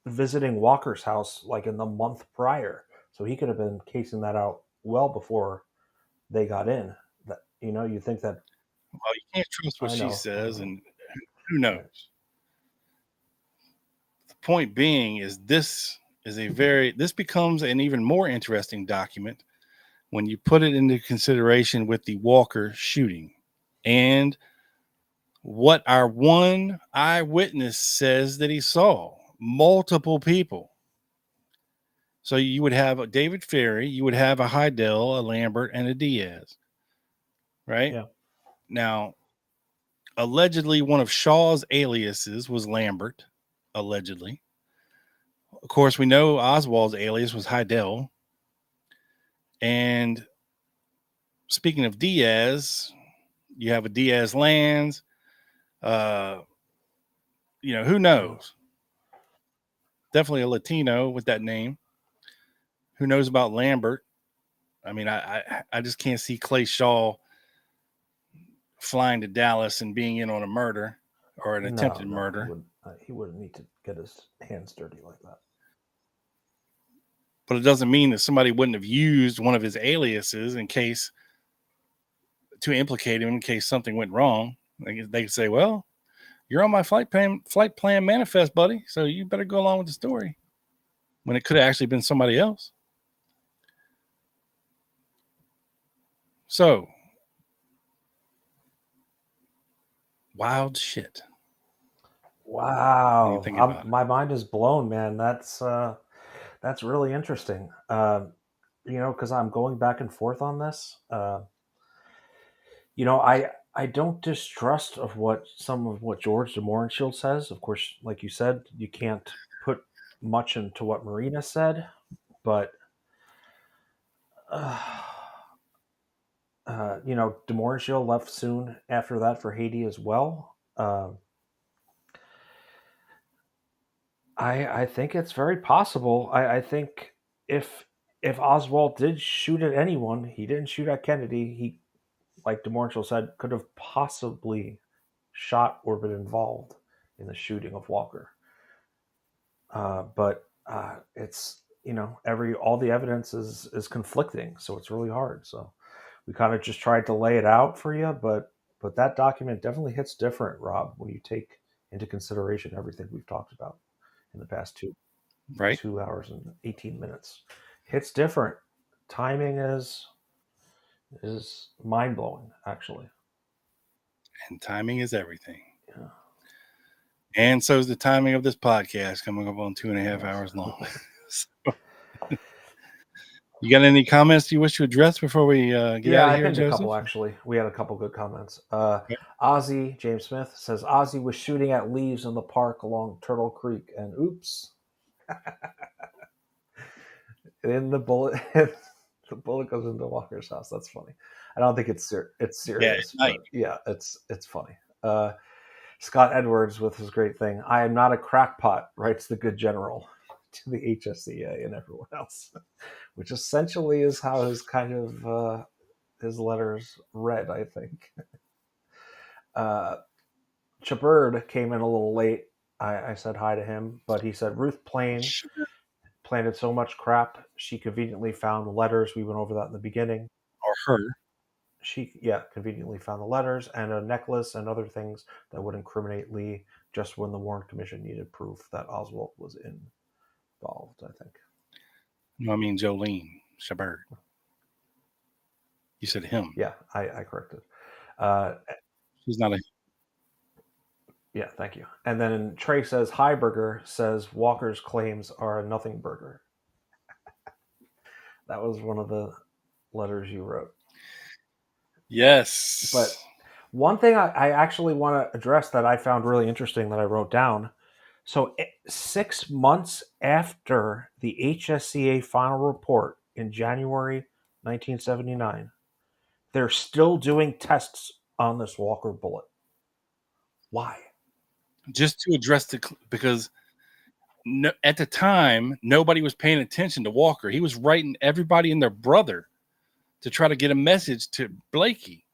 visiting Walker's house like in the month prior, so he could have been casing that out well before they got in. That you think that. Well, you can't trust what I she know, says, and who knows? Right. The point being is this becomes an even more interesting document when you put it into consideration with the Walker shooting and what our one eyewitness says that he saw multiple people. So you would have a David Ferry, you would have a Heidel, a Lambert, and a Diaz, right? Yeah. Now, allegedly, one of Shaw's aliases was Lambert, allegedly. Of course, we know Oswald's alias was Heidel. And speaking of Diaz, you have a Diaz Lands. Who knows? Definitely a Latino with that name. Who knows about Lambert? I mean, I just can't see Clay Shaw flying to Dallas and being in on a murder or an attempted murder. He wouldn't need to get his hands dirty like that. But it doesn't mean that somebody wouldn't have used one of his aliases in case to implicate him in case something went wrong. They could say, well, you're on my flight plan manifest, buddy, so you better go along with the story, when it could have actually been somebody else. So, wild shit. Wow, my mind is blown, man. That's really interesting. Because I'm going back and forth on this. I don't distrust of some of what George de Mohrenschildt says. Of course, like you said, you can't put much into what Marina said, but de Mohrenschildt left soon after that for Haiti as well. I think it's very possible. I think if Oswald did shoot at anyone, he didn't shoot at Kennedy. He, like de Mohrenschildt said, could have possibly shot or been involved in the shooting of Walker. But it's all the evidence is conflicting, so it's really hard. So we kind of just tried to lay it out for you, but that document definitely hits different, Rob, when you take into consideration everything we've talked about in the past 2 hours and 18 minutes. Hits different. Timing is mind-blowing, actually. And timing is everything. Yeah. And so is the timing of this podcast, coming up on 2.5 hours long. So, you got any comments you wish to address before we get out of here, I pinned Joseph? a couple, actually. We had a couple good comments. Ozzy, James Smith, says, Ozzy was shooting at leaves in the park along Turtle Creek, and oops. In the bullet, the bullet goes into Walker's house. That's funny. I don't think it's serious. Yeah, it's funny. Scott Edwards with his great thing. I am not a crackpot, writes the good general to the HSCA and everyone else, which essentially is how his kind of his letters read, I think. Chabird came in a little late. I said hi to him, but he said Ruth planted so much crap, she conveniently found the letters. We went over that in the beginning. Or her. She, conveniently found the letters and a necklace and other things that would incriminate Lee just when the Warren Commission needed proof that Oswald was involved, I think. No, I mean Jolene Chabird. You said him. Yeah, I corrected. He's not a... Yeah, thank you. And then Trey says, Heiberger says Walker's claims are a nothing burger. That was one of the letters you wrote. Yes. But one thing I actually want to address that I found really interesting that I wrote down. So 6 months after the HSCA final report in January 1979, they're still doing tests on this Walker bullet. Why? Just to address because at the time, nobody was paying attention to Walker. He was writing everybody and their brother to try to get a message to Blakey.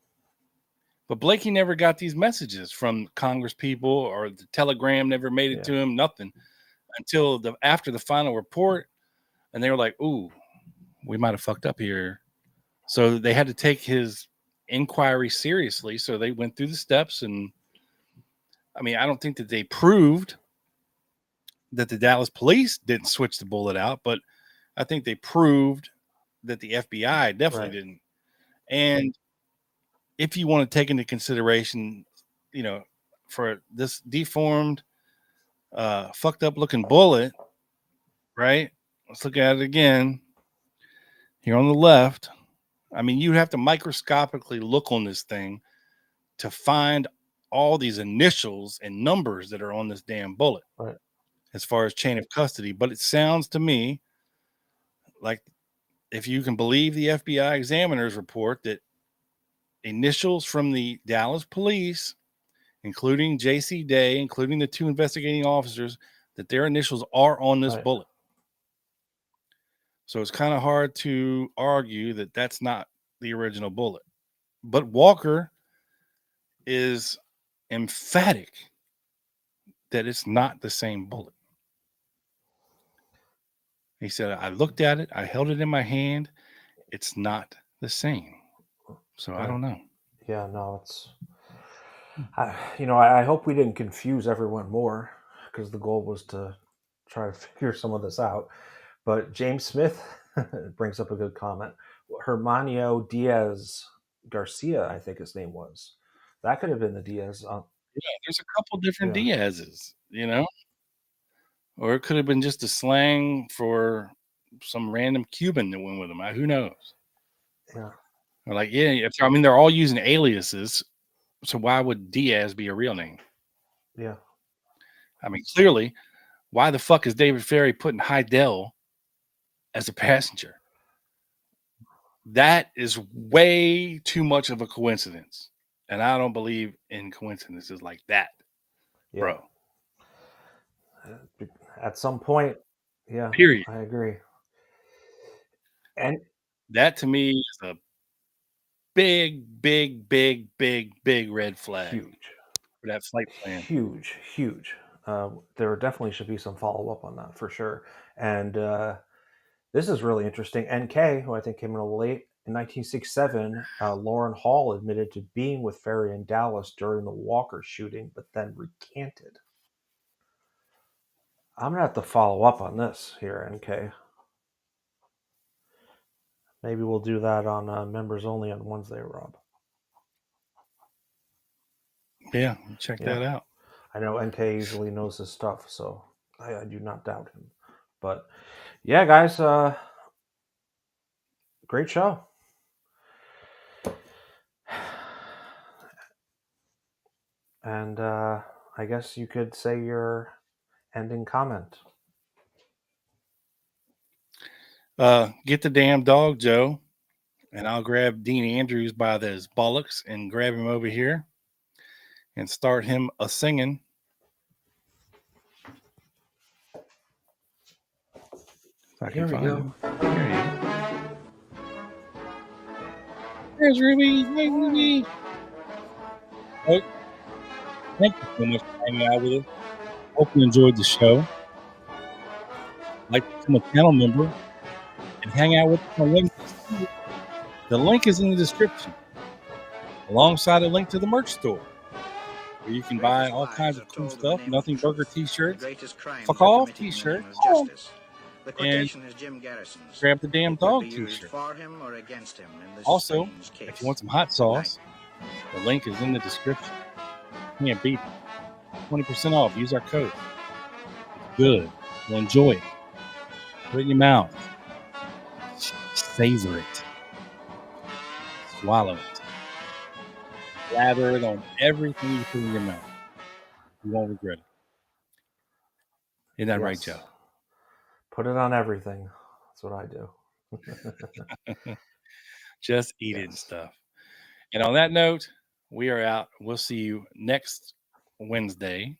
But Blakey never got these messages from Congress people, or the telegram never made it to him, nothing, until after the final report. And they were like, ooh, we might have fucked up here. So they had to take his inquiry seriously. So they went through the steps. And I mean, I don't think that they proved that the Dallas police didn't switch the bullet out, but I think they proved that the FBI definitely didn't. And if you want to take into consideration, you know, for this deformed, fucked up looking bullet, right? Let's look at it again. Here on the left, I mean, you have to microscopically look on this thing to find all these initials and numbers that are on this damn bullet, right, as far as chain of custody. But it sounds to me like, if you can believe the FBI examiner's report, that initials from the Dallas police, including J.C. Day, including the 2 investigating officers, that their initials are on this bullet. So it's kind of hard to argue that that's not the original bullet. But Walker is emphatic that it's not the same bullet. He said, I looked at it, I held it in my hand. It's not the same. So I don't know. Yeah, no, it's, I hope we didn't confuse everyone more, because the goal was to try to figure some of this out. But James Smith brings up a good comment. Hermanio Diaz Garcia, I think his name was. That could have been the Diaz. Yeah, there's a couple different Diaz's, you know? Or it could have been just a slang for some random Cuban that went with them. Who knows? Yeah. Or like, I mean, they're all using aliases. So why would Diaz be a real name? Yeah. I mean, clearly, why the fuck is David Ferry putting Heidel as a passenger? That is way too much of a coincidence. And I don't believe in coincidences like that, bro. At some point, Period. I agree. And that to me is a big red flag. Huge. For that flight plan. Huge. There definitely should be some follow-up on that for sure. And this is really interesting. NK, who I think came in a little late, in 1967, Lauren Hall admitted to being with Ferry in Dallas during the Walker shooting, but then recanted. I'm going to have to follow up on this here, NK. Maybe we'll do that on Members Only on Wednesday, Rob. Yeah, check that out. I know NK usually knows his stuff, so I do not doubt him. But yeah, guys, great show. And I guess you could say your ending comment. Get the damn dog, Joe, and I'll grab Dean Andrews by his bollocks and grab him over here and start him a singing. Here we go. There he is. There's Ruby. Hey, Ruby. Oh, thank you so much for hanging out with us. Hope you enjoyed the show. I'd like to become a channel member and hang out with us on Wednesday. The link is in the description, alongside a link to the merch store, where you can buy all kinds of cool stuff. Nothing Burger t-shirts, fuck off t-shirts, and grab the damn dog t-shirt. Also, if you want some hot sauce, the link is in the description. Can't beat it. 20% off. Use our code. It's good. You'll enjoy it. Put it in your mouth. Savor it. Swallow it. Lather it on everything you put in your mouth. You won't regret it. Isn't that right, Joe? Put it on everything. That's what I do. Just eat it and stuff. And on that note, we are out. We'll see you next Wednesday.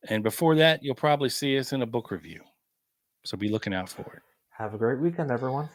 And before that, you'll probably see us in a book review. So be looking out for it. Have a great weekend, everyone.